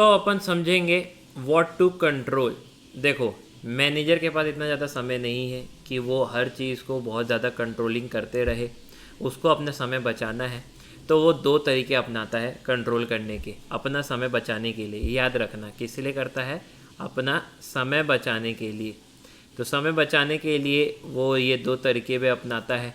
अपन समझेंगे what to control. देखो, manager के पास इतना ज़्यादा समय नहीं है कि वो हर चीज़ को बहुत ज़्यादा कंट्रोलिंग करते रहे। उसको अपना समय बचाना है तो वो दो तरीके अपनाता है कंट्रोल करने के, अपना समय बचाने के लिए। याद रखना किस लिए करता है, अपना समय बचाने के लिए। तो समय बचाने के लिए वो ये दो तरीके भी अपनाता है।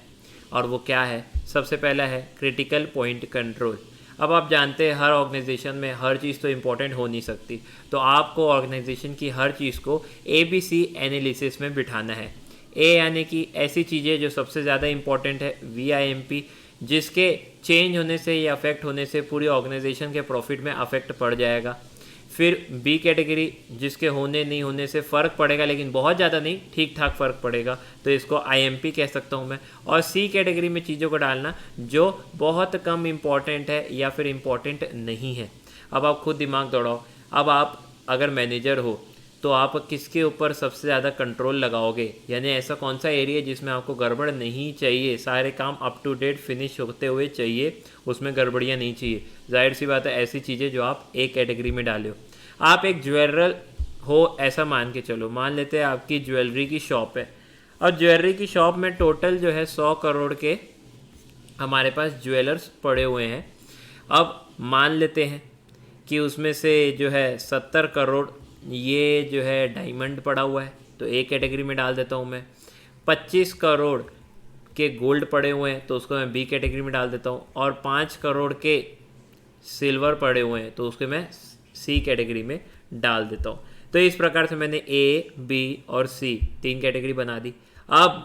और वो क्या है, सबसे पहला है क्रिटिकल पॉइंट कंट्रोल। अब आप जानते हैं हर ऑर्गेनाइजेशन में हर चीज़ तो इम्पोर्टेंट हो नहीं सकती, तो आपको ऑर्गेनाइजेशन की हर चीज़ को ABC एनालिसिस में बिठाना है। ए यानी कि ऐसी चीज़ें जो सबसे ज़्यादा इम्पोर्टेंट है, VIMP जिसके चेंज होने से या अफेक्ट होने से पूरी ऑर्गेनाइजेशन के प्रॉफिट में अफेक्ट पड़ जाएगा। फिर B कैटेगरी जिसके होने नहीं होने से फ़र्क पड़ेगा, लेकिन बहुत ज़्यादा नहीं, ठीक ठाक फ़र्क पड़ेगा, तो इसको IMP कह सकता हूँ मैं। और C कैटेगरी में चीज़ों को डालना जो बहुत कम इम्पॉर्टेंट है या फिर इम्पॉर्टेंट नहीं है। अब आप खुद दिमाग दौड़ाओ। अब आप अगर मैनेजर हो तो आप किसके ऊपर सबसे ज़्यादा कंट्रोल लगाओगे, यानी ऐसा कौन सा एरिया जिसमें आपको गड़बड़ नहीं चाहिए, सारे काम अप टू डेट फिनिश होते हुए चाहिए, उसमें गड़बड़ियाँ नहीं चाहिए। जाहिर सी बात है ऐसी चीज़ें जो आप एक कैटेगरी में डालो। आप एक ज्वेलर हो ऐसा मान के चलो, मान लेते हैं आपकी ज्वेलरी की शॉप है और ज्वेलरी की शॉप में टोटल जो है 100 करोड़ के हमारे पास ज्वेलर्स पड़े हुए हैं। अब मान लेते हैं कि उसमें से जो है 70 करोड़ ये जो है डायमंड पड़ा हुआ है, तो एक कैटेगरी में डाल देता हूँ मैं। 25 करोड़ के गोल्ड पड़े हुए हैं तो उसको मैं B कैटेगरी में डाल देता हूँ। और 5 करोड़ के सिल्वर पड़े हुए हैं तो उसको मैं C कैटेगरी में डाल देता हूँ। तो इस प्रकार से मैंने A, B और C 3 कैटेगरी बना दी। अब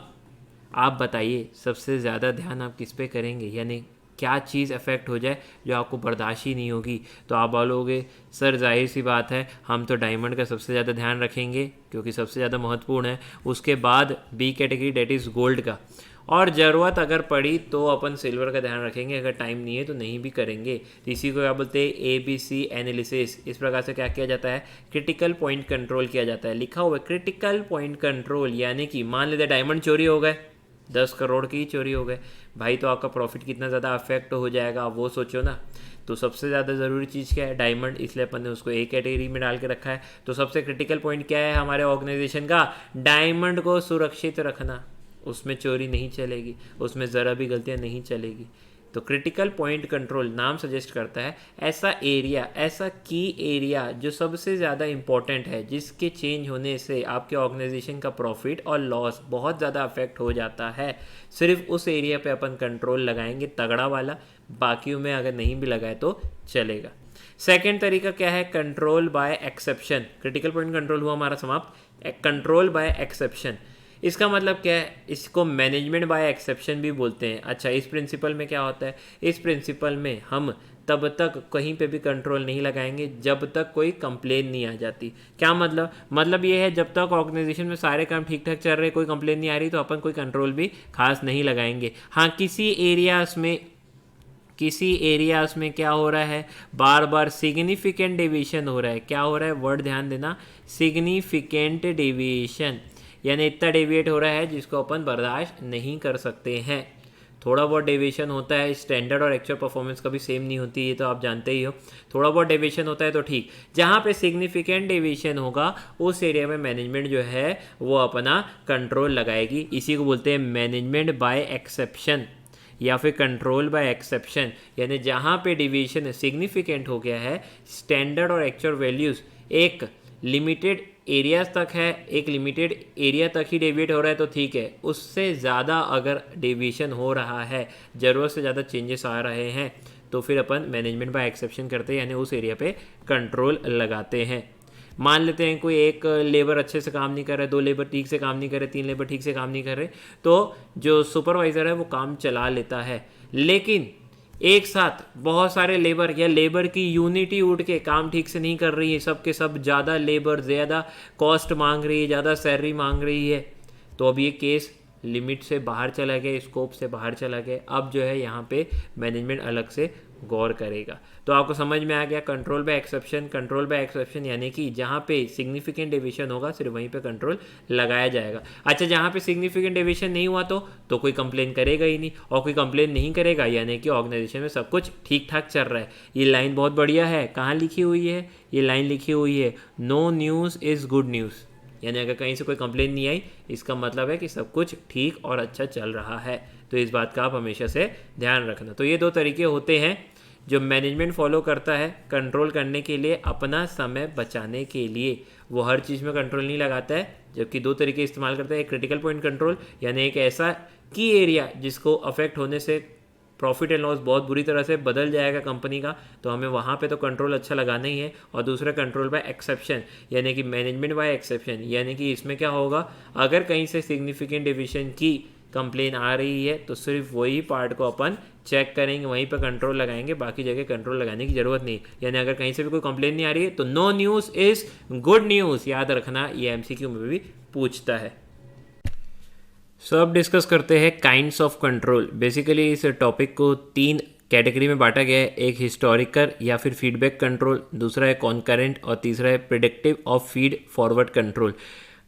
आप बताइए सबसे ज़्यादा ध्यान आप किस पे करेंगे, यानी क्या चीज़ अफेक्ट हो जाए जो आपको बर्दाश्त ही नहीं होगी। तो आप बोलोगे सर जाहिर सी बात है हम तो डायमंड का सबसे ज़्यादा ध्यान रखेंगे क्योंकि सबसे ज़्यादा महत्वपूर्ण है, उसके बाद B category that is gold का, और ज़रूरत अगर पड़ी तो अपन सिल्वर का ध्यान रखेंगे, अगर टाइम नहीं है तो नहीं भी करेंगे। तो इसी को क्या बोलते हैं, ABC एनालिसिस। इस प्रकार से क्या किया जाता है, क्रिटिकल पॉइंट कंट्रोल किया जाता है। लिखा हुआ है क्रिटिकल पॉइंट कंट्रोल, यानी कि मान लेते डायमंड चोरी हो गए, 10 करोड़ की ही चोरी हो गए भाई, तो आपका प्रॉफिट कितना ज़्यादा अफेक्ट हो जाएगा आप वो सोचो ना। तो सबसे ज़्यादा ज़रूरी चीज़ क्या है, डायमंड, इसलिए अपन ने उसको एक कैटेगरी में डाल के रखा है। तो सबसे क्रिटिकल पॉइंट क्या है हमारे ऑर्गेनाइजेशन का, डायमंड को सुरक्षित रखना, उसमें चोरी नहीं चलेगी, उसमें ज़रा भी गलतियाँ नहीं चलेगी। तो क्रिटिकल पॉइंट कंट्रोल नाम सजेस्ट करता है ऐसा एरिया, ऐसा की एरिया जो सबसे ज़्यादा इम्पॉर्टेंट है, जिसके चेंज होने से आपके ऑर्गेनाइजेशन का प्रॉफिट और लॉस बहुत ज़्यादा अफेक्ट हो जाता है। सिर्फ उस एरिया पे अपन कंट्रोल लगाएंगे तगड़ा वाला, बाकियों में अगर नहीं भी लगाए तो चलेगा। सेकेंड तरीका क्या है, control by exception. Critical point control हुआ हमारा समाप्त। कंट्रोल बाय एक्सेप्शन, इसका मतलब क्या है, इसको मैनेजमेंट बाय एक्सेप्शन भी बोलते हैं। अच्छा, इस प्रिंसिपल में क्या होता है, इस प्रिंसिपल में हम तब तक कहीं पे भी कंट्रोल नहीं लगाएंगे जब तक कोई कंप्लेन नहीं आ जाती। क्या मतलब ये है जब तक ऑर्गेनाइजेशन में सारे काम ठीक ठाक चल रहे, कोई कंप्लेन नहीं आ रही, तो अपन कोई कंट्रोल भी खास नहीं लगाएंगे। हाँ, किसी एरियाज़ में क्या हो रहा है, बार बार सिग्निफिकेंट डेविएशन हो रहा है। क्या हो रहा है, वर्ड ध्यान देना, सिग्निफिकेंट डेविएशन, यानी इतना डेविएट हो रहा है जिसको अपन बर्दाश्त नहीं कर सकते हैं। थोड़ा बहुत डेविएशन होता है, स्टैंडर्ड और एक्चुअल परफॉर्मेंस कभी सेम नहीं होती, ये तो आप जानते ही हो। थोड़ा बहुत डेविएशन होता है तो ठीक, जहाँ पे सिग्निफिकेंट डेविएशन होगा उस एरिया में मैनेजमेंट जो है वो अपना कंट्रोल लगाएगी। इसी को बोलते हैं मैनेजमेंट बाय एक्सेप्शन या फिर कंट्रोल बाय एक्सेप्शन, यानी जहाँ पे डेविएशन सिग्निफिकेंट हो गया है, स्टैंडर्ड और एक्चुअल वैल्यूज़ एक लिमिटेड एरियाज तक है, एक लिमिटेड एरिया तक ही डेविएट हो रहा है तो ठीक है, उससे ज़्यादा अगर डेविएशन हो रहा है, ज़रूरत से ज़्यादा चेंजेस आ रहे हैं, तो फिर अपन मैनेजमेंट बाय एक्सेप्शन करते हैं, यानी उस एरिया पे कंट्रोल लगाते हैं। मान लेते हैं कोई एक लेबर अच्छे से काम नहीं कर रहे, 2 लेबर ठीक से काम नहीं कर रहे, 3 लेबर ठीक से काम नहीं कर रहे, तो जो सुपरवाइज़र है वो काम चला लेता है, लेकिन एक साथ बहुत सारे लेबर या लेबर की यूनिटी उठ के काम ठीक से नहीं कर रही है, सब के सब ज़्यादा लेबर, ज़्यादा कॉस्ट मांग रही है, ज़्यादा सैलरी मांग रही है, तो अब ये केस लिमिट से बाहर चला गया, स्कोप से बाहर चला गया। अब जो है यहाँ पे मैनेजमेंट अलग से गौर करेगा। तो आपको समझ में आ गया control by exception. Control by exception यानी कि जहाँ पे सिग्निफिकेंट डेविएशन होगा सिर्फ वहीं पे कंट्रोल लगाया जाएगा। अच्छा, जहाँ पे सिग्निफिकेंट डेविएशन नहीं हुआ तो कोई कंप्लेन करेगा ही नहीं, और कोई कंप्लेन नहीं करेगा यानी कि ऑर्गेनाइजेशन में सब कुछ ठीक ठाक चल रहा है। ये लाइन बहुत बढ़िया है, कहाँ लिखी हुई है? ये लाइन लिखी हुई है, no news is good news. यानी अगर कहीं से कोई कंप्लेन नहीं आई इसका मतलब है कि सब कुछ ठीक और अच्छा चल रहा है। तो इस बात का आप हमेशा से ध्यान रखना। तो ये 2 तरीके होते हैं जो मैनेजमेंट फॉलो करता है कंट्रोल करने के लिए, अपना समय बचाने के लिए। वो हर चीज़ में कंट्रोल नहीं लगाता है, जबकि 2 तरीके इस्तेमाल करता है। एक क्रिटिकल पॉइंट कंट्रोल यानी एक ऐसा की एरिया जिसको अफेक्ट होने से प्रॉफिट एंड लॉस बहुत बुरी तरह से बदल जाएगा कंपनी का, तो हमें वहाँ पे तो कंट्रोल अच्छा लगाना ही है। और दूसरा कंट्रोल बाय एक्सेप्शन यानी कि मैनेजमेंट बाय एक्सेप्शन, यानी कि इसमें क्या होगा, अगर कहीं से सिग्निफिकेंट डेविएशन की कंप्लेन आ रही है तो सिर्फ वही पार्ट को अपन चेक करेंगे, वहीं पर कंट्रोल लगाएंगे, बाकी जगह कंट्रोल लगाने की ज़रूरत नहीं। यानी अगर कहीं से भी कोई कंप्लेन नहीं आ रही है तो no news is good news, याद रखना, ये एमसीक्यू में भी पूछता है। सो अब डिस्कस करते हैं काइंड्स ऑफ कंट्रोल। बेसिकली इस टॉपिक को 3 कैटेगरी में बांटा गया है। एक हिस्टोरिकल या फिर फीडबैक कंट्रोल, दूसरा है कॉन्करेंट और तीसरा है प्रिडिक्टिव और फीड फॉरवर्ड कंट्रोल।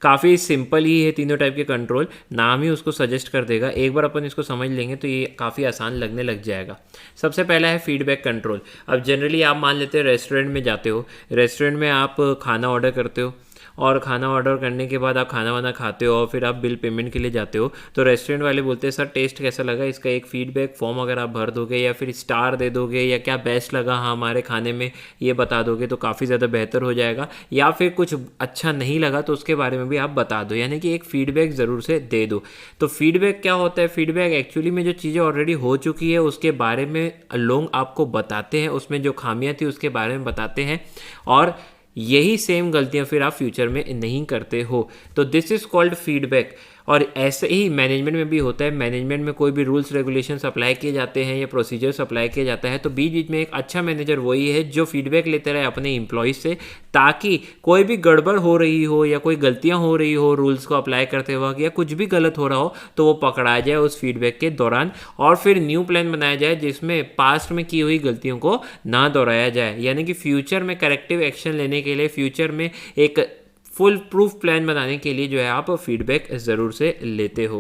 काफ़ी सिंपल ही है तीनों टाइप के कंट्रोल, नाम ही उसको सजेस्ट कर देगा। एक बार अपन इसको समझ लेंगे तो ये काफ़ी आसान लगने लग जाएगा। सबसे पहला है फीडबैक कंट्रोल। अब जनरली आप मान लेते हैं रेस्टोरेंट में जाते हो, रेस्टोरेंट में आप खाना ऑर्डर करते हो, और खाना ऑर्डर करने के बाद आप खाना वाना खाते हो और फिर आप बिल पेमेंट के लिए जाते हो। तो रेस्टोरेंट वाले बोलते हैं सर टेस्ट कैसा लगा, इसका एक फीडबैक फॉर्म अगर आप भर दोगे या फिर स्टार दे दोगे या क्या बेस्ट लगा हमारे खाने में ये बता दोगे तो काफ़ी ज़्यादा बेहतर हो जाएगा, या फिर कुछ अच्छा नहीं लगा तो उसके बारे में भी आप बता दो, यानी कि एक फीडबैक ज़रूर से दे दो। तो फीडबैक क्या होता है? फीडबैक एक्चुअली में जो चीज़ें ऑलरेडी हो चुकी है उसके बारे में लोग आपको बताते हैं, उसमें जो खामियां थी उसके बारे में बताते हैं, और यही सेम गलतियां फिर आप फ्यूचर में नहीं करते हो। तो दिस इज़ कॉल्ड फीडबैक। और ऐसे ही मैनेजमेंट में भी होता है। मैनेजमेंट में कोई भी रूल्स रेगुलेशंस अप्लाई किए जाते हैं या प्रोसीजर्स अप्लाई किया जाता है तो बीच बीच में एक अच्छा मैनेजर वही है जो फीडबैक लेते रहे अपने एम्प्लॉयज़ से, ताकि कोई भी गड़बड़ हो रही हो या कोई गलतियां हो रही हो रूल्स को अप्लाई करते वक्त या कुछ भी गलत हो रहा हो तो वो पकड़ा जाए उस फीडबैक के दौरान, और फिर न्यू प्लान बनाया जाए जिसमें पास्ट में की हुई गलतियों को ना दोहराया जाए। यानी कि फ्यूचर में करेक्टिव एक्शन लेने के लिए, फ्यूचर में एक फुल प्रूफ प्लान बनाने के लिए जो है आप फीडबैक ज़रूर से लेते हो।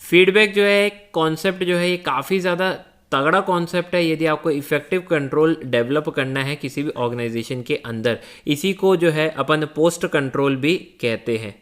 फीडबैक जो है एक कॉन्सेप्ट जो है ये काफ़ी ज़्यादा तगड़ा कॉन्सेप्ट है यदि आपको इफेक्टिव कंट्रोल डेवलप करना है किसी भी ऑर्गेनाइजेशन के अंदर। इसी को जो है अपन पोस्ट कंट्रोल भी कहते हैं,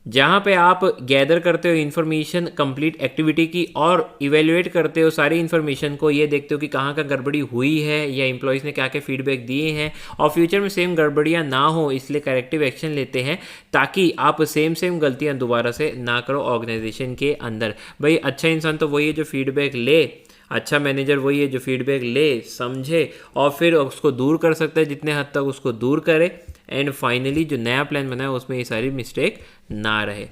जहाँ पे आप गैदर करते हो इन्फॉर्मेशन कंप्लीट एक्टिविटी की और इवेल्युएट करते हो सारी इन्फॉर्मेशन को, ये देखते हो कि कहाँ का गड़बड़ी हुई है या एम्प्लॉयज़ ने क्या क्या फीडबैक दिए हैं, और फ्यूचर में सेम गड़बड़ियाँ ना हो इसलिए करेक्टिव एक्शन लेते हैं ताकि आप सेम गलतियाँ दोबारा से ना करो ऑर्गेनाइजेशन के अंदर। भाई अच्छा इंसान तो वही है जो फीडबैक ले, अच्छा मैनेजर वही है जो फीडबैक ले, समझे और फिर उसको दूर कर सकता है, जितने हद तक उसको दूर करे, एंड फाइनली जो नया प्लान बना है उसमें ये सारी मिस्टेक ना रहे।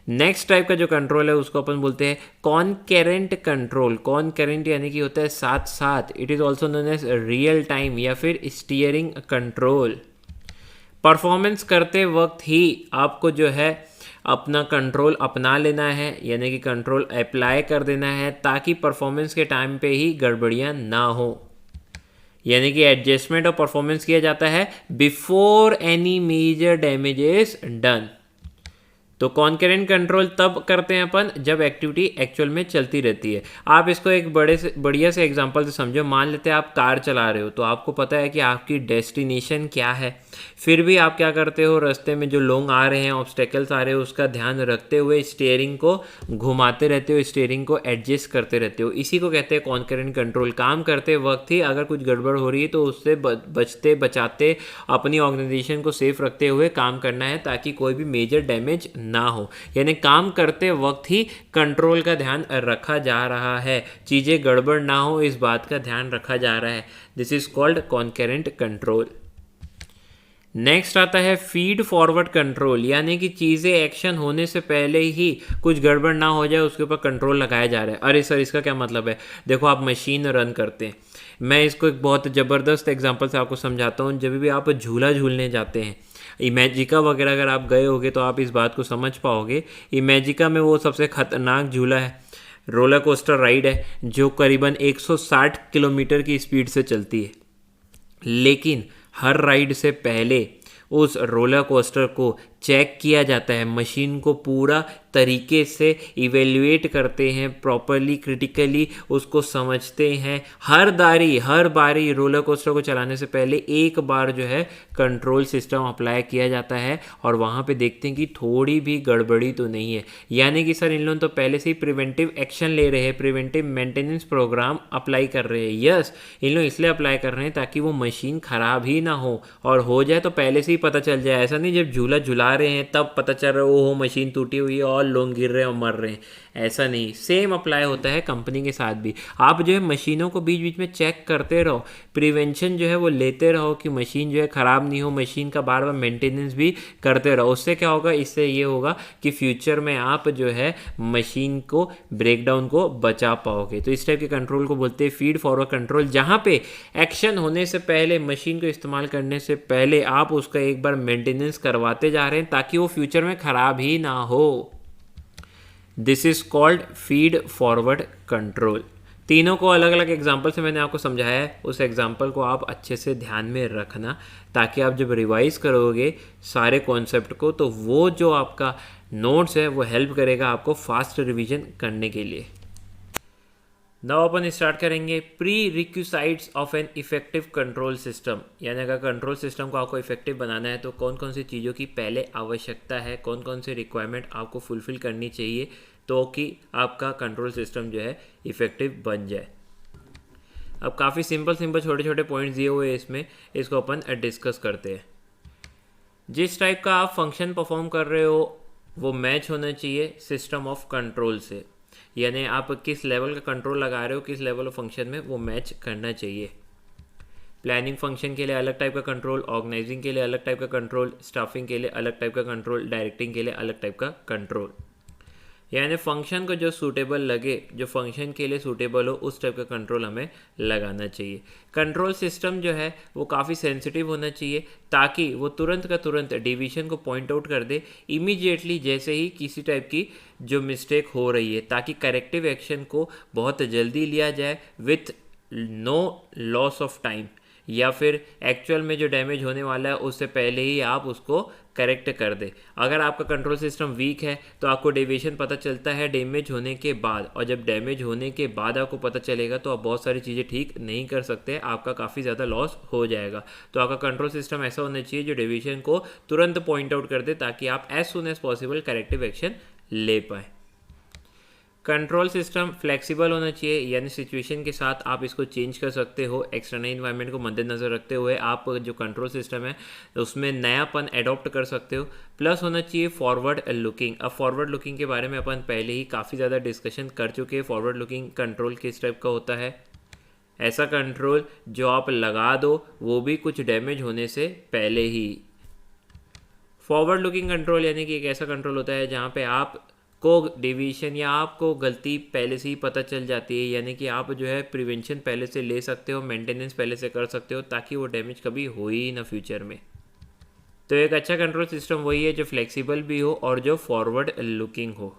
नेक्स्ट टाइप का जो कंट्रोल है उसको अपन बोलते हैं कॉनकरेंट कंट्रोल। कॉनकरेंट यानी कि होता है साथ साथ, it is also known as real time या फिर स्टीयरिंग कंट्रोल। परफॉर्मेंस करते वक्त ही आपको जो है अपना कंट्रोल अपना लेना है, यानी कि कंट्रोल अप्लाई कर देना है ताकि परफॉर्मेंस के टाइम पे ही गड़बड़ियाँ ना हो, यानी कि एडजस्टमेंट ऑफ परफॉर्मेंस किया जाता है before any major damage is done. तो कॉन्करेंट कंट्रोल तब करते हैं अपन जब एक्टिविटी एक्चुअल में चलती रहती है। आप इसको एक बढ़िया से एग्जांपल से समझो। मान लेते हैं आप कार चला रहे हो तो आपको पता है कि आपकी डेस्टिनेशन क्या है, फिर भी आप क्या करते हो, रास्ते में जो लोग आ रहे हैं, ऑब्स्टेकल्स आ रहे हो, उसका ध्यान रखते हुए स्टीयरिंग को घुमाते रहते हो, स्टीयरिंग को एडजस्ट करते रहते हो। इसी को कहते हैं कॉन्करेंट कंट्रोल। काम करते वक्त ही अगर कुछ गड़बड़ हो रही है तो उससे बचते बचाते अपनी ऑर्गेनाइजेशन को सेफ रखते हुए काम करना है ताकि कोई भी मेजर डैमेज ना हो। यानी काम करते वक्त ही कंट्रोल का ध्यान रखा जा रहा है, चीज़ें गड़बड़ ना हो इस बात का ध्यान रखा जा रहा है। This is called concurrent control. Next आता है फीड फॉरवर्ड कंट्रोल, यानी कि चीज़ें एक्शन होने से पहले ही कुछ गड़बड़ ना हो जाए उसके ऊपर कंट्रोल लगाया जा रहा है। अरे सर इसका क्या मतलब है? देखो आप मशीन रन करते हैं, मैं इसको एक बहुत ज़बरदस्त एग्जांपल से आपको समझाता हूँ। जब भी आप झूला झूलने जाते हैं, इमेजिका वगैरह अगर आप गए होगे तो आप इस बात को समझ पाओगे। इमेजिका में वो सबसे ख़तरनाक झूला है, रोलर कोस्टर राइड है जो करीबन 160 किलोमीटर की स्पीड से चलती है, लेकिन हर राइड से पहले उस रोलर कोस्टर को चेक किया जाता है, मशीन को पूरा तरीके से इवेल्युएट करते हैं, प्रॉपरली क्रिटिकली उसको समझते हैं। हर बारी रोलर कोस्टर को चलाने से पहले एक बार जो है कंट्रोल सिस्टम अप्लाई किया जाता है और वहाँ पे देखते हैं कि थोड़ी भी गड़बड़ी तो नहीं है। यानी कि सर इन लोगों तो पहले से ही प्रिवेंटिव एक्शन ले रहे हैं, प्रिवेंटिव मेंटेनेंस प्रोग्राम अप्लाई कर रहे हैं। यस, इन लोग इसलिए अप्लाई कर रहे हैं ताकि वो मशीन ख़राब ही ना हो, और हो जाए तो पहले से ही पता चल जाए। ऐसा नहीं जब झूला झुला रहे हैं तब पता चल रहा है ओहो मशीन टूटी हुई है और लोग गिर रहे हैं और मर रहे हैं, ऐसा नहीं। सेम अप्लाई होता है कंपनी के साथ भी। आप जो है मशीनों को बीच बीच में चेक करते रहो, प्रिवेंशन जो है वो लेते रहो कि मशीन जो है ख़राब नहीं हो, मशीन का बार बार मेंटेनेंस भी करते रहो। उससे क्या होगा, इससे ये होगा कि फ्यूचर में आप जो है मशीन को ब्रेकडाउन को बचा पाओगे। तो इस टाइप के कंट्रोल को बोलते हैं फीड फॉरवर्ड कंट्रोल, जहाँ पे एक्शन होने से पहले, मशीन को इस्तेमाल करने से पहले आप उसका एक बार मेंटेनेंस करवाते जा रहे हैं ताकि वो फ्यूचर में ख़राब ही ना हो। This is called feed forward control. तीनों को अलग अलग एग्जाम्पल से मैंने आपको समझाया है, उस एग्जाम्पल को आप अच्छे से ध्यान में रखना ताकि आप जब रिवाइज करोगे सारे कॉन्सेप्ट को तो वो जो आपका नोट्स है वो हेल्प करेगा आपको फास्ट रिवीजन करने के लिए। नाउ अपन स्टार्ट करेंगे prerequisites of an effective control system. यानी अगर कंट्रोल सिस्टम को आपको इफेक्टिव बनाना है तो कौन कौन सी चीज़ों की पहले आवश्यकता है, कौन कौन सी रिक्वायरमेंट आपको फुलफिल करनी चाहिए तो कि आपका कंट्रोल सिस्टम जो है इफेक्टिव बन जाए। अब काफ़ी सिंपल छोटे छोटे पॉइंट्स दिए हुए हैं इसमें, इसको अपन डिस्कस करते हैं। जिस टाइप का आप फंक्शन परफॉर्म कर रहे हो वो मैच होना चाहिए सिस्टम ऑफ कंट्रोल से, यानी आप किस लेवल का कंट्रोल लगा रहे हो, किस लेवल ऑफ फंक्शन में वो मैच करना चाहिए। प्लानिंग फंक्शन के लिए अलग टाइप का कंट्रोल, ऑर्गेनाइजिंग के लिए अलग टाइप का कंट्रोल, स्टाफिंग के लिए अलग टाइप का कंट्रोल, डायरेक्टिंग के लिए अलग टाइप का कंट्रोल। यानी फंक्शन को जो सूटेबल लगे, जो फंक्शन के लिए सूटेबल हो, उस टाइप का कंट्रोल हमें लगाना चाहिए। कंट्रोल सिस्टम जो है वो काफ़ी सेंसिटिव होना चाहिए ताकि वो तुरंत का तुरंत डिवीजन को पॉइंट आउट कर दे इमीडिएटली जैसे ही किसी टाइप की जो मिस्टेक हो रही है, ताकि करेक्टिव एक्शन को बहुत जल्दी लिया जाए with no loss of time, या फिर एक्चुअल में जो डैमेज होने वाला है उससे पहले ही आप उसको करेक्ट कर दे। अगर आपका कंट्रोल सिस्टम वीक है तो आपको डेविएशन पता चलता है डैमेज होने के बाद, और जब डैमेज होने के बाद आपको पता चलेगा तो आप बहुत सारी चीज़ें ठीक नहीं कर सकते, आपका काफ़ी ज़्यादा लॉस हो जाएगा। तो आपका कंट्रोल सिस्टम ऐसा होना चाहिए जो डेविएशन को तुरंत पॉइंट आउट कर दे ताकि आप as soon as possible corrective action ले पाएँ। कंट्रोल सिस्टम फ्लेक्सिबल होना चाहिए, यानी सिचुएशन के साथ आप इसको चेंज कर सकते हो। एक्सटर्नल इन्वायरमेंट को मद्देनज़र रखते हुए आप जो कंट्रोल सिस्टम है उसमें नयापन एडॉप्ट कर सकते हो। प्लस होना चाहिए फॉरवर्ड लुकिंग। अब फॉरवर्ड लुकिंग के बारे में अपन पहले ही काफ़ी ज़्यादा डिस्कशन कर चुके हैं। फॉरवर्ड लुकिंग कंट्रोल किस टाइप का होता है, ऐसा कंट्रोल जो आप लगा दो वो भी कुछ डैमेज होने से पहले ही। फॉरवर्ड लुकिंग कंट्रोल यानी कि एक ऐसा कंट्रोल होता है जहाँ पे आप को डिवीजन या आपको गलती पहले से ही पता चल जाती है, यानी कि आप जो है प्रिवेंशन पहले से ले सकते हो, मेंटेनेंस पहले से कर सकते हो ताकि वो डैमेज कभी हो ही ना फ्यूचर में। तो एक अच्छा कंट्रोल सिस्टम वही है जो फ्लेक्सिबल भी हो और जो फॉरवर्ड लुकिंग हो।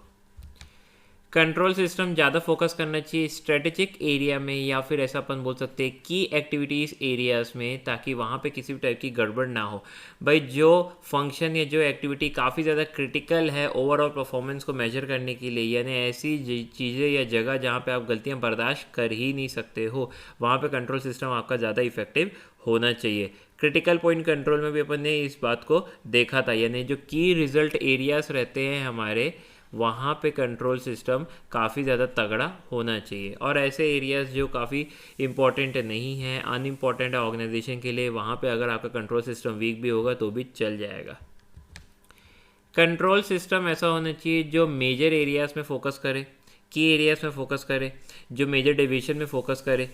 कंट्रोल सिस्टम ज़्यादा फोकस करना चाहिए स्ट्रेटेजिक एरिया में, या फिर ऐसा अपन बोल सकते हैं की एक्टिविटीज़ एरियाज़ में, ताकि वहाँ पे किसी भी टाइप की गड़बड़ ना हो। भाई जो फंक्शन या जो एक्टिविटी काफ़ी ज़्यादा क्रिटिकल है ओवरऑल परफॉर्मेंस को मेजर करने के लिए, यानी ऐसी चीज़ें या जगह जहाँ पे आप गलतियाँ बर्दाश्त कर ही नहीं सकते हो, वहाँ पे कंट्रोल सिस्टम आपका ज़्यादा इफेक्टिव होना चाहिए। क्रिटिकल पॉइंट कंट्रोल में भी अपन ने इस बात को देखा था, यानी जो की रिजल्ट एरियाज़ रहते हैं हमारे, वहाँ पे कंट्रोल सिस्टम काफ़ी ज़्यादा तगड़ा होना चाहिए। और ऐसे एरियाज़ जो काफ़ी इंपॉर्टेंट नहीं हैं, अनइम्पॉर्टेंट है ऑर्गेनाइजेशन के लिए, वहाँ पे अगर आपका कंट्रोल सिस्टम वीक भी होगा तो भी चल जाएगा। कंट्रोल सिस्टम ऐसा होना चाहिए जो मेजर एरियाज़ में फोकस करे, की एरियाज़ में फोकस करे, जो मेजर डेविएशन में फोकस करे।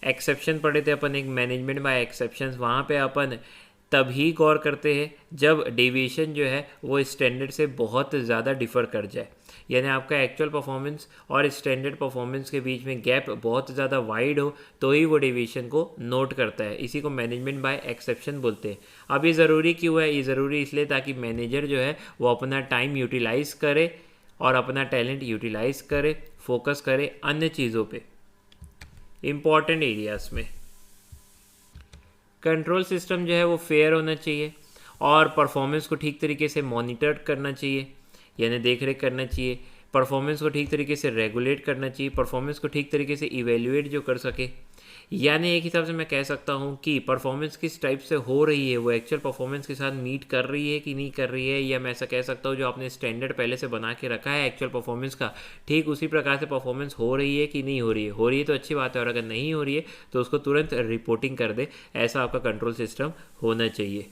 एक्सेप्शन पढ़े थे अपन एक मैनेजमेंट बाय एक्सेप्शंस, वहाँ पे अपन तभी गौर करते हैं जब डेविएशन जो है वो स्टैंडर्ड से बहुत ज़्यादा डिफ़र कर जाए, यानी आपका एक्चुअल परफॉर्मेंस और स्टैंडर्ड परफॉर्मेंस के बीच में गैप बहुत ज़्यादा वाइड हो तो ही वो डेविएशन को नोट करता है। इसी को मैनेजमेंट बाय एक्सेप्शन बोलते हैं। अब ये ज़रूरी क्यों है? ये ज़रूरी इसलिए ताकि मैनेजर जो है वो अपना टाइम यूटिलाइज़ करे और अपना टैलेंट यूटिलाइज करे, फोकस करे अन्य चीज़ों पे, इम्पॉर्टेंट एरियाज में। कंट्रोल सिस्टम जो है वो फेयर होना चाहिए और परफॉर्मेंस को ठीक तरीके से मॉनिटर करना चाहिए, यानी देख रेख करना चाहिए, परफॉर्मेंस को ठीक तरीके से रेगुलेट करना चाहिए, परफॉर्मेंस को ठीक तरीके से इवेल्युएट जो कर सके। यानी एक हिसाब से मैं कह सकता हूँ कि परफॉर्मेंस किस टाइप से हो रही है, वो एक्चुअल परफॉर्मेंस के साथ मीट कर रही है कि नहीं कर रही है, या मैं ऐसा कह सकता हूँ जो आपने स्टैंडर्ड पहले से बना के रखा है एक्चुअल परफॉर्मेंस का, ठीक उसी प्रकार से परफॉर्मेंस हो रही है कि नहीं हो रही है। हो रही है तो अच्छी बात है, और अगर नहीं हो रही है तो उसको तुरंत रिपोर्टिंग कर दे, ऐसा आपका कंट्रोल सिस्टम होना चाहिए।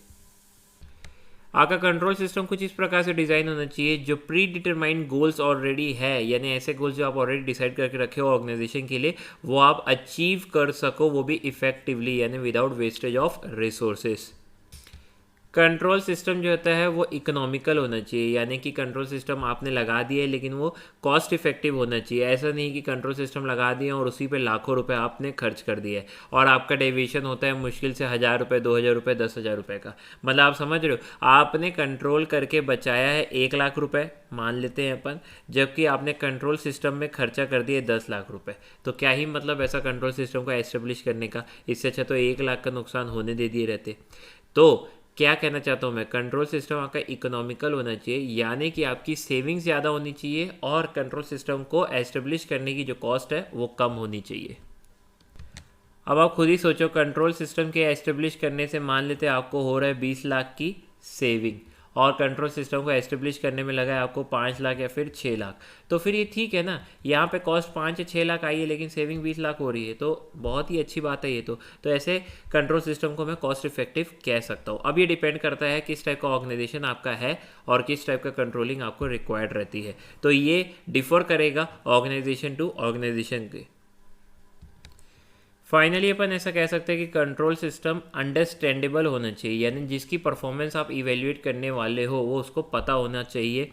आपका कंट्रोल सिस्टम कुछ इस प्रकार से डिज़ाइन होना चाहिए जो प्री डिटरमाइंड गोल्स ऑलरेडी है, यानी ऐसे गोल्स जो आप ऑलरेडी डिसाइड करके रखे हो ऑर्गेनाइजेशन के लिए, वो आप अचीव कर सको, वो भी इफेक्टिवली, यानी without wastage of resources. Control system जो होता है वो इकोनॉमिकल होना चाहिए, यानी कि कंट्रोल सिस्टम आपने लगा दिया है लेकिन वो कॉस्ट इफेक्टिव होना चाहिए। ऐसा नहीं कि कंट्रोल सिस्टम लगा दिया और उसी पे लाखों रुपए आपने खर्च कर दिए और आपका डेविएशन होता है मुश्किल से 1000 रुपये, 2000 रुपये, 10,000 रुपये का। मतलब आप समझ रहे हो, आपने कंट्रोल करके बचाया है 1 लाख रुपये मान लेते हैं अपन, जबकि आपने कंट्रोल सिस्टम में खर्चा कर दिए 10 लाख रुपए। तो क्या ही मतलब ऐसा कंट्रोल सिस्टम को एस्टेब्लिश करने का, इससे अच्छा तो 1 लाख का नुकसान होने दे दिए रहते। तो क्या कहना चाहता हूँ मैं, कंट्रोल सिस्टम आपका इकोनॉमिकल होना चाहिए, यानी कि आपकी सेविंग्स ज़्यादा होनी चाहिए और कंट्रोल सिस्टम को एस्टेब्लिश करने की जो कॉस्ट है वो कम होनी चाहिए। अब आप खुद ही सोचो, कंट्रोल सिस्टम के एस्टेब्लिश करने से मान लेते हैं आपको हो रहा है 20 लाख की सेविंग, और कंट्रोल सिस्टम को एस्टेब्लिश करने में लगा है आपको 5 लाख या फिर 6 लाख, तो फिर ये ठीक है ना, यहाँ पे कॉस्ट 5 या 6 लाख आई है लेकिन सेविंग 20 लाख हो रही है, तो बहुत ही अच्छी बात है ये। तो ऐसे कंट्रोल सिस्टम को मैं कॉस्ट इफेक्टिव कह सकता हूँ। अब ये डिपेंड करता है किस टाइप का ऑर्गेनाइजेशन आपका है और किस टाइप का कंट्रोलिंग आपको रिक्वायर्ड रहती है, तो ये डिफर करेगा ऑर्गेनाइजेशन टू ऑर्गेनाइजेशन के। फाइनली अपन ऐसा कह सकते हैं कि कंट्रोल सिस्टम अंडरस्टैंडेबल होना चाहिए, यानी जिसकी परफॉर्मेंस आप इवेल्युएट करने वाले हो वो उसको पता होना चाहिए,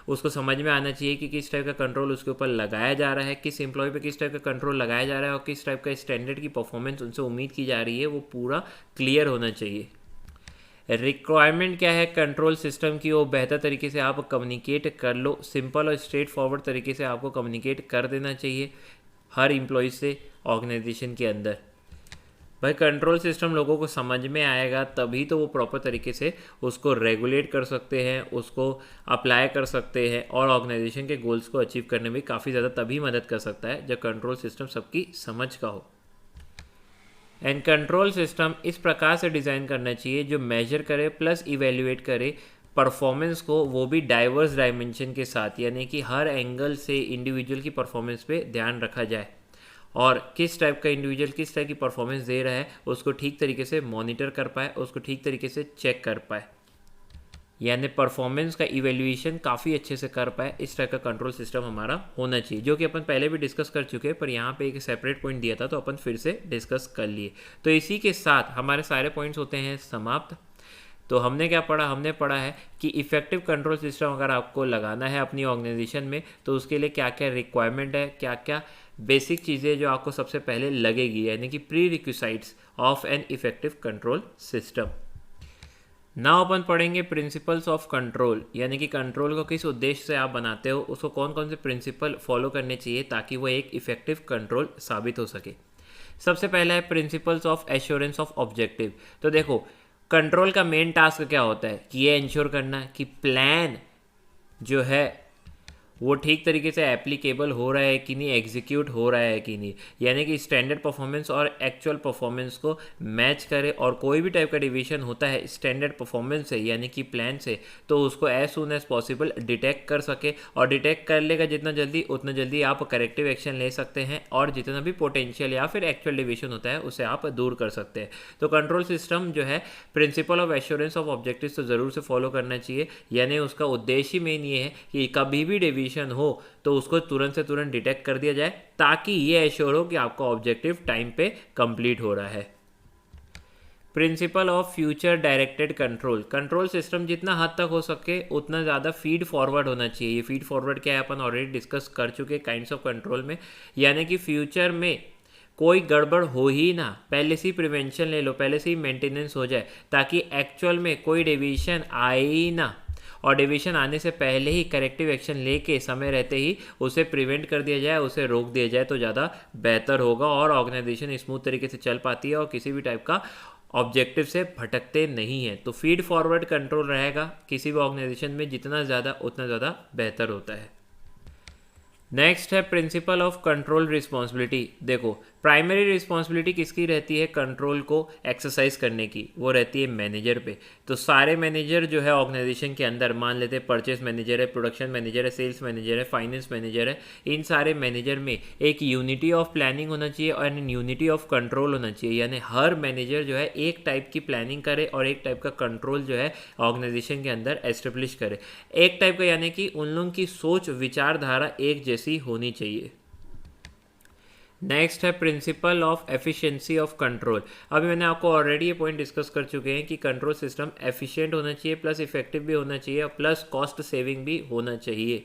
उसको समझ में आना चाहिए कि किस टाइप का कंट्रोल उसके ऊपर लगाया जा रहा है, किस एम्प्लॉय पे किस टाइप का कंट्रोल लगाया जा रहा है और किस टाइप का स्टैंडर्ड की परफॉर्मेंस उनसे उम्मीद की जा रही है, वो पूरा क्लियर होना चाहिए। रिक्वायरमेंट क्या है कंट्रोल सिस्टम की, वो बेहतर तरीके से आप कम्युनिकेट कर लो, सिंपल और स्ट्रेट फॉरवर्ड तरीके से आपको कम्युनिकेट कर देना चाहिए हर एम्प्लॉय से ऑर्गेनाइजेशन के अंदर। भाई कंट्रोल सिस्टम लोगों को समझ में आएगा तभी तो वो प्रॉपर तरीके से उसको रेगुलेट कर सकते हैं, उसको अप्लाई कर सकते हैं और ऑर्गेनाइजेशन के गोल्स को अचीव करने में काफ़ी ज़्यादा तभी मदद कर सकता है जब कंट्रोल सिस्टम सबकी समझ का हो। एंड कंट्रोल सिस्टम इस प्रकार से डिज़ाइन करना चाहिए जो मेजर करे प्लस इवेल्युएट करे परफॉर्मेंस को, वो भी डाइवर्स डायमेंशन के साथ, यानी कि हर एंगल से इंडिविजुअल की परफॉर्मेंस पे ध्यान रखा जाए और किस टाइप का इंडिविजुअल किस टाइप की परफॉर्मेंस दे रहा है उसको ठीक तरीके से मॉनिटर कर पाए, उसको ठीक तरीके से चेक कर पाए, यानी परफॉर्मेंस का इवेल्युएशन काफ़ी अच्छे से कर पाए। इस टाइप का कंट्रोल सिस्टम हमारा होना चाहिए, जो कि अपन पहले भी डिस्कस कर चुके हैं, पर यहाँ पे एक सेपरेट पॉइंट दिया था तो अपन फिर से डिस्कस कर लिए। तो इसी के साथ हमारे सारे पॉइंट्स होते हैं समाप्त। तो हमने क्या पढ़ा, हमने पढ़ा है कि इफ़ेक्टिव कंट्रोल सिस्टम अगर आपको लगाना है अपनी ऑर्गेनाइजेशन में तो उसके लिए क्या क्या रिक्वायरमेंट है, क्या क्या बेसिक चीज़ें जो आपको सबसे पहले लगेगी, यानी कि prerequisites of an effective control system. Now अपन पढ़ेंगे प्रिंसिपल्स ऑफ कंट्रोल, यानी कि कंट्रोल को किस उद्देश्य से आप बनाते हो, उसको कौन कौन से प्रिंसिपल फॉलो करने चाहिए ताकि वो एक इफेक्टिव कंट्रोल साबित हो सके। सबसे पहला है principles of assurance of objective. तो देखो कंट्रोल का मेन टास्क क्या होता है कि ये इंश्योर करना है कि प्लान जो है वो ठीक तरीके से एप्लीकेबल हो रहा है कि नहीं, एग्जीक्यूट हो रहा है कि नहीं, यानी कि स्टैंडर्ड परफॉर्मेंस और एक्चुअल परफॉर्मेंस को मैच करे और कोई भी टाइप का डिवीजन होता है स्टैंडर्ड परफॉर्मेंस से यानी कि प्लान से, तो उसको as soon as possible detect कर सके, और डिटेक्ट कर लेगा जितना जल्दी उतना जल्दी आप करेक्टिव एक्शन ले सकते हैं और जितना भी पोटेंशियल या फिर एक्चुअल डिवीजन होता है उसे आप दूर कर सकते हैं। तो कंट्रोल सिस्टम जो है principle of assurance of objectives तो ज़रूर से फॉलो करना चाहिए, यानी उसका उद्देश्य ही मेन ये है कि कभी भी डिवीजन हो तो उसको तुरंत से तुरंत डिटेक्ट कर दिया जाए ताकि ये एश्योर हो कि आपका ऑब्जेक्टिव टाइम पे कंप्लीट हो रहा है। Principle of future directed control, control system जितना हद तक हो सके उतना ज़्यादा फीड फॉरवर्ड होना चाहिए। ये फीड फॉरवर्ड क्या है अपन ऑलरेडी डिस्कस कर चुके काइंड्स ऑफ कंट्रोल में, यानी कि फ्यूचर में कोई गड़बड़ हो ही ना, पहले से ही प्रिवेंशन ले लो, पहले से ही मेंटेनेंस हो जाए ताकि एक्चुअल में कोई डेविएशन आए ही ना। और डेविएशन आने से पहले ही करेक्टिव एक्शन लेके समय रहते ही उसे प्रिवेंट कर दिया जाए, उसे रोक दिया जाए तो ज़्यादा बेहतर होगा और ऑर्गेनाइजेशन स्मूथ तरीके से चल पाती है और किसी भी टाइप का ऑब्जेक्टिव से भटकते नहीं है। तो फीड फॉरवर्ड कंट्रोल रहेगा किसी भी ऑर्गेनाइजेशन में, जितना ज़्यादा उतना ज़्यादा बेहतर होता है। नेक्स्ट है प्रिंसिपल ऑफ कंट्रोल रिस्पॉन्सिबिलिटी। देखो प्राइमरी रिस्पॉन्सिबिलिटी किसकी रहती है कंट्रोल को एक्सरसाइज करने की, वो रहती है मैनेजर पे। तो सारे मैनेजर जो है ऑर्गेनाइजेशन के अंदर, मान लेते हैं परचेस मैनेजर है, प्रोडक्शन मैनेजर है, सेल्स मैनेजर है, फाइनेंस मैनेजर है, इन सारे मैनेजर में एक यूनिटी ऑफ प्लानिंग होना चाहिए और यूनिटी ऑफ कंट्रोल होना चाहिए। यानी हर मैनेजर जो है एक टाइप की प्लानिंग करे और एक टाइप का कंट्रोल जो है ऑर्गेनाइजेशन के अंदर एस्टेब्लिश करे। एक टाइप का यानी कि उन लोगों की सोच विचारधारा एक जैसी होनी चाहिए। नेक्स्ट है principle of efficiency of control. अभी मैंने आपको ऑलरेडी ये पॉइंट डिस्कस कर चुके हैं कि कंट्रोल सिस्टम एफिशिएंट होना चाहिए, प्लस इफेक्टिव भी होना चाहिए और प्लस कॉस्ट सेविंग भी होना चाहिए।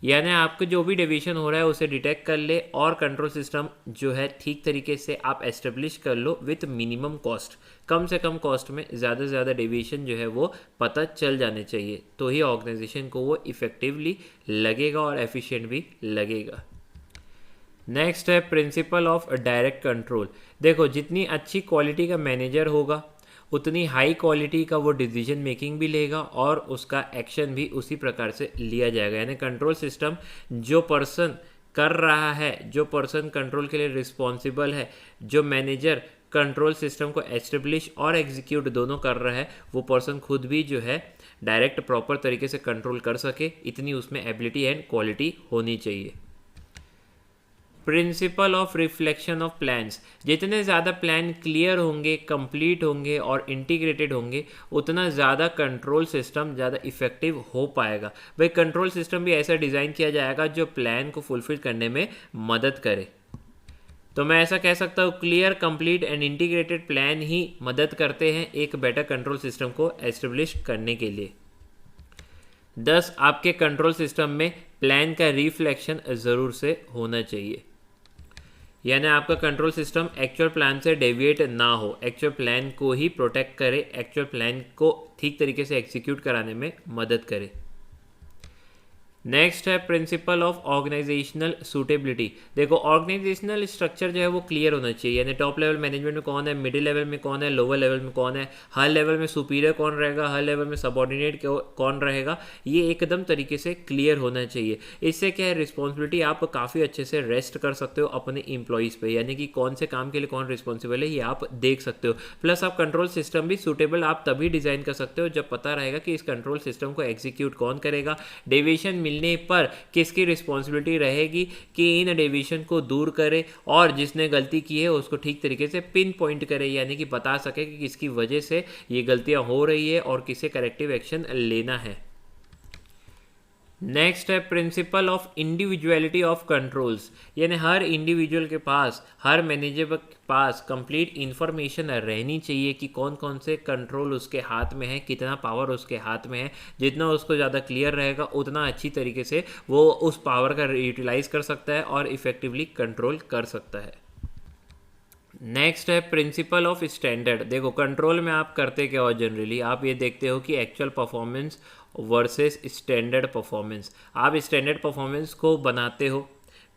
यानी आपको जो भी डेविएशन हो रहा है उसे डिटेक्ट कर ले और कंट्रोल सिस्टम जो है ठीक तरीके से आप एस्टेब्लिश कर लो विथ मिनिमम कॉस्ट। कम से कम कॉस्ट में ज़्यादा से ज़्यादा डेविएशन जो है वो पता चल जाने चाहिए, तो ही ऑर्गेनाइजेशन को वो इफेक्टिवली लगेगा और एफिशिएंट भी लगेगा। नेक्स्ट है प्रिंसिपल ऑफ डायरेक्ट कंट्रोल। देखो जितनी अच्छी क्वालिटी का मैनेजर होगा उतनी हाई क्वालिटी का वो डिसीजन मेकिंग भी लेगा और उसका एक्शन भी उसी प्रकार से लिया जाएगा। यानी कंट्रोल सिस्टम जो पर्सन कर रहा है, जो पर्सन कंट्रोल के लिए रिस्पॉन्सिबल है, जो मैनेजर कंट्रोल सिस्टम को एस्टेब्लिश और एग्जीक्यूट दोनों कर रहा है, वो पर्सन खुद भी जो है डायरेक्ट प्रॉपर तरीके से कंट्रोल कर सके, इतनी उसमें एबिलिटी एंड क्वालिटी होनी चाहिए। Principle of reflection of plans. जितने ज़्यादा प्लान क्लियर होंगे, कंप्लीट होंगे और इंटीग्रेटेड होंगे उतना ज़्यादा कंट्रोल सिस्टम ज़्यादा इफेक्टिव हो पाएगा। भाई कंट्रोल सिस्टम भी ऐसा डिज़ाइन किया जाएगा जो प्लान को फुलफिल करने में मदद करे। तो मैं ऐसा कह सकता हूँ clear, complete and integrated plan ही मदद करते हैं एक बेटर कंट्रोल सिस्टम को एस्टेब्लिश करने के लिए। 10 आपके कंट्रोल सिस्टम में प्लान का रिफ्लेक्शन ज़रूर से होना चाहिए। यानी आपका कंट्रोल सिस्टम एक्चुअल प्लान से डेविएट ना हो, एक्चुअल प्लान को ही प्रोटेक्ट करे, एक्चुअल प्लान को ठीक तरीके से एग्जीक्यूट कराने में मदद करे। नेक्स्ट है प्रिंसिपल ऑफ ऑर्गेनाइजेशनल सूटेबिलिटी। देखो ऑर्गेनाइजेशनल स्ट्रक्चर जो है वो क्लियर होना चाहिए। यानी टॉप लेवल मैनेजमेंट में कौन है, मिडिल लेवल में कौन है, लोअर लेवल में कौन है, हर लेवल में सुपीरियर कौन रहेगा, हर लेवल में सबऑर्डिनेट कौन रहेगा, ये एकदम तरीके से क्लियर होना चाहिए। इससे क्या है रिस्पॉन्सिबिलिटी आप काफ़ी अच्छे से रेस्ट कर सकते हो अपने एम्प्लॉयज़ पे, यानी कि कौन से काम के लिए कौन रिस्पॉन्सिबल है ये आप देख सकते हो। प्लस आप कंट्रोल सिस्टम भी सूटेबल आप तभी डिज़ाइन कर सकते हो जब पता रहेगा कि इस कंट्रोल सिस्टम को एग्जीक्यूट कौन करेगा, डेविएशन मिलने पर किसकी रिस्पॉन्सिबिलिटी रहेगी कि इन डेविएशन को दूर करे और जिसने गलती की है उसको ठीक तरीके से पिन पॉइंट करे, यानी कि बता सके कि किसकी वजह से ये गलतियां हो रही है और किसे करेक्टिव एक्शन लेना है। नेक्स्ट है principle of individuality of controls. यानी हर इंडिविजुअल के पास, हर मैनेजर के पास कंप्लीट इन्फॉर्मेशन रहनी चाहिए कि कौन कौन से कंट्रोल उसके हाथ में है, कितना पावर उसके हाथ में है। जितना उसको ज़्यादा क्लियर रहेगा उतना अच्छी तरीके से वो उस पावर का यूटिलाइज कर सकता है और इफेक्टिवली कंट्रोल कर सकता है। नेक्स्ट है प्रिंसिपल ऑफ स्टैंडर्ड। देखो कंट्रोल में आप करते क्या हो, जनरली आप ये देखते हो कि actual performance versus standard performance. आप स्टैंडर्ड परफॉर्मेंस को बनाते हो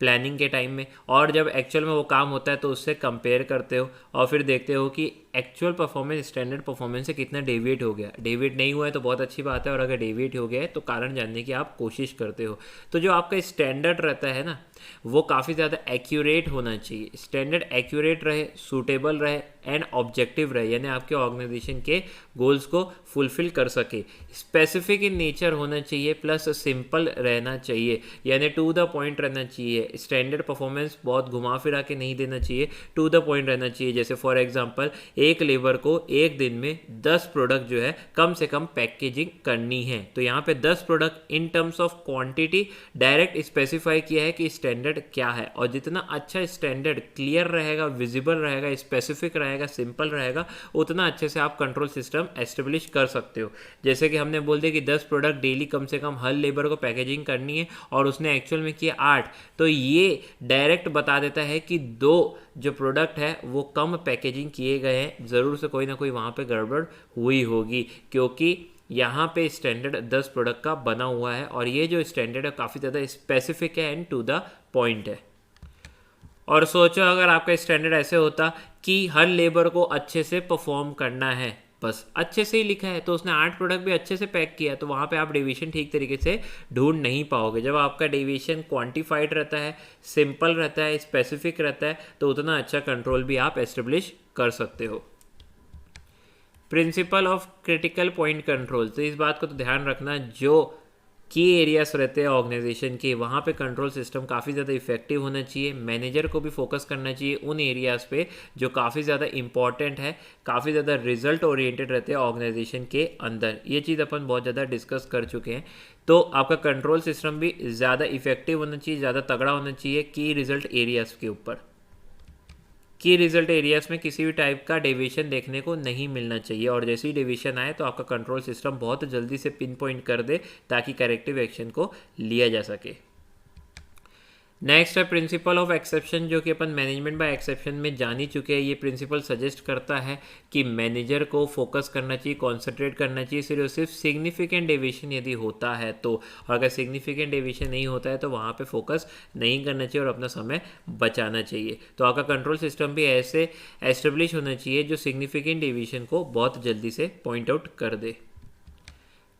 प्लानिंग के टाइम में और जब एक्चुअल में वो काम होता है तो उससे कंपेयर करते हो और फिर देखते हो कि एक्चुअल परफॉर्मेंस स्टैंडर्ड परफॉर्मेंस से कितना डेविएट हो गया। डेविएट नहीं हुआ है तो बहुत अच्छी बात है और अगर डेविएट हो गया है तो कारण जानने की आप कोशिश करते हो। तो जो आपका स्टैंडर्ड रहता है ना वो काफ़ी ज़्यादा एक्यूरेट होना चाहिए। स्टैंडर्ड एक्यूरेट रहे, सूटेबल रहे एंड ऑब्जेक्टिव रहे, यानी आपके ऑर्गेनाइजेशन के गोल्स को फुलफिल कर सके। स्पेसिफिक इन नेचर होना चाहिए प्लस सिंपल रहना चाहिए, यानी टू द पॉइंट रहना चाहिए। स्टैंडर्ड परफॉर्मेंस बहुत घुमा फिरा के नहीं देना चाहिए, टू द पॉइंट रहना चाहिए। जैसे फॉर एग्जांपल एक लेबर को एक दिन में 10 प्रोडक्ट जो है कम से कम पैकेजिंग करनी है, तो यहाँ पे 10 product in terms of quantity direct specify किया है कि स्टैंडर्ड क्या है। और जितना अच्छा स्टैंडर्ड क्लियर रहेगा, विजिबल रहेगा, स्पेसिफिक रहेगा, सिंपल रहेगा, उतना अच्छे से आप कंट्रोल सिस्टम एस्टेब्लिश कर सकते हो। जैसे कि हमने बोल दिया कि 10 प्रोडक्ट डेली कम से कम हर लेबर को पैकेजिंग करनी है और उसने एक्चुअल में किया 8, तो ये डायरेक्ट बता देता है कि 2 जो प्रोडक्ट है वो कम पैकेजिंग किए गए हैं, ज़रूर से कोई ना कोई वहाँ पे गड़बड़ हुई होगी, क्योंकि यहाँ पे स्टैंडर्ड 10 प्रोडक्ट का बना हुआ है और ये जो स्टैंडर्ड है काफ़ी ज़्यादा स्पेसिफिक है एंड टू द पॉइंट है। और सोचो अगर आपका स्टैंडर्ड ऐसे होता कि हर लेबर को अच्छे से परफॉर्म करना है, बस अच्छे से ही लिखा है, तो उसने 8 प्रोडक्ट भी अच्छे से पैक किया, तो वहाँ पे आप डेविएशन ठीक तरीके से ढूंढ नहीं पाओगे। जब आपका डेविएशन क्वांटिफाइड रहता है, सिंपल रहता है, स्पेसिफिक रहता है, तो उतना अच्छा कंट्रोल भी आप एस्टेब्लिश कर सकते हो। Principle of critical point control, तो इस बात को तो ध्यान रखना, जो की एरियाज रहते हैं ऑर्गेनाइजेशन के, वहाँ पे कंट्रोल सिस्टम काफ़ी ज़्यादा इफेक्टिव होना चाहिए। मैनेजर को भी फोकस करना चाहिए उन एरियाज़ पे जो काफ़ी ज़्यादा इंपॉर्टेंट है, काफ़ी ज़्यादा रिजल्ट ओरिएंटेड रहते हैं ऑर्गेनाइजेशन के अंदर। ये चीज़ अपन बहुत ज़्यादा डिस्कस कर चुके हैं। तो आपका कंट्रोल सिस्टम भी ज़्यादा इफेक्टिव होना चाहिए, ज़्यादा तगड़ा होना चाहिए की रिजल्ट एरियाज़ के ऊपर। की रिजल्ट एरियाज में किसी भी टाइप का डेविएशन देखने को नहीं मिलना चाहिए, और जैसे ही डेविएशन आए तो आपका कंट्रोल सिस्टम बहुत जल्दी से पिन पॉइंट कर दे ताकि करेक्टिव एक्शन को लिया जा सके। नेक्स्ट है प्रिंसिपल ऑफ एक्सेप्शन, जो कि अपन मैनेजमेंट बाय एक्सेप्शन में जान ही चुके हैं। ये प्रिंसिपल सजेस्ट करता है कि मैनेजर को फोकस करना चाहिए, कॉन्सेंट्रेट करना चाहिए सिर्फ और सिर्फ सिग्निफिकेंट डेविएशन यदि होता है तो, और अगर सिग्निफिकेंट डेविएशन नहीं होता है तो वहाँ पे फोकस नहीं करना चाहिए और अपना समय बचाना चाहिए। तो आपका कंट्रोल सिस्टम भी ऐसे एस्टेब्लिश होना चाहिए जो सिग्निफिकेंट डेविएशन को बहुत जल्दी से पॉइंट आउट कर दे।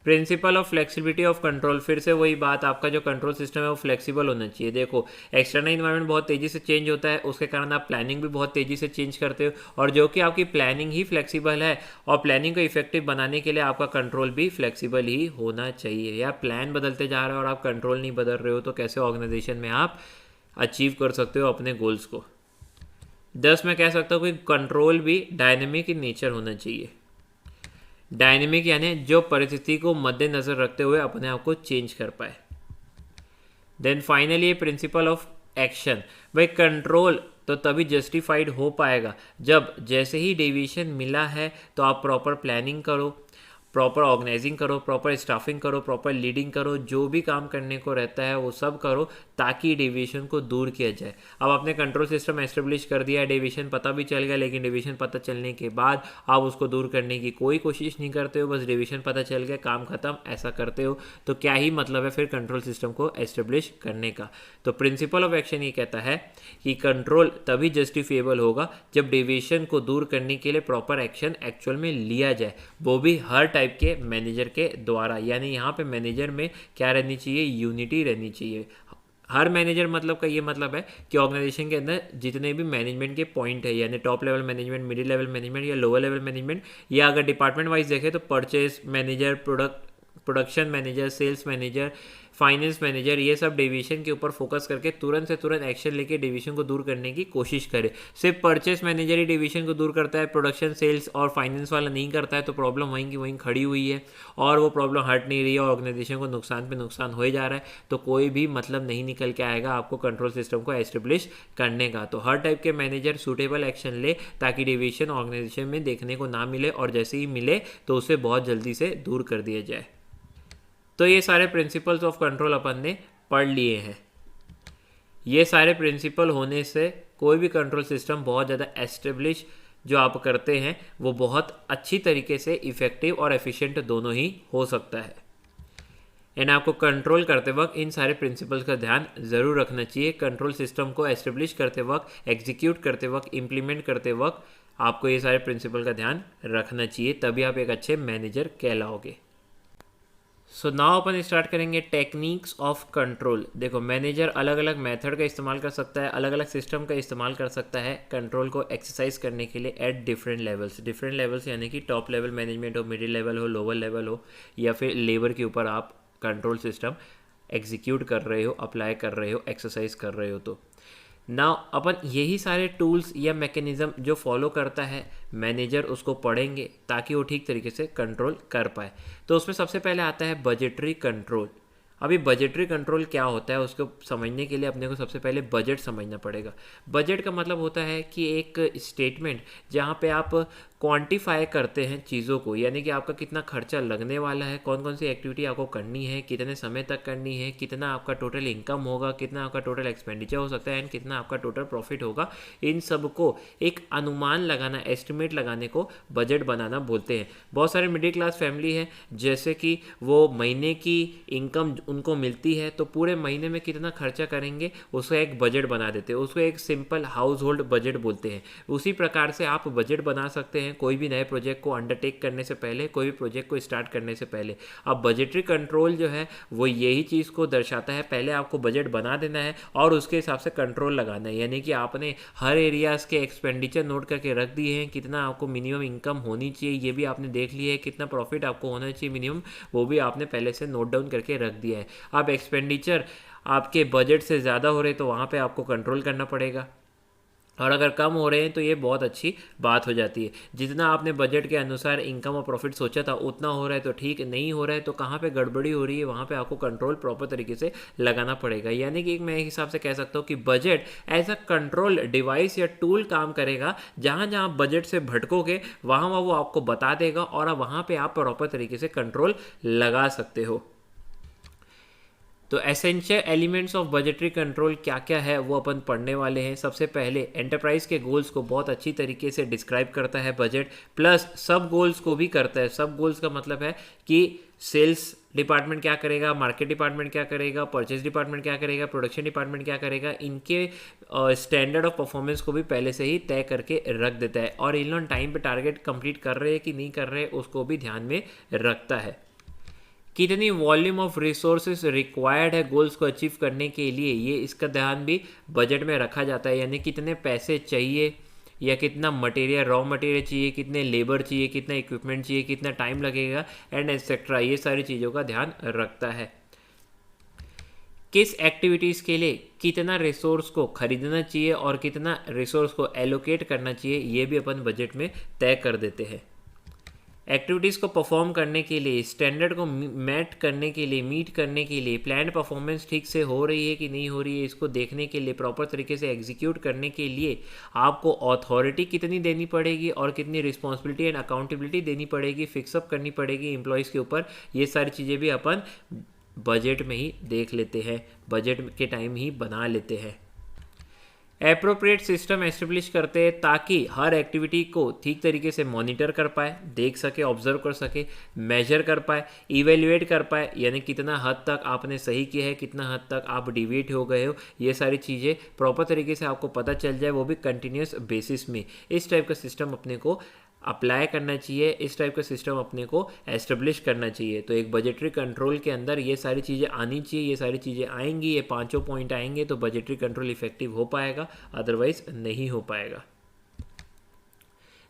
Principle of flexibility of control, फिर से वही बात, आपका जो कंट्रोल सिस्टम है वो फ्लेक्सिबल होना चाहिए। देखो एक्सटर्नल इन्वायरमेंट बहुत तेज़ी से चेंज होता है, उसके कारण आप प्लानिंग भी बहुत तेज़ी से चेंज करते हो, और जो कि आपकी प्लानिंग ही फ्लेक्सिबल है, और प्लानिंग को इफेक्टिव बनाने के लिए आपका कंट्रोल भी फ्लेक्सिबल ही होना चाहिए। या प्लान बदलते जा रहे हो और आप कंट्रोल नहीं बदल रहे हो तो कैसे ऑर्गेनाइजेशन में आप अचीव कर सकते हो अपने गोल्स को। 10 मैं कह सकता हूँ कि कंट्रोल भी डायनेमिक इन नेचर होना चाहिए। डायनेमिक यानी जो परिस्थिति को मद्देनजर रखते हुए अपने आप को चेंज कर पाए। Then finally principle of action, भाई कंट्रोल तो तभी जस्टिफाइड हो पाएगा जब जैसे ही डेविएशन मिला है तो आप प्रॉपर प्लानिंग करो, प्रॉपर ऑर्गेनाइजिंग करो, प्रॉपर स्टाफिंग करो, प्रॉपर लीडिंग करो, जो भी काम करने को रहता है वो सब करो ताकि डेविएशन को दूर किया जाए। अब आपने कंट्रोल सिस्टम एस्टेब्लिश कर दिया है, डेविएशन पता भी चल गया, लेकिन डेविएशन पता चलने के बाद आप उसको दूर करने की कोई कोशिश नहीं करते हो, बस डेविएशन पता चल गया काम खत्म ऐसा करते हो, तो क्या ही मतलब है फिर कंट्रोल सिस्टम को एस्टेब्लिश करने का। तो प्रिंसिपल ऑफ एक्शन ये कहता है कि कंट्रोल तभी जस्टिफिएबल होगा जब डेविएशन को दूर करने के लिए प्रॉपर एक्शन एक्चुअल में लिया जाए, वो भी हर टाइप के मैनेजर के द्वारा। यानी यहाँ पे मैनेजर में क्या रहनी चाहिए, यूनिटी रहनी चाहिए। हर मैनेजर मतलब का ये मतलब है कि ऑर्गेनाइजेशन के अंदर जितने भी मैनेजमेंट के पॉइंट है, यानी top level management, middle level management या लोअर लेवल मैनेजमेंट, या अगर डिपार्टमेंट वाइज देखें तो purchase manager, production manager, sales manager, finance manager, ये सब डेविएशन के ऊपर फोकस करके तुरंत से तुरंत एक्शन लेके डेविएशन को दूर करने की कोशिश करे। सिर्फ परचेस मैनेजर ही डेविएशन को दूर करता है, प्रोडक्शन, सेल्स और फाइनेंस वाला नहीं करता है, तो प्रॉब्लम वहीं की वहीं खड़ी हुई है और वो प्रॉब्लम हट नहीं रही है, ऑर्गेनाइजेशन को नुकसान पे नुकसान हो जा रहा है, तो कोई भी मतलब नहीं निकल के आएगा आपको कंट्रोल सिस्टम को एस्टेब्लिश करने का। तो हर टाइप के मैनेजर सूटेबल एक्शन ले ताकि डेविएशन ऑर्गेनाइजेशन में देखने को ना मिले, और जैसे ही मिले तो उसे बहुत जल्दी से दूर कर दिया जाए। तो ये सारे प्रिंसिपल्स ऑफ कंट्रोल अपन ने पढ़ लिए हैं। ये सारे प्रिंसिपल होने से कोई भी कंट्रोल सिस्टम बहुत ज़्यादा एस्टेब्लिश जो आप करते हैं वो बहुत अच्छी तरीके से इफ़ेक्टिव और एफिशिएंट दोनों ही हो सकता है। एंड आपको कंट्रोल करते वक्त इन सारे प्रिंसिपल्स का ध्यान ज़रूर रखना चाहिए। कंट्रोल सिस्टम को एस्टेब्लिश करते वक्त, एग्जीक्यूट करते वक्त, इम्प्लीमेंट करते वक्त आपको ये सारे प्रिंसिपल का ध्यान रखना चाहिए, तभी आप एक अच्छे मैनेजर कहलाओगे। सो नाउ अपन स्टार्ट करेंगे टेक्निक्स ऑफ कंट्रोल। देखो मैनेजर अलग अलग मेथड का इस्तेमाल कर सकता है, अलग अलग सिस्टम का इस्तेमाल कर सकता है कंट्रोल को एक्सरसाइज करने के लिए at different levels. Different levels यानी कि टॉप लेवल मैनेजमेंट हो, मिडिल लेवल हो, लोअर लेवल हो, या फिर लेबर के ऊपर आप कंट्रोल सिस्टम एग्जीक्यूट कर रहे हो, अप्लाई कर रहे हो, एक्सरसाइज कर रहे हो। तो नाउ अपन यही सारे टूल्स या मैकेनिज़्म जो फॉलो करता है मैनेजर उसको पढ़ेंगे ताकि वो ठीक तरीके से कंट्रोल कर पाए। तो उसमें सबसे पहले आता है बजटरी कंट्रोल। अभी बजटरी कंट्रोल क्या होता है उसको समझने के लिए अपने को सबसे पहले बजट समझना पड़ेगा। बजट का मतलब होता है कि एक स्टेटमेंट जहाँ पे आप क्वांटिफाई करते हैं चीज़ों को, यानी कि आपका कितना खर्चा लगने वाला है, कौन कौन सी एक्टिविटी आपको करनी है, कितने समय तक करनी है, कितना आपका टोटल इनकम होगा, कितना आपका टोटल एक्सपेंडिचर हो सकता है एंड कितना आपका टोटल प्रॉफिट होगा। इन सब को एक अनुमान लगाना, एस्टिमेट लगाने को बजट बनाना बोलते हैं। बहुत सारे मिडिल क्लास फैमिली है जैसे कि वो महीने की इनकम उनको मिलती है तो पूरे महीने में कितना खर्चा करेंगे उसका एक बजट बना देते हैं, उसको एक सिंपल हाउस होल्ड बजट बोलते हैं। उसी प्रकार से आप बजट बना सकते हैं कोई भी नए प्रोजेक्ट को अंडरटेक करने से पहले, कोई भी प्रोजेक्ट को स्टार्ट करने से पहले। अब बजटरी कंट्रोल जो है वो यही चीज़ को दर्शाता है, पहले आपको बजट बना देना है और उसके हिसाब से कंट्रोल लगाना है, यानी कि आपने हर एरियाज़ के एक्सपेंडिचर नोट करके रख दिए हैं, कितना आपको मिनिमम इनकम होनी चाहिए ये भी आपने देख लिया है, कितना प्रॉफिट आपको होना चाहिए मिनिमम वो भी आपने पहले से नोट डाउन करके रख दिया है। अब एक्सपेंडिचर आपके बजट से ज़्यादा हो रहे तो वहाँ पे आपको कंट्रोल करना पड़ेगा, और अगर कम हो रहे हैं तो ये बहुत अच्छी बात हो जाती है। जितना आपने बजट के अनुसार इनकम और प्रॉफिट सोचा था उतना हो रहा है तो ठीक, नहीं हो रहा है तो कहाँ पे गड़बड़ी हो रही है वहाँ पे आपको कंट्रोल प्रॉपर तरीके से लगाना पड़ेगा। यानी कि मैं एक हिसाब से कह सकता हूँ कि budget as a control device या टूल काम करेगा, जहाँ जहाँ बजट से भटकोगे वहाँ वहाँ वो आपको बता देगा और अब वहाँ पर आप प्रॉपर तरीके से कंट्रोल लगा सकते हो। तो essential elements of budgetary control क्या क्या है वो अपन पढ़ने वाले हैं। सबसे पहले एंटरप्राइज के गोल्स को बहुत अच्छी तरीके से डिस्क्राइब करता है बजट, प्लस सब गोल्स को भी करता है। सब गोल्स का मतलब है कि सेल्स डिपार्टमेंट क्या करेगा, मार्केट डिपार्टमेंट क्या करेगा, परचेज डिपार्टमेंट क्या करेगा, प्रोडक्शन डिपार्टमेंट क्या करेगा, इनके स्टैंडर्ड ऑफ परफॉर्मेंस को भी पहले से ही तय करके रख देता है, और इन लोग टाइम पे टारगेट कंप्लीट कर रहे हैं कि नहीं कर रहे हैं उसको भी ध्यान में रखता है। कितनी वॉल्यूम ऑफ रिसोर्सेज रिक्वायर्ड है गोल्स को अचीव करने के लिए, ये इसका ध्यान भी बजट में रखा जाता है, यानी कितने पैसे चाहिए या कितना मटेरियल, रॉ मटेरियल चाहिए, कितने लेबर चाहिए, कितना इक्विपमेंट चाहिए, कितना टाइम लगेगा एंड एक्सेट्रा, ये सारी चीज़ों का ध्यान रखता है। किस एक्टिविटीज़ के लिए कितना रिसोर्स को खरीदना चाहिए और कितना रिसोर्स को एलोकेट करना चाहिए ये भी अपन बजट में तय कर देते हैं। एक्टिविटीज़ को परफॉर्म करने के लिए, स्टैंडर्ड को मीट करने के लिए प्लान परफॉर्मेंस ठीक से हो रही है कि नहीं हो रही है इसको देखने के लिए, प्रॉपर तरीके से एग्जीक्यूट करने के लिए आपको अथॉरिटी कितनी देनी पड़ेगी और कितनी रिस्पॉन्सिबिलिटी एंड अकाउंटेबिलिटी देनी पड़ेगी, फिक्सअप करनी पड़ेगी एम्प्लॉयज़ के ऊपर, ये सारी चीज़ें भी अपन बजट में ही देख लेते हैं, बजट के टाइम ही बना लेते हैं। एप्रोप्रिएट सिस्टम एस्टेब्लिश करते हैं ताकि हर एक्टिविटी को ठीक तरीके से मॉनिटर कर पाए, देख सके, ऑब्जर्व कर सके, मेजर कर पाए, इवेल्युएट कर पाए, यानी कितना हद तक आपने सही किया है, कितना हद तक आप डिविएट हो गए हो, ये सारी चीज़ें प्रॉपर तरीके से आपको पता चल जाए, वो भी कंटिन्यूस बेसिस में। इस टाइप का सिस्टम अपने को अप्लाई करना चाहिए, इस टाइप का सिस्टम अपने को एस्टेब्लिश करना चाहिए। तो एक बजटरी कंट्रोल के अंदर ये सारी चीज़ें आनी चाहिए, ये सारी चीज़ें आएंगी, ये पांचों पॉइंट आएंगे तो बजटरी कंट्रोल इफेक्टिव हो पाएगा, अदरवाइज नहीं हो पाएगा।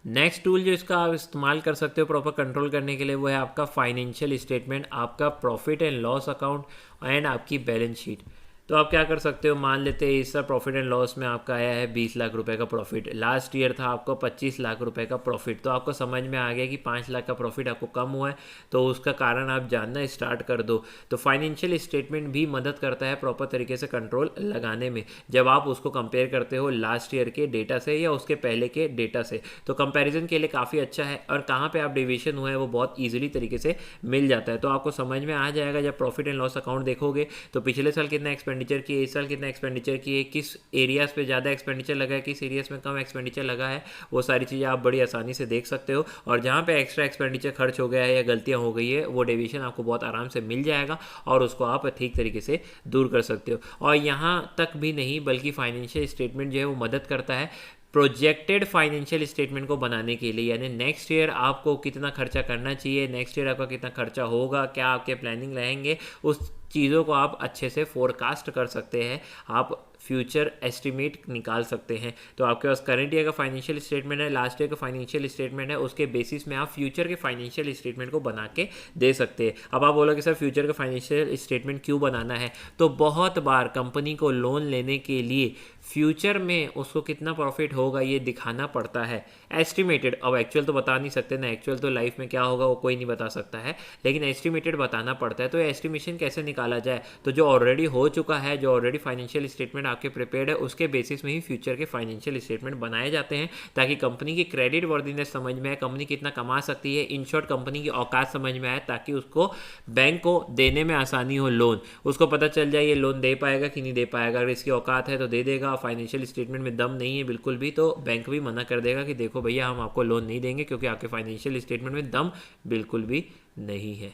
नेक्स्ट टूल जो इसका आप इस्तेमाल कर सकते हो प्रॉपर कंट्रोल करने के लिए वो है आपका फाइनेंशियल स्टेटमेंट, आपका profit and loss account and आपकी बैलेंस शीट। तो आप क्या कर सकते हो, मान लेते हैं इस प्रॉफिट एंड लॉस में आपका आया है 20 लाख रुपए का प्रॉफिट, लास्ट ईयर था आपको 25 लाख रुपए का प्रॉफिट, तो आपको समझ में आ गया कि 5 लाख का प्रॉफिट आपको कम हुआ है, तो उसका कारण आप जानना स्टार्ट कर दो। तो फाइनेंशियल स्टेटमेंट भी मदद करता है प्रॉपर तरीके से कंट्रोल लगाने में, जब आप उसको कंपेयर करते हो लास्ट ईयर के डेटा से या उसके पहले के डेटा से, तो कंपेरिजन के लिए काफ़ी अच्छा है, और कहाँ पर आप डिविएशन हुआ है वो बहुत ईजिली तरीके से मिल जाता है। तो आपको समझ में आ जाएगा जब प्रॉफिट एंड लॉस अकाउंट देखोगे तो पिछले साल कितना एक्सपेंडिचर किए, इस साल कितना एक्सपेंडिचर किए, किस एरियाज़ पे ज़्यादा एक्सपेंडिचर लगा है, किस एरियाज़ में कम एक्सपेंडिचर लगा है, वो सारी चीज़ें आप बड़ी आसानी से देख सकते हो। और जहाँ पे एक्स्ट्रा एक्सपेंडिचर खर्च हो गया है या गलतियाँ हो गई है वो डेविएशन आपको बहुत आराम से मिल जाएगा और उसको आप ठीक तरीके से दूर कर सकते हो। और यहाँ तक भी नहीं बल्कि फाइनेंशियल स्टेटमेंट जो है वो मदद करता है प्रोजेक्टेड फाइनेंशियल स्टेटमेंट को बनाने के लिए, यानी नेक्स्ट ईयर आपको कितना खर्चा करना चाहिए, नेक्स्ट ईयर आपका कितना खर्चा होगा, क्या आपके प्लानिंग रहेंगे, उस चीज़ों को आप अच्छे से फोरकास्ट कर सकते हैं, आप फ्यूचर एस्टिमेट निकाल सकते हैं। तो आपके पास करंट ईयर का फाइनेंशियल स्टेटमेंट है, लास्ट ईयर का फाइनेंशियल स्टेटमेंट है, उसके बेसिस में आप फ्यूचर के फाइनेंशियल स्टेटमेंट को बना के दे सकते हैं। अब आप बोलोगे सर फ्यूचर का फाइनेंशियल स्टेटमेंट क्यों बनाना है, तो बहुत बार कंपनी को लोन लेने के लिए फ्यूचर में उसको कितना प्रॉफिट होगा ये दिखाना पड़ता है, एस्टिमेटेड। अब एक्चुअल तो बता नहीं सकते ना, एक्चुअल तो लाइफ में क्या होगा वो कोई नहीं बता सकता है, लेकिन एस्टिमेटेड बताना पड़ता है। तो एस्टिमेशन कैसे निकाला जाए, तो जो ऑलरेडी हो चुका है, जो ऑलरेडी फाइनेंशियल स्टेटमेंट आपके प्रिपेयर्ड है उसके बेसिस में ही फ्यूचर के फाइनेंशियल स्टेटमेंट बनाए जाते हैं, ताकि कंपनी की क्रेडिट वर्दीनेस समझ में आए, कंपनी कितना कमा सकती है, इन शॉर्ट कंपनी की औकात समझ में आए, ताकि उसको बैंक को देने में आसानी हो लोन, उसको पता चल जाए ये लोन दे पाएगा कि नहीं दे पाएगा। अगर इसकी औकात है तो दे देगा, फाइनेंशियल स्टेटमेंट में दम नहीं है बिल्कुल भी तो बैंक भी मना कर देगा कि देखो भैया हम आपको लोन नहीं देंगे क्योंकि आपके फाइनेंशियल स्टेटमेंट में दम बिल्कुल भी नहीं है।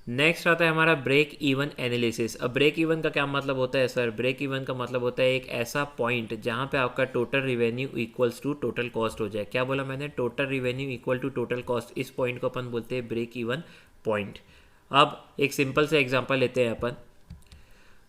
नेक्स्ट आता है हमारा ब्रेक इवन एनालिसिस। अब ब्रेक इवन का क्या मतलब होता है सर? ब्रेक इवन का मतलब होता है एक ऐसा पॉइंट जहां पे आपका total revenue equals to total cost हो जाए। क्या बोला मैंने? Total revenue equal to total cost. इस पॉइंट को अपन बोलते हैं ब्रेक इवन पॉइंट। अब एक सिंपल से एग्जांपल लेते हैं अपन।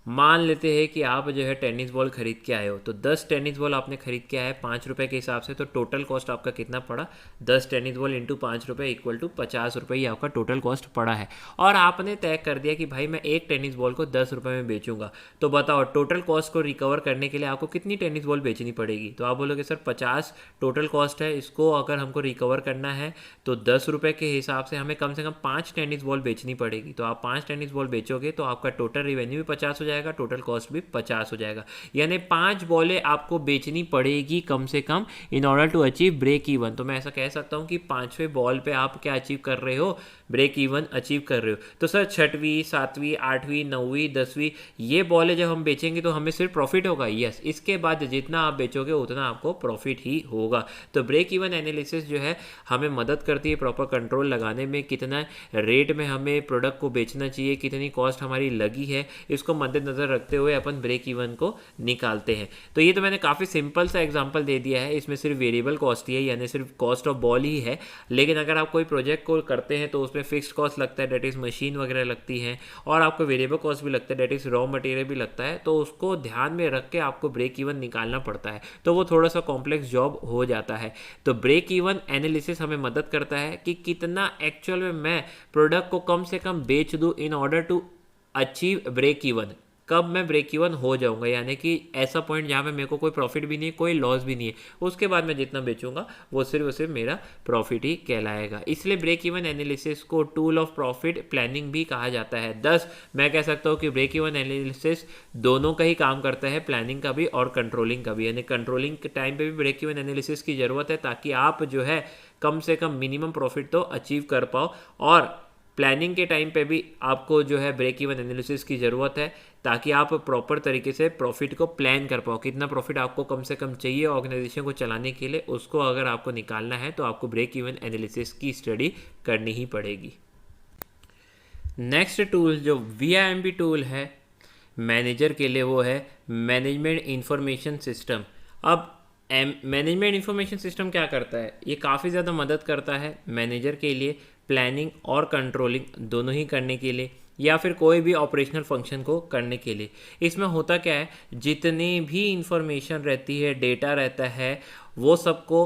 मान लेते हैं कि आप जो है टेनिस बॉल खरीद के आए हो, तो 10 टेनिस बॉल आपने खरीद के आए 5 रुपये के हिसाब से, तो टोटल कॉस्ट आपका कितना पड़ा? 10 टेनिस बॉल इंटू 5 रुपये इक्वल टू 50 रुपये ही आपका टोटल कॉस्ट पड़ा है। और आपने तय कर दिया कि भाई मैं एक टेनिस बॉल को 10 रुपये में बेचूंगा। तो बताओ टोटल कॉस्ट को रिकवर करने के लिए आपको कितनी टेनिस बॉल बेचनी पड़ेगी? तो आप बोलोगे सर 50 टोटल कॉस्ट है, इसको अगर हमको रिकवर करना है तो 10 रुपये के हिसाब से हमें कम से कम 5 टेनिस बॉल बेचनी पड़ेगी। तो आप 5 टेनिस बॉल बेचोगे तो आपका टोटल रेवेन्यू भी 50 हो जाएगा, टोटल कॉस्ट भी 50 हो जाएगा। यानी 5 बॉलें आपको बेचनी पड़ेगी कम से कम in order to achieve break even. तो मैं ऐसा कह सकता हूं कि 5वें बॉल पे आप क्या अचीव कर रहे हो? ब्रेक इवन अचीव कर रहे हो। तो सर 6वीं 7वीं 8वीं 9वीं 10वीं ये बॉलें जब हम बेचेंगे तो हमें सिर्फ प्रॉफिट होगा? यस, इसके बाद जितना आप बेचोगे उतना आपको प्रॉफिट ही होगा। तो ब्रेक इवन एनालिसिस जो है हमें मदद करती है प्रॉपर कंट्रोल लगाने में, कितना रेट में हमें प्रोडक्ट को बेचना चाहिए, कितनी कॉस्ट हमारी लगी है, इसको मद्देनजर रखते हुए अपन ब्रेक इवन को निकालते हैं। तो ये तो मैंने काफ़ी सिंपल सा एग्जांपल दे दिया है, इसमें सिर्फ वेरिएबल कॉस्ट ही है, यानी सिर्फ कॉस्ट ऑफ बॉल ही है। लेकिन अगर आप कोई प्रोजेक्ट को करते हैं तो उसमें फिक्स्ड कॉस्ट लगता है, डेट इज़ मशीन वगैरह लगती है, और आपको वेरिएबल कॉस्ट भी लगता है, डेट इज़ रॉ मटेरियल भी लगता है। तो उसको ध्यान में रख के आपको ब्रेक इवन निकालना पड़ता है, तो वो थोड़ा सा कॉम्प्लेक्स जॉब हो जाता है। तो ब्रेक इवन एनालिसिस हमें मदद करता है कि कितना एक्चुअल में मैं प्रोडक्ट को कम से कम बेच दूँ in order to achieve break even. कब मैं ब्रेक इवन हो जाऊंगा, यानी कि ऐसा पॉइंट जहाँ पे मेरे को कोई प्रॉफिट भी नहीं है, कोई लॉस भी नहीं है, उसके बाद मैं जितना बेचूंगा वो सिर्फ मेरा प्रॉफिट ही कहलाएगा। इसलिए ब्रेक इवन एनालिसिस को टूल ऑफ प्रॉफिट प्लानिंग भी कहा जाता है। थस मैं कह सकता हूँ कि ब्रेक इवन एनालिसिस दोनों का ही काम करता है, प्लानिंग का भी और कंट्रोलिंग का भी। यानी कंट्रोलिंग के टाइम पे भी ब्रेक इवन एनालिसिस की ज़रूरत है, ताकि आप जो है कम से कम मिनिमम प्रॉफिट तो अचीव कर पाओ, और प्लानिंग के टाइम पे भी आपको जो है ब्रेक इवन एनालिसिस की ज़रूरत है, ताकि आप प्रॉपर तरीके से प्रॉफिट को प्लान कर पाओ। कितना प्रॉफिट आपको कम से कम चाहिए ऑर्गेनाइजेशन को चलाने के लिए, उसको अगर आपको निकालना है तो आपको ब्रेक इवन एनालिसिस की स्टडी करनी ही पड़ेगी। नेक्स्ट टूल जो VIMP टूल है मैनेजर के लिए, वो है मैनेजमेंट इंफॉर्मेशन सिस्टम। अब मैनेजमेंट इंफॉर्मेशन सिस्टम क्या करता है? ये काफ़ी ज़्यादा मदद करता है मैनेजर के लिए प्लानिंग और कंट्रोलिंग दोनों ही करने के लिए, या फिर कोई भी ऑपरेशनल फंक्शन को करने के लिए। इसमें होता क्या है, जितनी भी इंफॉर्मेशन रहती है, डेटा रहता है, वो सबको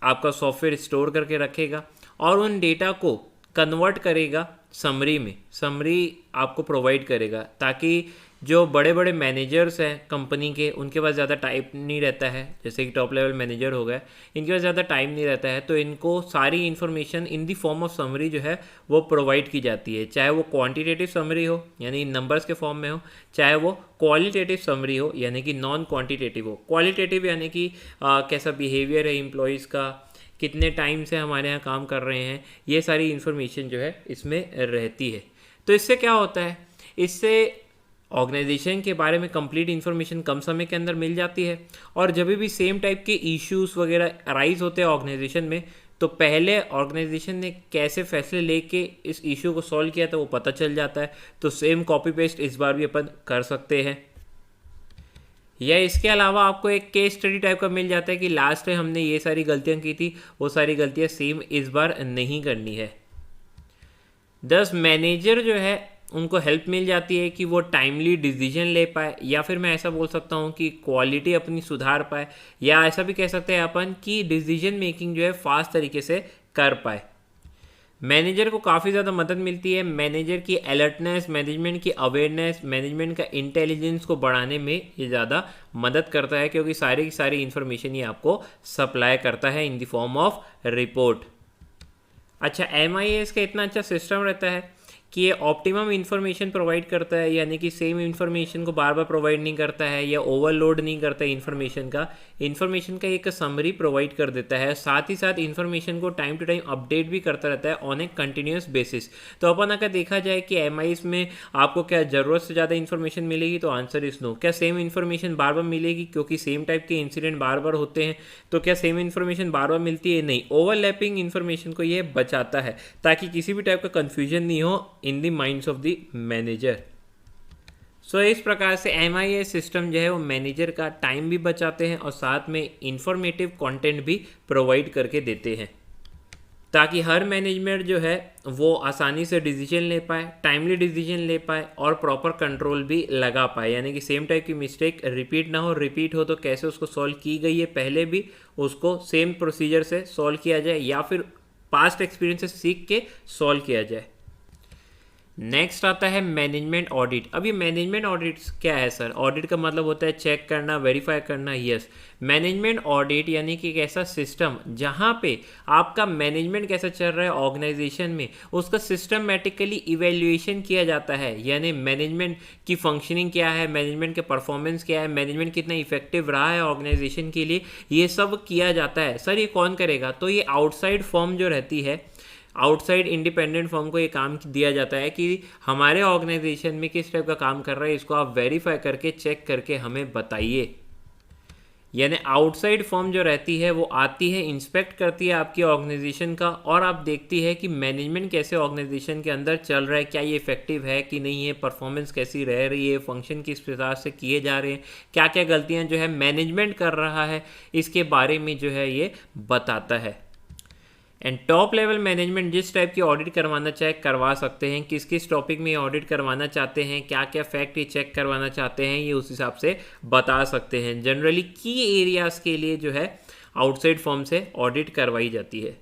आपका सॉफ्टवेयर स्टोर करके रखेगा और उन डेटा को कन्वर्ट करेगा समरी में। समरी आपको प्रोवाइड करेगा, ताकि जो बड़े बड़े मैनेजर्स हैं कंपनी के, उनके पास ज़्यादा टाइम नहीं रहता है, जैसे कि टॉप लेवल मैनेजर हो गए, इनके पास ज़्यादा टाइम नहीं रहता है, तो इनको सारी information in the form of summary जो है वो प्रोवाइड की जाती है। चाहे वो क्वांटिटेटिव समरी हो, यानी नंबर्स के फॉर्म में हो, चाहे वो क्वालिटेटिव समरी हो, यानी कि नॉन क्वांटिटेटिव हो। क्वालिटेटिव यानी कि कैसा बिहेवियर है एम्प्लॉयज़ का, कितने टाइम से हमारे यहाँ काम कर रहे हैं, ये सारी इन्फॉर्मेशन जो है इसमें रहती है। तो इससे क्या होता है, इससे ऑर्गेनाइजेशन के बारे में कंप्लीट इन्फॉर्मेशन कम समय के अंदर मिल जाती है, और जब भी सेम टाइप के इश्यूज़ वगैरह अराइज होते हैं ऑर्गेनाइजेशन में, तो पहले ऑर्गेनाइजेशन ने कैसे फैसले लेके इस इशू को सॉल्व किया था वो पता चल जाता है। तो सेम कॉपी पेस्ट इस बार भी अपन कर सकते हैं। या इसके अलावा आपको एक केस स्टडी टाइप का मिल जाता है कि लास्ट में हमने ये सारी गलतियाँ की थी, वो सारी गलतियाँ सेम इस बार नहीं करनी है। 10 मैनेजर जो है उनको हेल्प मिल जाती है कि वो टाइमली डिसीजन ले पाए, या फिर मैं ऐसा बोल सकता हूँ कि क्वालिटी अपनी सुधार पाए, या ऐसा भी कह सकते हैं अपन कि डिसीजन मेकिंग जो है फास्ट तरीके से कर पाए। मैनेजर को काफ़ी ज़्यादा मदद मिलती है। मैनेजर की अलर्टनेस, मैनेजमेंट की अवेयरनेस, मैनेजमेंट का इंटेलिजेंस को बढ़ाने में ये ज़्यादा मदद करता है, क्योंकि सारी की सारी इन्फॉर्मेशन ये आपको सप्लाई करता है in the form of report. अच्छा, MIS का इतना अच्छा सिस्टम रहता है कि ये ऑप्टिमम इन्फॉर्मेशन प्रोवाइड करता है, यानी कि सेम इन्फॉर्मेशन को बार बार प्रोवाइड नहीं करता है या ओवरलोड नहीं करता है इन्फॉर्मेशन का एक समरी प्रोवाइड कर देता है। साथ ही साथ इन्फॉर्मेशन को टाइम टू टाइम अपडेट भी करता रहता है ऑन ए कंटिन्यूस बेसिस। तो अपन अगर देखा जाए कि एमआईज में आपको क्या ज़रूरत से ज़्यादा इन्फॉर्मेशन मिलेगी, तो आंसर इज नो। क्या सेम इन्फॉर्मेशन बार बार मिलेगी, क्योंकि सेम टाइप के इंसिडेंट बार बार होते हैं, तो क्या सेम इन्फॉर्मेशन बार बार मिलती है? नहीं। ओवरलैपिंग इन्फॉर्मेशन को ये बचाता है ताकि किसी भी टाइप का कन्फ्यूजन नहीं हो in the minds of the manager. So इस प्रकार से MIS सिस्टम जो है वो मैनेजर का टाइम भी बचाते हैं और साथ में इंफॉर्मेटिव कंटेंट भी प्रोवाइड करके देते हैं, ताकि हर मैनेजमेंट जो है वो आसानी से डिसीजन ले पाए, टाइमली डिसीजन ले पाए और प्रॉपर कंट्रोल भी लगा पाए, यानी कि सेम टाइप की मिस्टेक रिपीट ना हो। रिपीट हो तो कैसे उसको सॉल्व की गई है पहले भी उसको सेम प्रोसीजर से सॉल्व किया जाए, या फिर पास्ट एक्सपीरियंस से सीख के सॉल्व किया जाए। नेक्स्ट आता है मैनेजमेंट ऑडिट। अब ये मैनेजमेंट ऑडिट क्या है सर? ऑडिट का मतलब होता है चेक करना, वेरीफाई करना। यस, मैनेजमेंट ऑडिट यानी कि एक ऐसा सिस्टम जहाँ पे आपका मैनेजमेंट कैसा चल रहा है ऑर्गेनाइजेशन में, उसका सिस्टमेटिकली इवेल्युएशन किया जाता है। यानी मैनेजमेंट की फंक्शनिंग क्या है, मैनेजमेंट के परफॉर्मेंस क्या है, मैनेजमेंट कितना इफेक्टिव रहा है ऑर्गेनाइजेशन के लिए, ये सब किया जाता है। सर ये कौन करेगा? तो ये आउटसाइड फर्म जो रहती है, आउटसाइड इंडिपेंडेंट फर्म को ये काम दिया जाता है कि हमारे ऑर्गेनाइजेशन में किस टाइप का काम कर रहा है, इसको आप वेरीफाई करके चेक करके हमें बताइए। यानी आउटसाइड फर्म जो रहती है वो आती है, इंस्पेक्ट करती है आपकी ऑर्गेनाइजेशन का, और आप देखती है कि मैनेजमेंट कैसे ऑर्गेनाइजेशन के अंदर चल रहा है, क्या ये इफेक्टिव है कि नहीं है, परफॉर्मेंस कैसी रह रही है, फंक्शन किस प्रकार से किए जा रहे हैं, क्या क्या गलतियां जो है मैनेजमेंट कर रहा है, इसके बारे में जो है ये बताता है। एंड टॉप लेवल मैनेजमेंट जिस टाइप की ऑडिट करवाना चाहे करवा सकते हैं, किस किस टॉपिक में ऑडिट करवाना चाहते हैं, क्या क्या फैक्ट ये चेक करवाना चाहते हैं, ये उस हिसाब से बता सकते हैं। जनरली की एरियाज़ के लिए जो है आउटसाइड फर्म से ऑडिट करवाई जाती है,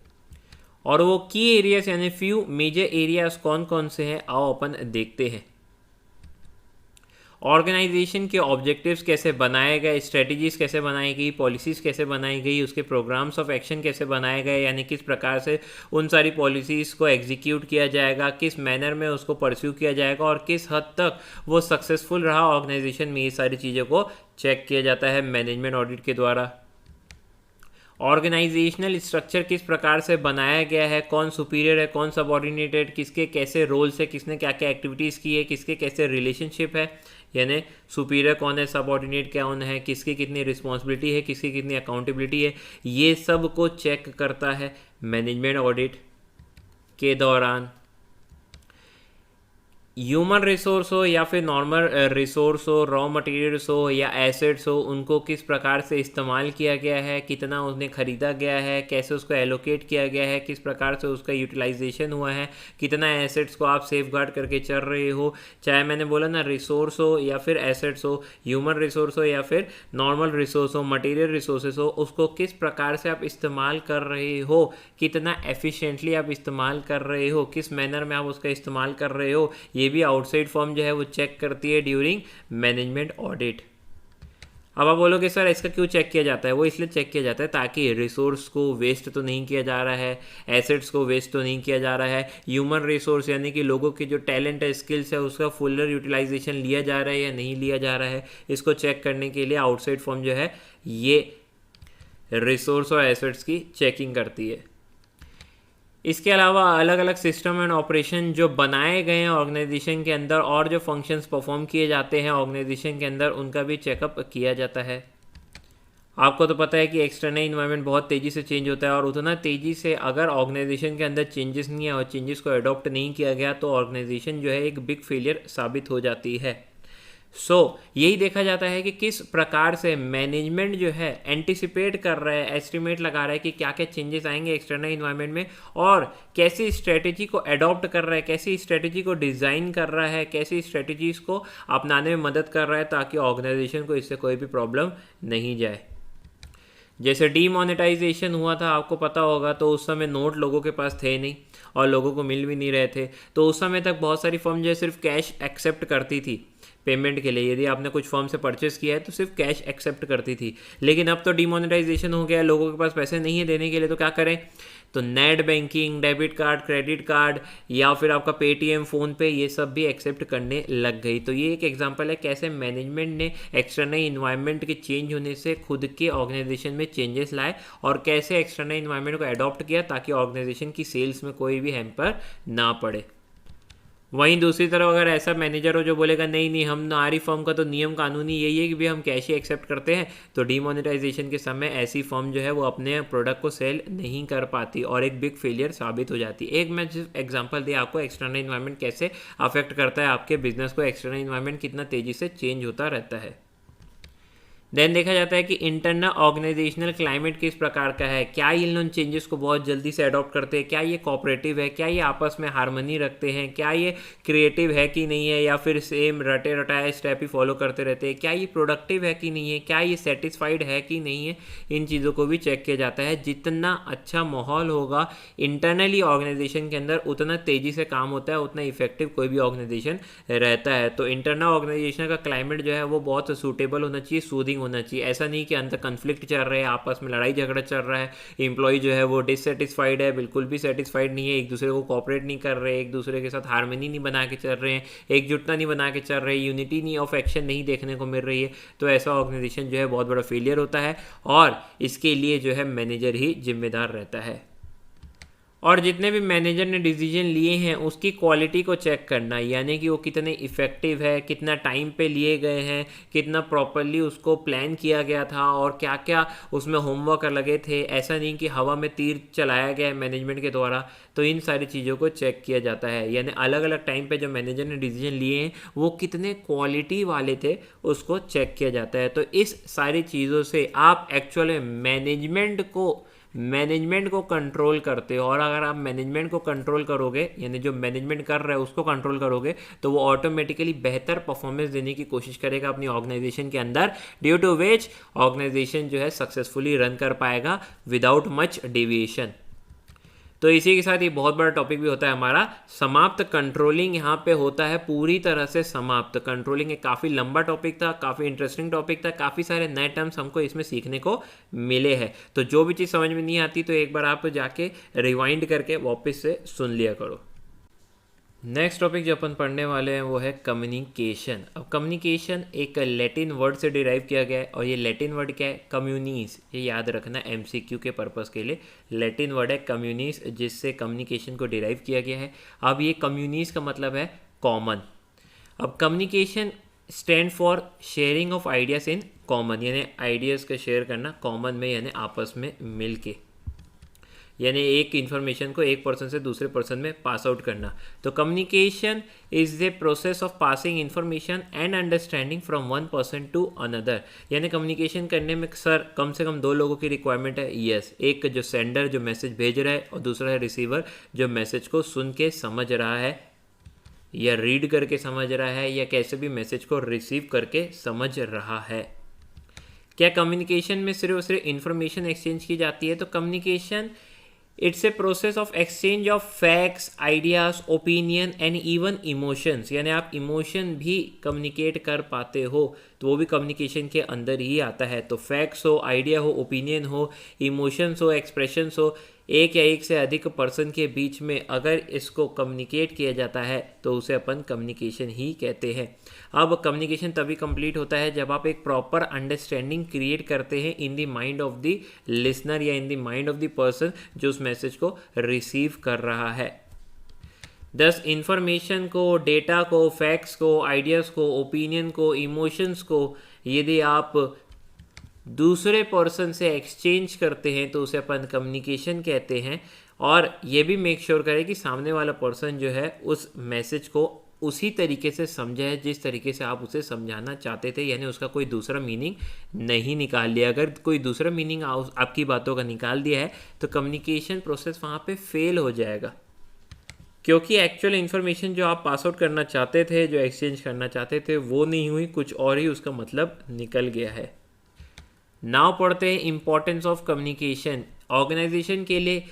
और वो की एरियाज यानी फ्यू मेजर एरियाज कौन कौन से हैं आओ अपन देखते हैं। ऑर्गेनाइजेशन के ऑब्जेक्टिव्स कैसे बनाए गए, स्ट्रेटजीज कैसे बनाई गई, पॉलिसीज़ कैसे बनाई गई, उसके प्रोग्राम्स ऑफ एक्शन कैसे बनाए गए, यानी किस प्रकार से उन सारी पॉलिसीज़ को एग्जीक्यूट किया जाएगा, किस मैनर में उसको परस्यू किया जाएगा और किस हद तक वो सक्सेसफुल रहा ऑर्गेनाइजेशन में, ये सारी चीज़ों को चेक किया जाता है मैनेजमेंट ऑडिट के द्वारा। ऑर्गेनाइजेशनल स्ट्रक्चर किस प्रकार से बनाया गया है, कौन सुपीरियर है, कौन सबऑर्डिनेटेड, किसके कैसे रोल्स है, किसने क्या क्या एक्टिविटीज़ की है, किसके कैसे रिलेशनशिप है, यानी सुपीरियर कौन है, सबऑर्डिनेट कौन है, किसकी कितनी रिस्पॉन्सिबिलिटी है, किसकी कितनी अकाउंटेबिलिटी है, ये सब को चेक करता है मैनेजमेंट ऑडिट के दौरान। ह्यूमन रिसोर्स हो या फिर नॉर्मल रिसोर्स हो, रॉ मटेरियल्स हो या एसेट्स हो, उनको किस प्रकार से इस्तेमाल किया गया है, कितना उसने ख़रीदा गया है, कैसे उसको एलोकेट किया गया है, किस प्रकार से उसका यूटिलाइजेशन हुआ है, कितना एसेट्स को आप सेफ गार्ड करके चल रहे हो, चाहे मैंने बोला ना रिसोर्स हो या फिर एसेट्स हो, ह्यूमन रिसोर्स हो या फिर नॉर्मल रिसोर्स हो, मटीरियल रिसोर्सेस हो, उसको किस प्रकार से आप इस्तेमाल कर रहे हो, कितना एफिशिएंटली आप इस्तेमाल कर रहे हो, किस मैनर में आप उसका इस्तेमाल कर रहे हो, ये भी आउटसाइड फर्म जो है वो चेक करती है ड्यूरिंग मैनेजमेंट ऑडिट। अब आप बोलोगे सर इसका क्यों चेक किया जाता है? वो इसलिए चेक किया जाता है ताकि रिसोर्स को वेस्ट तो नहीं किया जा रहा है, एसेट्स को वेस्ट तो नहीं किया जा रहा है, ह्यूमन रिसोर्स यानी कि लोगों के जो टैलेंट है, स्किल्स है, उसका फुलर यूटिलाइजेशन लिया जा रहा है या नहीं लिया जा रहा है, इसको चेक करने के लिए आउटसाइड फर्म जो है ये रिसोर्स और एसेट्स की चेकिंग करती है। इसके अलावा अलग अलग सिस्टम एंड ऑपरेशन जो बनाए गए हैं ऑर्गेनाइजेशन के अंदर और जो फंक्शंस परफॉर्म किए जाते हैं ऑर्गेनाइजेशन के अंदर, उनका भी चेकअप किया जाता है। आपको तो पता है कि एक्सटर्नल इन्वायरमेंट बहुत तेज़ी से चेंज होता है, और उतना तेज़ी से अगर ऑर्गेनाइजेशन के अंदर चेंजेस नहीं है और चेंजेस को अडॉप्ट नहीं किया गया तो ऑर्गेनाइजेशन जो है एक बिग फेलियर साबित हो जाती है। यही देखा जाता है कि किस प्रकार से मैनेजमेंट जो है एंटिसिपेट कर रहा है, एस्टिमेट लगा रहा है कि क्या क्या चेंजेस आएंगे एक्सटर्नल इन्वायरमेंट में, और कैसी स्ट्रेटेजी को अडॉप्ट कर रहा है, कैसी स्ट्रेटेजी को डिज़ाइन कर रहा है, कैसी स्ट्रेटेजीज़ को अपनाने में मदद कर रहा है ताकि ऑर्गेनाइजेशन को इससे कोई भी प्रॉब्लम नहीं जाए। जैसे डीमोनेटाइजेशन हुआ था, आपको पता होगा, तो उस समय नोट लोगों के पास थे नहीं और लोगों को मिल भी नहीं रहे थे, तो उस समय तक बहुत सारी फर्म जो है सिर्फ कैश एक्सेप्ट करती थी, पेमेंट के लिए। यदि आपने कुछ फर्म से परचेस किया है तो सिर्फ कैश एक्सेप्ट करती थी, लेकिन अब तो डिमोनेटाइजेशन हो गया है, लोगों के पास पैसे नहीं है देने के लिए, तो क्या करें? तो net banking, debit card, credit card या फिर आपका पेटीएम, फ़ोन पे, ये सब भी एक्सेप्ट करने लग गई। तो ये एक एग्जांपल है कैसे मैनेजमेंट ने एक्सटर्नल इन्वायरमेंट के चेंज होने से खुद के ऑर्गेनाइजेशन में चेंजेस लाए और कैसे एक्सटर्नल इन्वायरमेंट को अडॉप्ट किया ताकि ऑर्गेनाइजेशन की सेल्स में कोई भी हैम्पर ना पड़े। वहीं दूसरी तरफ अगर ऐसा मैनेजर हो जो बोलेगा नहीं नहीं, हम हमारी फर्म का तो नियम कानूनी यही है कि भी हम कैश ही एक्सेप्ट करते हैं, तो डीमोनेटाइजेशन के समय ऐसी फर्म जो है वो अपने प्रोडक्ट को सेल नहीं कर पाती और एक बिग फेलियर साबित हो जाती है। एक मैं जिस एग्जांपल दिया आपको एक्सटर्नल इन्वायरमेंट कैसे अफेक्ट करता है आपके बिजनेस को, एक्सटर्नल इन्वायरमेंट कितना तेज़ी से चेंज होता रहता है। देन देखा जाता है कि इंटरनल ऑर्गेनाइजेशनल क्लाइमेट किस प्रकार का है, क्या ये लोग चेंजेस को बहुत जल्दी से अडॉप्ट करते हैं, क्या ये कोऑपरेटिव है, क्या ये आपस में हार्मनी रखते हैं, क्या ये क्रिएटिव है कि नहीं है, या फिर सेम रटे रटाए स्टेप ही फॉलो करते रहते हैं, क्या ये प्रोडक्टिव है कि नहीं है, क्या ये सेटिस्फाइड है कि नहीं है। इन चीज़ों को भी चेक किया जाता है। जितना अच्छा माहौल होगा इंटरनली ऑर्गेनाइजेशन के अंदर, उतना तेज़ी से काम होता है, उतना इफेक्टिव कोई भी ऑर्गेनाइजेशन रहता है। तो इंटरनल ऑर्गेनाइजेशन का क्लाइमेट जो है वो बहुत सूटेबल होना चाहिए, सूदिंग होना चाहिए। ऐसा नहीं कि अंदर कन्फ्लिक्ट चल रहे हैं, आपस में लड़ाई झगड़ा चल रहा है, एम्प्लॉय जो है वो डिससेटिस्फाइड है, बिल्कुल भी सेटिस्फाइड नहीं है, एक दूसरे को कोऑपरेट नहीं कर रहे, एक दूसरे के साथ हार्मनी नहीं बना के चल रहे हैं, एकजुटता नहीं बना के चल रही, यूनिटी नहीं ऑफ एक्शन नहीं देखने को मिल रही है, तो ऐसा ऑर्गेनाइजेशन जो है बहुत बड़ा फेलियर होता है और इसके लिए जो है मैनेजर ही जिम्मेदार रहता है। और जितने भी मैनेजर ने डिसीजन लिए हैं उसकी क्वालिटी को चेक करना, यानी कि वो कितने इफ़ेक्टिव है, कितना टाइम पे लिए गए हैं, कितना प्रॉपरली उसको प्लान किया गया था और क्या क्या उसमें होमवर्क लगे थे। ऐसा नहीं कि हवा में तीर चलाया गया है मैनेजमेंट के द्वारा। तो इन सारी चीज़ों को चेक किया जाता है, यानी अलग अलग टाइम पे जो मैनेजर ने डिसीजन लिए हैं वो कितने क्वालिटी वाले थे उसको चेक किया जाता है। तो इस सारी चीज़ों से आप एक्चुअली मैनेजमेंट को कंट्रोल करते हो, और अगर आप मैनेजमेंट को कंट्रोल करोगे, यानी जो मैनेजमेंट कर रहा है उसको कंट्रोल करोगे, तो वो ऑटोमेटिकली बेहतर परफॉर्मेंस देने की कोशिश करेगा अपनी ऑर्गेनाइजेशन के अंदर, ड्यू टू विच ऑर्गेनाइजेशन जो है सक्सेसफुली रन कर पाएगा विदाउट मच डेविएशन। तो इसी के साथ ये बहुत बड़ा टॉपिक भी होता है हमारा समाप्त। कंट्रोलिंग यहाँ पे होता है पूरी तरह से समाप्त। कंट्रोलिंग एक काफ़ी लंबा टॉपिक था, काफ़ी इंटरेस्टिंग टॉपिक था, काफ़ी सारे नए टर्म्स हमको इसमें सीखने को मिले हैं। तो जो भी चीज़ समझ में नहीं आती तो एक बार आप जाके रिवाइंड करके वापस से सुन लिया करो। नेक्स्ट टॉपिक जो अपन पढ़ने वाले हैं वो है कम्युनिकेशन। अब कम्युनिकेशन एक लैटिन वर्ड से डिराइव किया गया है और ये लैटिन वर्ड क्या है? कम्युनीस। ये याद रखना एमसीक्यू के पर्पस के लिए, लैटिन वर्ड है कम्युनीस, जिससे कम्युनिकेशन को डिराइव किया गया है। अब ये कम्युनीस का मतलब है कॉमन। अब communication stand for sharing of ideas in common, यानी आइडियाज़ का शेयर करना कॉमन में, यानी आपस में मिल के, यानी एक इन्फॉर्मेशन को एक पर्सन से दूसरे पर्सन में पास आउट करना। तो communication is the process of passing information and understanding from one person to another. यानी कम्युनिकेशन करने में सर कम से कम दो लोगों की रिक्वायरमेंट है। यस, एक जो सेंडर जो मैसेज भेज रहा है और दूसरा है रिसीवर जो मैसेज को सुन के समझ रहा है या रीड करके समझ रहा है या कैसे भी मैसेज को रिसीव करके समझ रहा है। क्या कम्युनिकेशन में सिर्फ और सिर्फ इन्फॉर्मेशन एक्सचेंज की जाती है? तो communication it's a process of exchange of facts, ideas, opinion and even emotions. यानी आप इमोशन भी कम्युनिकेट कर पाते हो तो वो भी कम्युनिकेशन के अंदर ही आता है। तो फैक्ट्स हो, आइडिया हो, ओपिनियन हो, इमोशंस हो, एक्सप्रेशंस हो, एक या एक से अधिक पर्सन के बीच में अगर इसको कम्युनिकेट किया जाता है तो उसे अपन कम्युनिकेशन ही कहते हैं। अब कम्युनिकेशन तभी कंप्लीट होता है जब आप एक प्रॉपर अंडरस्टैंडिंग क्रिएट करते हैं in the mind of the listener या in the mind of the person जो उस मैसेज को रिसीव कर रहा है। दस इंफॉर्मेशन को, डेटा को, फैक्ट्स को, आइडियाज़ को, ओपिनियन को, इमोशंस को यदि आप दूसरे पर्सन से एक्सचेंज करते हैं तो उसे अपन कम्युनिकेशन कहते हैं। और ये भी मेक श्योर करें कि सामने वाला पर्सन जो है उस मैसेज को उसी तरीके से समझा है जिस तरीके से आप उसे समझाना चाहते थे, यानी उसका कोई दूसरा मीनिंग नहीं निकाल लिया। अगर कोई दूसरा मीनिंग आपकी बातों का निकाल दिया है तो कम्युनिकेशन प्रोसेस वहाँ पे फेल हो जाएगा, क्योंकि एक्चुअल इन्फॉर्मेशन जो आप पास आउट करना चाहते थे, जो एक्सचेंज करना चाहते थे, वो नहीं हुई, कुछ और ही उसका मतलब निकल गया है। नाउ पढ़ते हैं इम्पोर्टेंस ऑफ कम्युनिकेशन। ऑर्गेनाइजेशन के लिए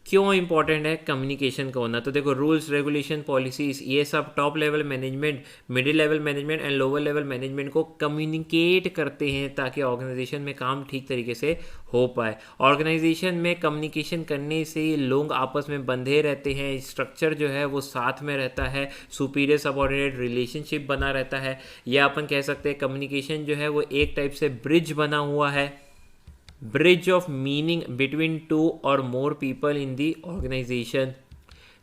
क्यों इंपॉर्टेंट है कम्युनिकेशन का होना? तो देखो, रूल्स, रेगुलेशन, पॉलिसीज, ये सब top level management, middle level management and lower level management को कम्युनिकेट करते हैं ताकि ऑर्गेनाइजेशन में काम ठीक तरीके से हो पाए। ऑर्गेनाइजेशन में कम्युनिकेशन करने से लोग आपस में बंधे रहते हैं, स्ट्रक्चर जो है वो साथ में रहता है, सुपीरियर सबऑर्डिनेट रिलेशनशिप बना रहता है, या अपन कह सकते हैं कम्युनिकेशन जो है वो एक टाइप से ब्रिज बना हुआ है, bridge of meaning between two और more people in the organisation.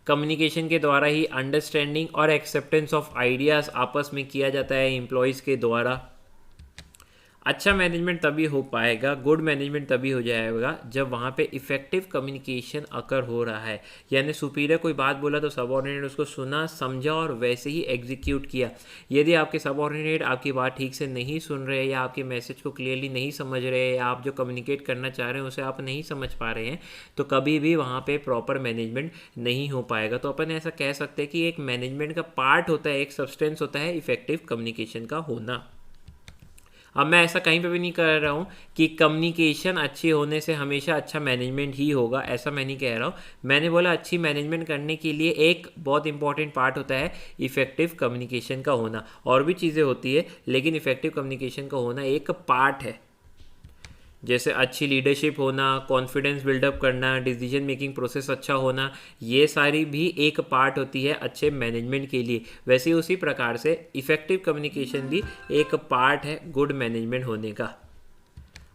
Communication के द्वारा ही अंडरस्टैंडिंग और एक्सेप्टेंस ऑफ आइडियाज़ आपस में किया जाता है एम्प्लॉयज़ के द्वारा। अच्छा मैनेजमेंट तभी हो पाएगा, गुड मैनेजमेंट तभी हो जाएगा जब वहाँ पे इफ़ेक्टिव कम्युनिकेशन अकर हो रहा है, यानी सुपीरियर कोई बात बोला तो सबऑर्डिनेट उसको सुना, समझा और वैसे ही एग्जीक्यूट किया। यदि आपके सबऑर्डिनेट आपकी बात ठीक से नहीं सुन रहे, या आपके मैसेज को क्लियरली नहीं समझ रहे, या आप जो कम्युनिकेट करना चाह रहे हैं उसे आप नहीं समझ पा रहे हैं, तो कभी भी वहाँ पर प्रॉपर मैनेजमेंट नहीं हो पाएगा। तो अपन ऐसा कह सकते हैं कि एक मैनेजमेंट का पार्ट होता है, एक सब्सटेंस होता है इफ़ेक्टिव कम्युनिकेशन का होना। अब मैं ऐसा कहीं पे भी नहीं कर रहा हूँ कि कम्युनिकेशन अच्छी होने से हमेशा अच्छा मैनेजमेंट ही होगा, ऐसा मैं नहीं कह रहा हूँ। मैंने बोला अच्छी मैनेजमेंट करने के लिए एक बहुत इंपॉर्टेंट पार्ट होता है इफ़ेक्टिव कम्युनिकेशन का होना। और भी चीज़ें होती है, लेकिन इफ़ेक्टिव कम्युनिकेशन का होना एक पार्ट है। जैसे अच्छी लीडरशिप होना, कॉन्फिडेंस बिल्डअप करना, डिसीजन मेकिंग प्रोसेस अच्छा होना, ये सारी भी एक पार्ट होती है अच्छे मैनेजमेंट के लिए। वैसे ही उसी प्रकार से इफ़ेक्टिव कम्युनिकेशन भी एक पार्ट है गुड मैनेजमेंट होने का,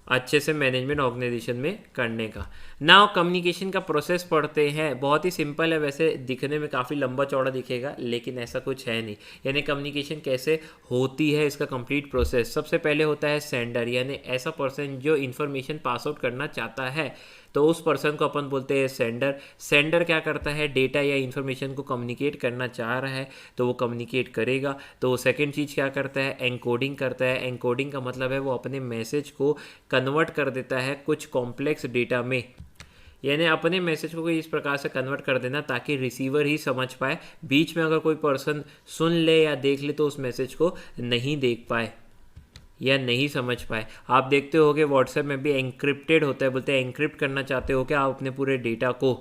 अच्छे से मैनेजमेंट ऑर्गेनाइजेशन में करने का। नाउ कम्युनिकेशन का प्रोसेस पढ़ते हैं, बहुत ही सिंपल है, वैसे दिखने में काफ़ी लंबा चौड़ा दिखेगा लेकिन ऐसा कुछ है नहीं। यानी कम्युनिकेशन कैसे होती है, इसका कंप्लीट प्रोसेस। सबसे पहले होता है सेंडर, यानी ऐसा पर्सन जो इन्फॉर्मेशन पास आउट करना चाहता है, तो उस पर्सन को अपन बोलते हैं सेंडर। सेंडर क्या करता है, डेटा या इन्फॉर्मेशन को कम्युनिकेट करना चाह रहा है तो वो कम्युनिकेट करेगा। तो वो सेकंड चीज़ क्या करता है, एनकोडिंग करता है। एनकोडिंग का मतलब है वो अपने मैसेज को कन्वर्ट कर देता है कुछ कॉम्प्लेक्स डेटा में, यानी अपने मैसेज को इस प्रकार से कन्वर्ट कर देना ताकि रिसीवर ही समझ पाए। बीच में अगर कोई पर्सन सुन ले या देख ले तो उस मैसेज को नहीं देख पाए या नहीं समझ पाए। आप देखते होगे व्हाट्सएप में भी एनक्रिप्टेड होता है, बोलते हैं एनक्रिप्ट करना चाहते हो क्या आप अपने पूरे डेटा को,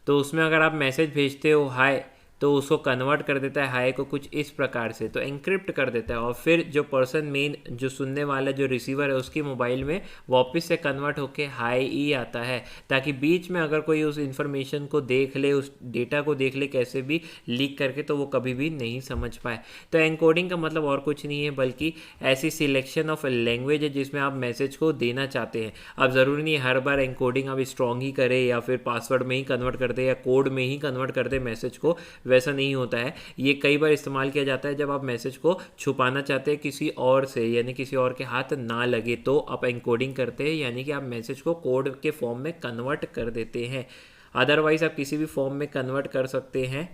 तो उसमें अगर आप मैसेज भेजते हो हाय, तो उसको कन्वर्ट कर देता है हाय को कुछ इस प्रकार से, तो एनक्रिप्ट कर देता है, और फिर जो पर्सन मेन जो सुनने वाला जो रिसीवर है उसकी मोबाइल में वापस से कन्वर्ट होके हाय ही आता है, ताकि बीच में अगर कोई उस इन्फॉर्मेशन को देख ले, उस डेटा को देख ले कैसे भी लीक करके, तो वो कभी भी नहीं समझ पाए। तो एनकोडिंग का मतलब और कुछ नहीं है बल्कि ऐसी सिलेक्शन ऑफ लैंग्वेज है जिसमें आप मैसेज को देना चाहते हैं। अब ज़रूरी नहीं हर बार एनकोडिंग आप स्ट्रॉन्ग ही करें या फिर पासवर्ड में ही कन्वर्ट कर दे या कोड में ही कन्वर्ट कर दे मैसेज को, वैसा नहीं होता है। ये कई बार इस्तेमाल किया जाता है जब आप मैसेज को छुपाना चाहते हैं किसी और से, यानी किसी और के हाथ ना लगे, तो आप एनकोडिंग करते हैं, यानी कि आप मैसेज को कोड के फॉर्म में कन्वर्ट कर देते हैं। अदरवाइज आप किसी भी फॉर्म में कन्वर्ट कर सकते हैं।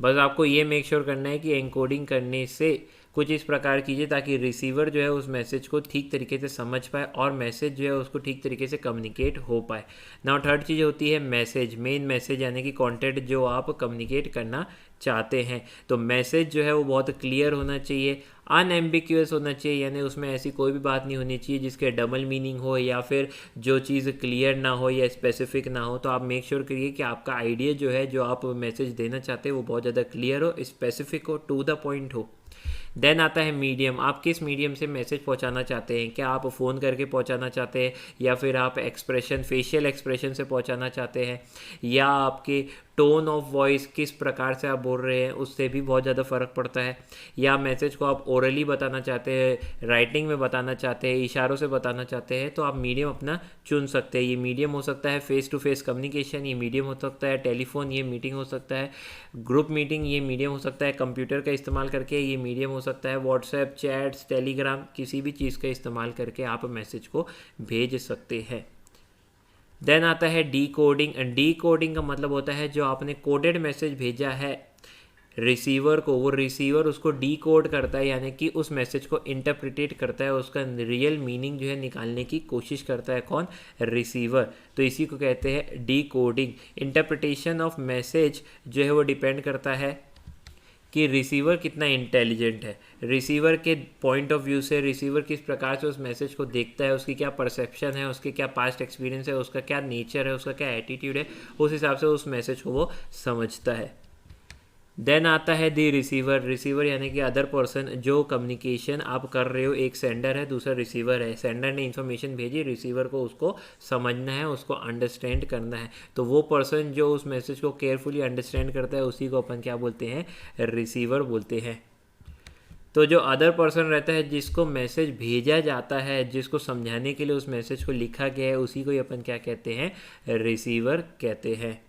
बस आपको ये मेक श्योर करना है कि एनकोडिंग करने से कुछ इस प्रकार कीजिए ताकि रिसीवर जो है उस मैसेज को ठीक तरीके से समझ पाए और मैसेज जो है उसको ठीक तरीके से कम्युनिकेट हो पाए। नाउ थर्ड चीज़ होती है मैसेज, मेन मैसेज, यानी कि कंटेंट जो आप कम्युनिकेट करना चाहते हैं। तो मैसेज जो है वो बहुत क्लियर होना चाहिए, अनएम्बिग्यूअस होना चाहिए, यानी उसमें ऐसी कोई भी बात नहीं होनी चाहिए जिसके डबल मीनिंग हो या फिर जो चीज़ क्लियर ना हो या स्पेसिफिक ना हो। तो आप मेक श्योर करिए कि आपका आइडिया जो है, जो आप मैसेज देना चाहते हैं, वो बहुत ज़्यादा क्लियर हो, स्पेसिफिक हो, टू द पॉइंट हो। देन आता है मीडियम, आप किस मीडियम से मैसेज पहुंचाना चाहते हैं, क्या आप फ़ोन करके पहुंचाना चाहते हैं या फिर आप एक्सप्रेशन, फेशियल एक्सप्रेशन से पहुंचाना चाहते हैं, या आपके टोन ऑफ वॉइस किस प्रकार से आप बोल रहे हैं उससे भी बहुत ज़्यादा फ़र्क पड़ता है। या मैसेज को आप ओरली बताना चाहते हैं, राइटिंग में बताना चाहते हैं, इशारों से बताना चाहते हैं, तो आप मीडियम अपना चुन सकते हैं। ये मीडियम हो सकता है फेस टू फेस कम्युनिकेशन, ये मीडियम हो सकता है टेलीफोन, ये मीटिंग हो सकता है ग्रुप मीटिंग, ये मीडियम हो सकता है कंप्यूटर का इस्तेमाल करके, ये मीडियम हो सकता है व्हाट्सएप, चैट्स, टेलीग्राम, किसी भी चीज़ का इस्तेमाल करके आप मैसेज को भेज सकते हैं। देन आता है डी कोडिंग। डी कोडिंग का मतलब होता है जो आपने कोडेड मैसेज भेजा है रिसीवर को, वो रिसीवर उसको डी कोड करता है, यानी कि उस मैसेज को इंटरप्रिटेट करता है, उसका रियल मीनिंग जो है निकालने की कोशिश करता है। कौन? रिसीवर। तो इसी को कहते हैं D coding. Interpretation of message जो है वो डिपेंड करता है कि रिसीवर कितना इंटेलिजेंट है, रिसीवर के पॉइंट ऑफ व्यू से रिसीवर किस प्रकार से उस मैसेज को देखता है, उसकी क्या परसेप्शन है, उसके क्या पास्ट एक्सपीरियंस है, उसका क्या नेचर है, उसका क्या एटीट्यूड है, उस हिसाब से उस मैसेज को वो समझता है। देन आता है दी रिसीवर। रिसीवर यानी कि अदर पर्सन, जो कम्युनिकेशन आप कर रहे हो, एक सेंडर है दूसरा रिसीवर है। सेंडर ने इन्फॉर्मेशन भेजी, रिसीवर को उसको समझना है, उसको अंडरस्टैंड करना है। तो वो पर्सन जो उस मैसेज को केयरफुली अंडरस्टैंड करता है उसी को अपन क्या बोलते हैं, रिसीवर बोलते हैं। तो जो अदर पर्सन रहता है जिसको मैसेज भेजा जाता है, जिसको समझाने के लिए उस मैसेज को लिखा गया है, उसी को ही अपन क्या कहते हैं, रिसीवर कहते हैं।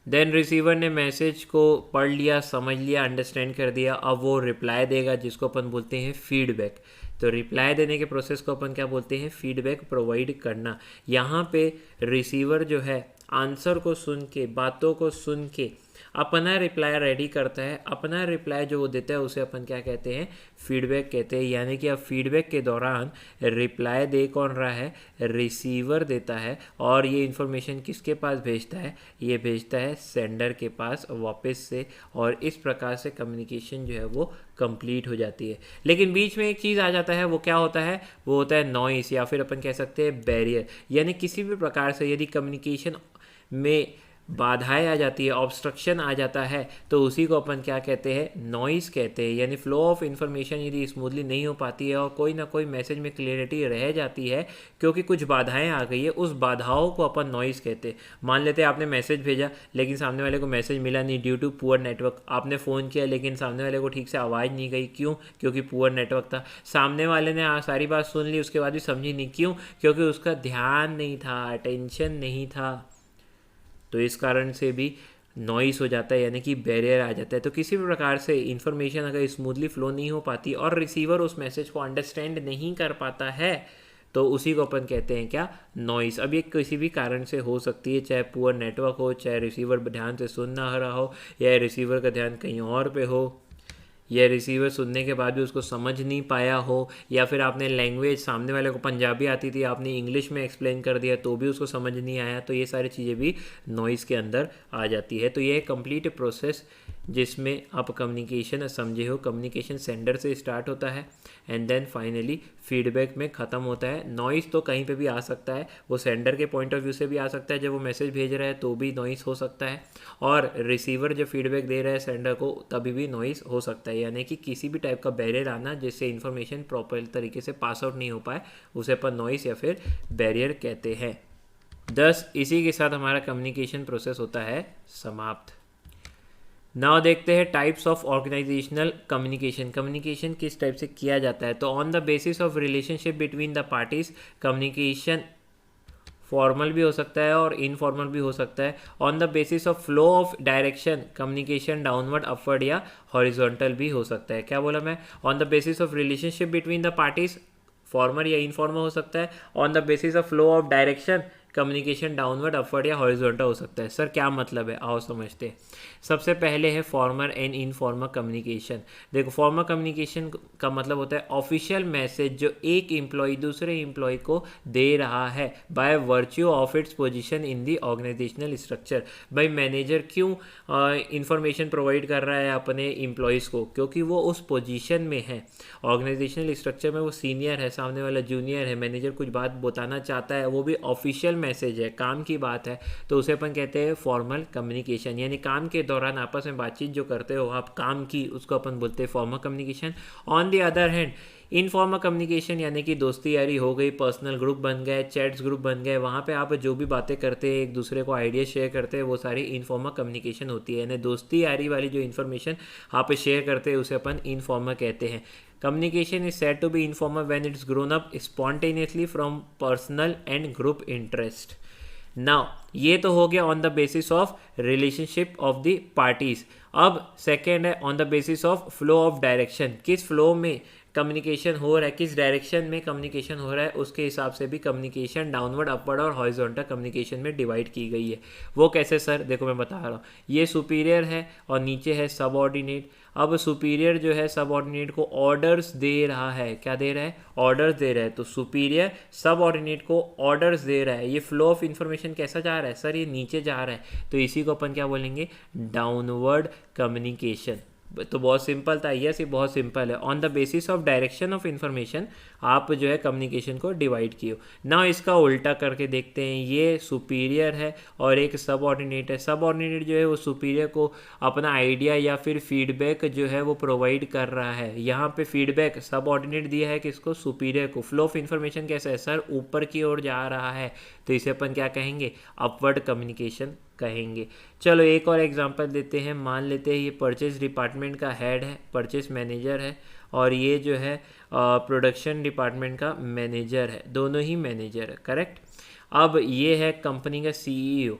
देन रिसीवर ने मैसेज को पढ़ लिया, समझ लिया, अंडरस्टैंड कर दिया, अब वो रिप्लाई देगा जिसको अपन बोलते हैं फीडबैक। तो रिप्लाई देने के प्रोसेस को अपन क्या बोलते हैं, फीडबैक प्रोवाइड करना। यहाँ पे रिसीवर जो है आंसर को सुन के, बातों को सुन के अपना रिप्लाई रेडी करता है। अपना रिप्लाई जो वो देता है उसे अपन क्या कहते हैं, फीडबैक कहते हैं। यानी कि अब फीडबैक के दौरान रिप्लाई दे कौन रहा है, रिसीवर देता है। और ये इन्फॉर्मेशन किसके पास भेजता है, ये भेजता है सेंडर के पास वापस से। और इस प्रकार से कम्युनिकेशन जो है वो कंप्लीट हो जाती है। लेकिन बीच में एक चीज़ आ जाता है, वो क्या होता है, वो होता है नॉइस, या फिर अपन कह सकते हैं बैरियर। यानी किसी भी प्रकार से यदि कम्युनिकेशन में बाधाएं आ जाती है, ऑब्स्ट्रक्शन आ जाता है, तो उसी को अपन क्या कहते हैं, नॉइस कहते हैं। यानी फ्लो ऑफ इन्फॉर्मेशन यदि स्मूथली नहीं हो पाती है और कोई ना कोई मैसेज में क्लियरिटी रह जाती है क्योंकि कुछ बाधाएं आ गई है, उस बाधाओं को अपन नॉइस कहते हैं। मान लेते हैं आपने मैसेज भेजा लेकिन सामने वाले को मैसेज मिला नहीं ड्यू टू पुअर नेटवर्क। आपने फ़ोन किया लेकिन सामने वाले को ठीक से आवाज़ नहीं गई, क्यों, क्योंकि पुअर नेटवर्क था। सामने वाले ने सारी बात सुन ली, उसके बाद भी समझी नहीं, क्यों, क्योंकि उसका ध्यान नहीं था, अटेंशन नहीं था। तो इस कारण से भी नॉइस हो जाता है, यानी कि बैरियर आ जाता है। तो किसी भी प्रकार से इन्फॉर्मेशन अगर स्मूथली फ्लो नहीं हो पाती और रिसीवर उस मैसेज को अंडरस्टैंड नहीं कर पाता है तो उसी को अपन कहते हैं क्या, नॉइस। अब ये किसी भी कारण से हो सकती है, चाहे पुअर नेटवर्क हो, चाहे रिसीवर ध्यान से सुन ना रहा हो, या रिसीवर का ध्यान कहीं और पे हो, या रिसीवर सुनने के बाद भी उसको समझ नहीं पाया हो, या फिर आपने लैंग्वेज, सामने वाले को पंजाबी आती थी, आपने इंग्लिश में एक्सप्लेन कर दिया तो भी उसको समझ नहीं आया। तो ये सारी चीज़ें भी नॉइज़ के अंदर आ जाती है। तो ये कंप्लीट प्रोसेस जिसमें आप कम्युनिकेशन समझे हो, कम्युनिकेशन सेंडर से स्टार्ट होता है एंड देन फाइनली फीडबैक में ख़त्म होता है। नॉइस तो कहीं पे भी आ सकता है, वो सेंडर के पॉइंट ऑफ व्यू से भी आ सकता है, जब वो मैसेज भेज रहा है तो भी नॉइस हो सकता है, और रिसीवर जब फीडबैक दे रहा है सेंडर को तभी भी नॉइस हो सकता है। यानी कि किसी भी टाइप का बैरियर आना जिससे इन्फॉर्मेशन प्रॉपर तरीके से पास आउट नहीं हो पाए उसे अपन नॉइस या फिर बैरियर कहते हैं। थस इसी के साथ हमारा कम्युनिकेशन प्रोसेस होता है समाप्त। नाउ देखते हैं types of organisational communication. Communication किस टाइप से किया जाता है। तो on the basis of relationship between the parties communication formal भी हो सकता है और इनफॉर्मल भी हो सकता है। On the basis of flow of direction communication downward, upward या हॉरिजॉन्टल भी हो सकता है। क्या बोला मैं, on the basis of relationship between the parties formal या इनफॉर्मल हो सकता है। On the basis of flow of direction communication downward, upward या हॉरिजॉन्टल हो सकता है। सर क्या मतलब है, आओ समझते हैं। सबसे पहले है फॉर्मल एंड इनफॉर्मल कम्युनिकेशन। देखो फॉर्मल कम्युनिकेशन का मतलब होता है ऑफिशियल मैसेज जो एक एम्प्लॉय दूसरे एम्प्लॉय को दे रहा है by virtue of its position in the organisational structure. भाई मैनेजर क्यों इंफॉर्मेशन प्रोवाइड कर रहा है अपने एम्प्लॉयज़ को, क्योंकि वो उस पोजीशन में है ऑर्गेनाइजेशनल स्ट्रक्चर में, वो सीनियर है, सामने वाला जूनियर है, मैनेजर कुछ बात बताना चाहता है, वो भी ऑफिशियल मैसेज है, काम की बात है, तो उसे अपन कहते हैं फॉर्मल कम्युनिकेशन। यानी काम के दौरान आपस में बातचीत जो करते हो आप काम की, उसको अपन बोलते हैं formal communication. On the other hand informal communication यानी कि दोस्ती यारी हो गई, पर्सनल ग्रुप बन गए, चैट्स ग्रुप बन गए, वहाँ पे आप जो भी बातें करते हैं, एक दूसरे को आइडिया शेयर करते हैं, वो सारी इनफॉर्मल कम्युनिकेशन होती है। यानी दोस्ती यारी वाली जो इन्फॉर्मेशन आप शेयर करते हैं उसे अपन इनफॉर्मल कहते हैं। Communication is said to be informal when it's grown up spontaneously from personal and group interest. Now ये तो हो गया on the basis of relationship of the parties. अब सेकेंड है on the basis of flow of direction. किस flow में communication हो रहा है, किस डायरेक्शन में कम्युनिकेशन हो रहा है, उसके हिसाब से भी कम्युनिकेशन डाउनवर्ड, अपवर्ड और हॉरिजॉन्टल कम्युनिकेशन में डिवाइड की गई है। वो कैसे सर, देखो मैं बता रहा हूँ। ये सुपीरियर है और नीचे है सबऑर्डिनेट। अब सुपीरियर जो है सबऑर्डिनेट को ऑर्डर्स दे रहा है, क्या दे रहा है, ऑर्डर्स दे रहा है। तो सुपीरियर सबऑर्डिनेट को ऑर्डर्स दे रहा है। ये फ्लो ऑफ इंफॉर्मेशन कैसा जा रहा है सर, ये नीचे जा रहा है, तो इसी को अपन क्या बोलेंगे, डाउनवर्ड कम्युनिकेशन। तो बहुत सिंपल था, यस ये बहुत सिंपल है। On the basis of direction of information आप जो है कम्युनिकेशन को डिवाइड किए। नाउ इसका उल्टा करके देखते हैं, ये सुपीरियर है और एक सबऑर्डिनेट है। सबऑर्डिनेट जो है वो सुपीरियर को अपना आइडिया या फिर फीडबैक जो है वो प्रोवाइड कर रहा है। यहाँ पे फीडबैक सबऑर्डिनेट दिया है किसको, सुपीरियर को। फ्लो ऑफ इंफॉर्मेशन कैसा है सर, ऊपर की ओर जा रहा है, तो इसे अपन क्या कहेंगे, अपवर्ड कम्युनिकेशन कहेंगे। चलो एक और एग्जांपल देते हैं। मान लेते हैं ये परचेज डिपार्टमेंट का हेड है, परचेज मैनेजर है, और ये जो है प्रोडक्शन डिपार्टमेंट का मैनेजर है, दोनों ही मैनेजर है, करेक्ट। अब ये है कंपनी का सीईओ,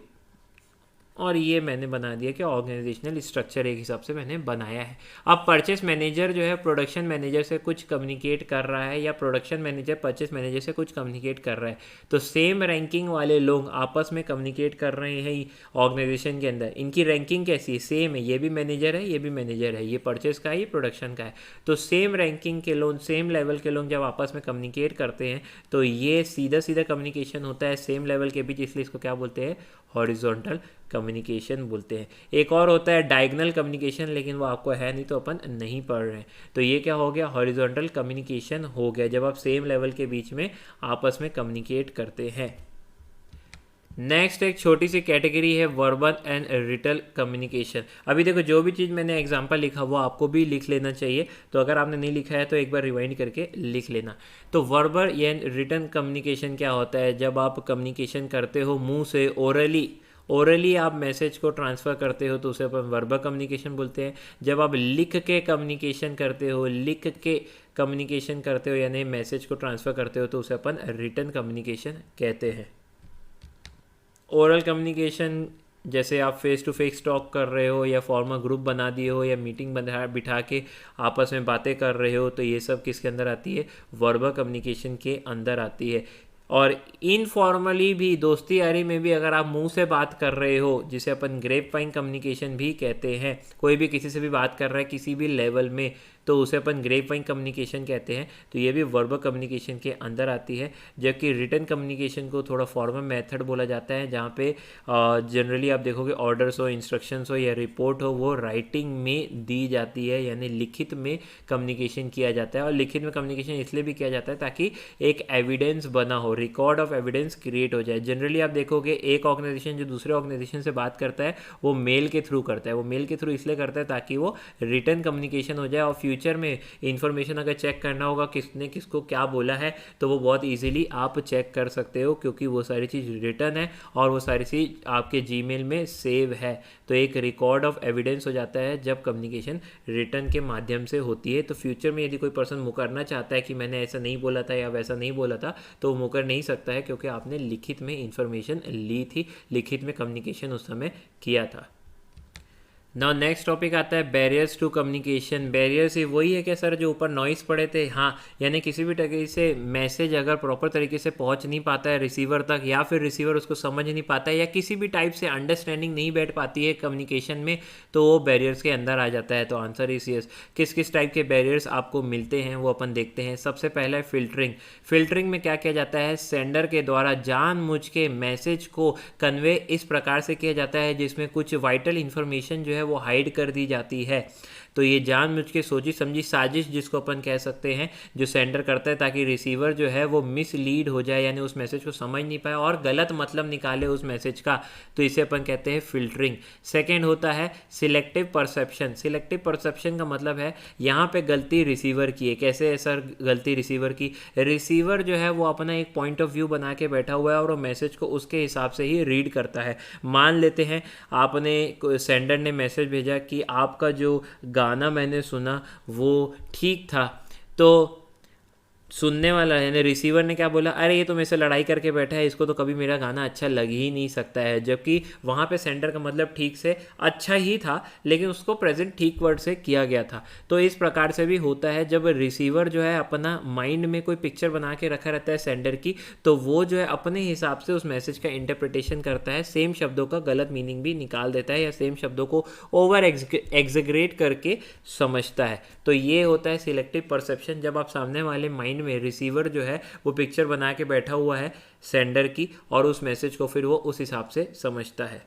और ये मैंने बना दिया कि ऑर्गेनाइजेशनल स्ट्रक्चर एक हिसाब से मैंने बनाया है। अब परचेस मैनेजर जो है प्रोडक्शन मैनेजर से कुछ कम्युनिकेट कर रहा है, या प्रोडक्शन मैनेजर परचेस मैनेजर से कुछ कम्युनिकेट कर रहा है, तो सेम रैंकिंग वाले लोग आपस में कम्युनिकेट कर रहे हैं ऑर्गेनाइजेशन के अंदर। इनकी रैंकिंग कैसी है, सेम है, ये भी मैनेजर है, ये भी मैनेजर है, ये परचेस का है, ये प्रोडक्शन का है। तो सेम रैंकिंग के लोग, सेम लेवल के लोग जब आपस में कम्युनिकेट करते हैं तो ये सीधा सीधा कम्युनिकेशन होता है सेम लेवल के बीच, इसलिए इसको क्या बोलते हैं, हॉरिजॉन्टल कम्युनिकेशन बोलते हैं। एक और होता है डायगोनल कम्युनिकेशन, लेकिन वो आपको है नहीं तो अपन नहीं पढ़ रहे हैं। तो ये क्या हो गया, हॉरिजॉन्टल कम्युनिकेशन हो गया, जब आप सेम लेवल के बीच में आपस में कम्युनिकेट करते हैं। नेक्स्ट एक छोटी सी कैटेगरी है वर्बल एंड रिटन कम्युनिकेशन। अभी देखो जो भी चीज़ मैंने एग्जांपल लिखा वो आपको भी लिख लेना चाहिए, तो अगर आपने नहीं लिखा है तो एक बार रिवाइंड करके लिख लेना। तो वर्बल एंड रिटन कम्युनिकेशन क्या होता है, जब आप कम्युनिकेशन करते हो मुंह से, ओरली आप मैसेज को ट्रांसफ़र करते हो तो उसे अपन वर्बल कम्युनिकेशन बोलते हैं। जब आप लिख के कम्युनिकेशन करते हो, यानी मैसेज को ट्रांसफ़र करते हो, तो उसे अपन रिटन कम्युनिकेशन कहते हैं। ओरल कम्युनिकेशन जैसे आप फेस टू फेस टॉक कर रहे हो, या फॉर्मल ग्रुप बना दिए हो, या मीटिंग बिठा के आपस में बातें कर रहे हो, तो ये सब किसके अंदर आती है, वर्बल कम्युनिकेशन के अंदर आती है। और इनफॉर्मली भी, दोस्ती यारी में भी अगर आप मुंह से बात कर रहे हो, जिसे अपन ग्रेप वाइन कम्युनिकेशन भी कहते हैं, कोई भी किसी से भी बात कर रहा है किसी भी लेवल में, तो उसे अपन ग्रेप वाइन कम्युनिकेशन कहते हैं, तो ये भी वर्बल कम्युनिकेशन के अंदर आती है। जबकि रिटन कम्युनिकेशन को थोड़ा फॉर्मल मेथड बोला जाता है, जहाँ पे जनरली आप देखोगे ऑर्डर्स हो, इंस्ट्रक्शंस हो या रिपोर्ट हो, वो राइटिंग में दी जाती है, यानी लिखित में कम्युनिकेशन किया जाता है। और लिखित में कम्युनिकेशन इसलिए भी किया जाता है ताकि एक एविडेंस बना हो, रिकॉर्ड ऑफ एविडेंस क्रिएट हो जाए। जनरली आप देखोगे एक ऑर्गेनाइजेशन जो दूसरे ऑर्गेनाइजेशन से बात करता है वो मेल के थ्रू करता है, वो मेल के थ्रू इसलिए करता है ताकि वो रिटन कम्युनिकेशन हो जाए, और फ्यूचर में इंफॉर्मेशन अगर चेक करना होगा किसने किसको क्या बोला है, तो वो बहुत इजीली आप चेक कर सकते हो, क्योंकि वो सारी चीज़ रिटन है और वो सारी चीज़ आपके जीमेल में सेव है। तो एक रिकॉर्ड ऑफ एविडेंस हो जाता है जब कम्युनिकेशन रिटन के माध्यम से होती है। तो फ्यूचर में यदि कोई पर्सन मुकरना चाहता है कि मैंने ऐसा नहीं बोला था या वैसा नहीं बोला था, तो वो मुकर नहीं सकता है, क्योंकि आपने लिखित में इंफॉर्मेशन ली थी, लिखित में कम्युनिकेशन उस समय किया था। नाउ नेक्स्ट टॉपिक आता है बैरियर्स टू कम्युनिकेशन। बैरियर्स ये वही है क्या सर जो ऊपर नॉइस पड़े थे, हाँ, यानी किसी भी तरीके से मैसेज अगर प्रॉपर तरीके से पहुंच नहीं पाता है रिसीवर तक, या फिर रिसीवर उसको समझ नहीं पाता है, या किसी भी टाइप से अंडरस्टैंडिंग नहीं बैठ पाती है कम्युनिकेशन में, तो वो बैरियर्स के अंदर आ जाता है। तो आंसर इज यस। किस किस टाइप के बैरियर्स आपको मिलते हैं वो अपन देखते हैं। सबसे पहला है फिल्टरिंग। फिल्टरिंग में क्या किया जाता है, सेंडर के द्वारा जानबूझ के मैसेज को कन्वे इस प्रकार से किया जाता है जिसमें कुछ वाइटल इंफॉर्मेशन जो है वो हाइड कर दी जाती है। तो ये जानबूझ के सोची समझी साजिश जिसको अपन कह सकते हैं जो सेंडर करता है, ताकि रिसीवर जो है वो मिसलीड हो जाए, यानी उस मैसेज को समझ नहीं पाए और गलत मतलब निकाले उस मैसेज का, तो इसे अपन कहते हैं फिल्टरिंग। सेकेंड होता है सिलेक्टिव परसेप्शन। सिलेक्टिव परसेप्शन का मतलब है यहाँ पे गलती रिसीवर की है। कैसे है सर गलती रिसीवर की, रिसीवर जो है वो अपना एक पॉइंट ऑफ व्यू बना के बैठा हुआ है और वो मैसेज को उसके हिसाब से ही रीड करता है। मान लेते हैं आपने, सेंडर ने मैसेज भेजा कि आपका जो गाना मैंने सुना वो ठीक था, तो सुनने वाला यानी रिसीवर ने क्या बोला, अरे ये तो मेरे से लड़ाई करके बैठा है, इसको तो कभी मेरा गाना अच्छा लग ही नहीं सकता है। जबकि वहाँ पे सेंडर का मतलब ठीक से अच्छा ही था, लेकिन उसको प्रेजेंट ठीक वर्ड से किया गया था। तो इस प्रकार से भी होता है जब रिसीवर जो है अपना माइंड में कोई पिक्चर बना के रखा रहता है सेंडर की, तो वो जो है अपने हिसाब से उस मैसेज का इंटरप्रिटेशन करता है, सेम शब्दों का गलत मीनिंग भी निकाल देता है, या सेम शब्दों को ओवर एग्जेगरेट करके समझता है। तो ये होता है सिलेक्टिव परसेप्शन, जब आप सामने वाले माइंड में रिसीवर जो है वो पिक्चर बना के बैठा हुआ है सेंडर की, और उस मैसेज को फिर वो उस हिसाब से समझता है।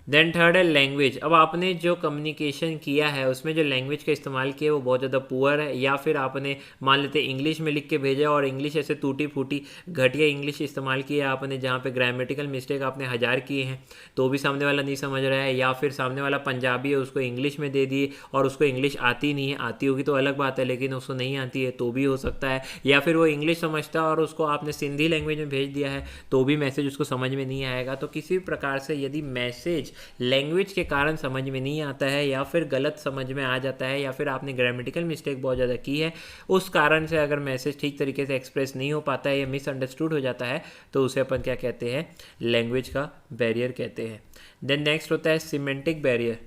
देन थर्ड है लैंग्वेज। अब आपने जो कम्युनिकेशन किया है उसमें जो लैंग्वेज का इस्तेमाल किया है वो बहुत ज़्यादा पुअर है, या फिर आपने मान लेते इंग्लिश में लिख के भेजा और इंग्लिश ऐसे टूटी फूटी घटिया इंग्लिश इस्तेमाल किया है आपने, जहाँ पे ग्रामेटिकल मिस्टेक आपने हज़ार किए हैं तो भी सामने वाला नहीं समझ रहा है, या फिर सामने वाला पंजाबी है उसको इंग्लिश में दे दिए और उसको इंग्लिश आती नहीं है, आती होगी तो अलग बात है लेकिन उसको नहीं आती है तो भी हो सकता है, या फिर वो इंग्लिश समझता है और उसको आपने सिंधी लैंग्वेज में भेज दिया है तो भी मैसेज उसको समझ में नहीं आएगा। तो किसी भी प्रकार से यदि मैसेज लैंग्वेज के कारण समझ में नहीं आता है, या फिर गलत समझ में आ जाता है, या फिर आपने ग्रामेटिकल मिस्टेक बहुत ज़्यादा की है, उस कारण से अगर मैसेज ठीक तरीके से एक्सप्रेस नहीं हो पाता है या मिसअंडरस्टूड हो जाता है तो उसे अपन क्या कहते हैं, लैंग्वेज का बैरियर कहते हैं। देन नेक्स्ट होता है सिमेंटिक बैरियर।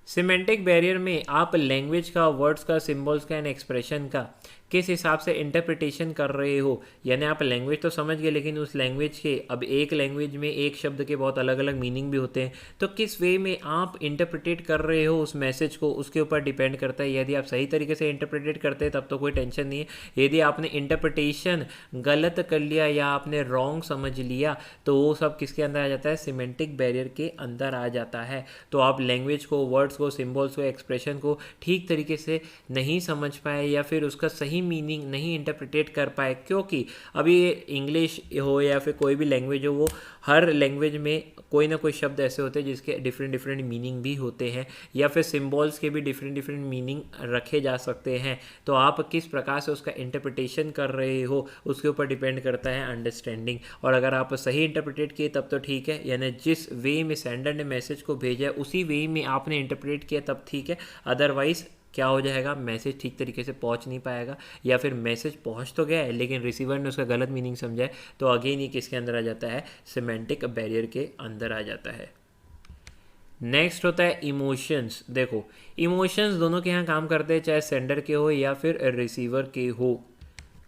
सिमेंटिक बैरियर में आप लैंग्वेज का, वर्ड्स का, सिंबल्स का एंड एक्सप्रेशन का किस हिसाब से इंटरप्रिटेशन कर रहे हो, यानी आप लैंग्वेज तो समझ गए लेकिन उस लैंग्वेज के, अब एक लैंग्वेज में एक शब्द के बहुत अलग अलग मीनिंग भी होते हैं, तो किस वे में आप इंटरप्रिटेट कर रहे हो उस मैसेज को, उसके ऊपर डिपेंड करता है। यदि आप सही तरीके से इंटरप्रिटेट करते हैं तब तो कोई टेंशन नहीं है, यदि आपने इंटरप्रिटेशन गलत कर लिया या आपने रॉन्ग समझ लिया तो वो सब किसके अंदर आ जाता है, सिमेंटिक बैरियर के अंदर आ जाता है। तो आप लैंग्वेज को, वर्ड्स को, सिम्बल्स को, एक्सप्रेशन को ठीक तरीके से नहीं समझ पाए या फिर उसका सही मीनिंग नहीं इंटरप्रिटेट कर पाए, क्योंकि अभी इंग्लिश हो या फिर कोई भी लैंग्वेज हो, वो हर लैंग्वेज में कोई ना कोई शब्द ऐसे होते हैं जिसके डिफरेंट डिफरेंट मीनिंग भी होते हैं, या फिर सिंबल्स के भी डिफरेंट डिफरेंट मीनिंग रखे जा सकते हैं। तो आप किस प्रकार से उसका इंटरप्रिटेशन कर रहे हो उसके ऊपर डिपेंड करता है अंडरस्टैंडिंग। और अगर आप सही इंटरप्रिटेट किए तब तो ठीक है, यानी जिस वे में सेंडर ने मैसेज को भेजा है उसी वे में आपने इंटरप्रेट किया तब ठीक है, अदरवाइज क्या हो जाएगा, मैसेज ठीक तरीके से पहुंच नहीं पाएगा, या फिर मैसेज पहुंच तो गया है लेकिन रिसीवर ने उसका गलत मीनिंग समझा है, तो अगेन ये किसके अंदर आ जाता है, सिमेंटिक बैरियर के अंदर आ जाता है। नेक्स्ट होता है इमोशंस। देखो इमोशंस दोनों के यहाँ काम करते हैं, चाहे सेंडर के हो या फिर रिसीवर के हो।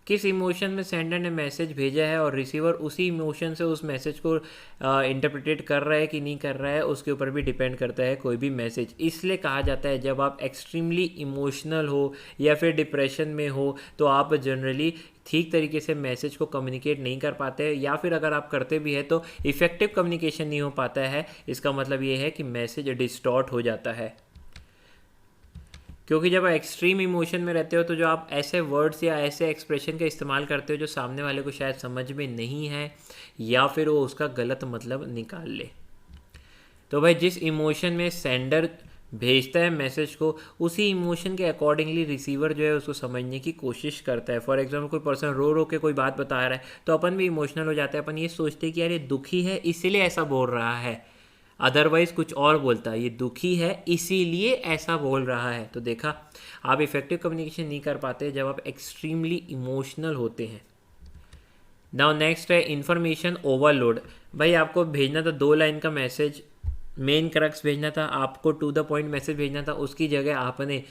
किस इमोशन में सेंडर ने मैसेज भेजा है और रिसीवर उसी इमोशन से उस मैसेज को इंटरप्रिटेट कर रहा है कि नहीं कर रहा है, उसके ऊपर भी डिपेंड करता है कोई भी मैसेज। इसलिए कहा जाता है जब आप एक्सट्रीमली इमोशनल हो या फिर डिप्रेशन में हो तो आप जनरली ठीक तरीके से मैसेज को कम्युनिकेट नहीं कर पाते, या फिर अगर आप करते भी है तो इफ़ेक्टिव कम्युनिकेशन नहीं हो पाता है। इसका मतलब ये है कि मैसेज डिस्टॉर्ट हो जाता है, क्योंकि जब आप एक्सट्रीम इमोशन में रहते हो तो जो आप ऐसे वर्ड्स या ऐसे एक्सप्रेशन का इस्तेमाल करते हो जो सामने वाले को शायद समझ में नहीं है, या फिर वो उसका गलत मतलब निकाल ले। तो भाई जिस इमोशन में सेंडर भेजता है मैसेज को, उसी इमोशन के अकॉर्डिंगली रिसीवर जो है उसको समझने की कोशिश करता है। फॉर एग्जांपल कोई पर्सन रो रो के कोई बात बता रहा है तो अपन भी इमोशनल हो जाते हैं, अपन ये सोचते हैं कि यार ये दुखी है इसीलिए ऐसा बोल रहा है, अदरवाइज कुछ और बोलता है, ये दुखी है इसीलिए ऐसा बोल रहा है। तो देखा, आप इफेक्टिव कम्युनिकेशन नहीं कर पाते जब आप एक्सट्रीमली इमोशनल होते हैं। नाउ नेक्स्ट है इंफॉर्मेशन ओवरलोड। भाई आपको भेजना था 2 लाइन का मैसेज, मेन क्रक्स भेजना था, आपको टू द पॉइंट मैसेज भेजना था, उसकी जगह आपने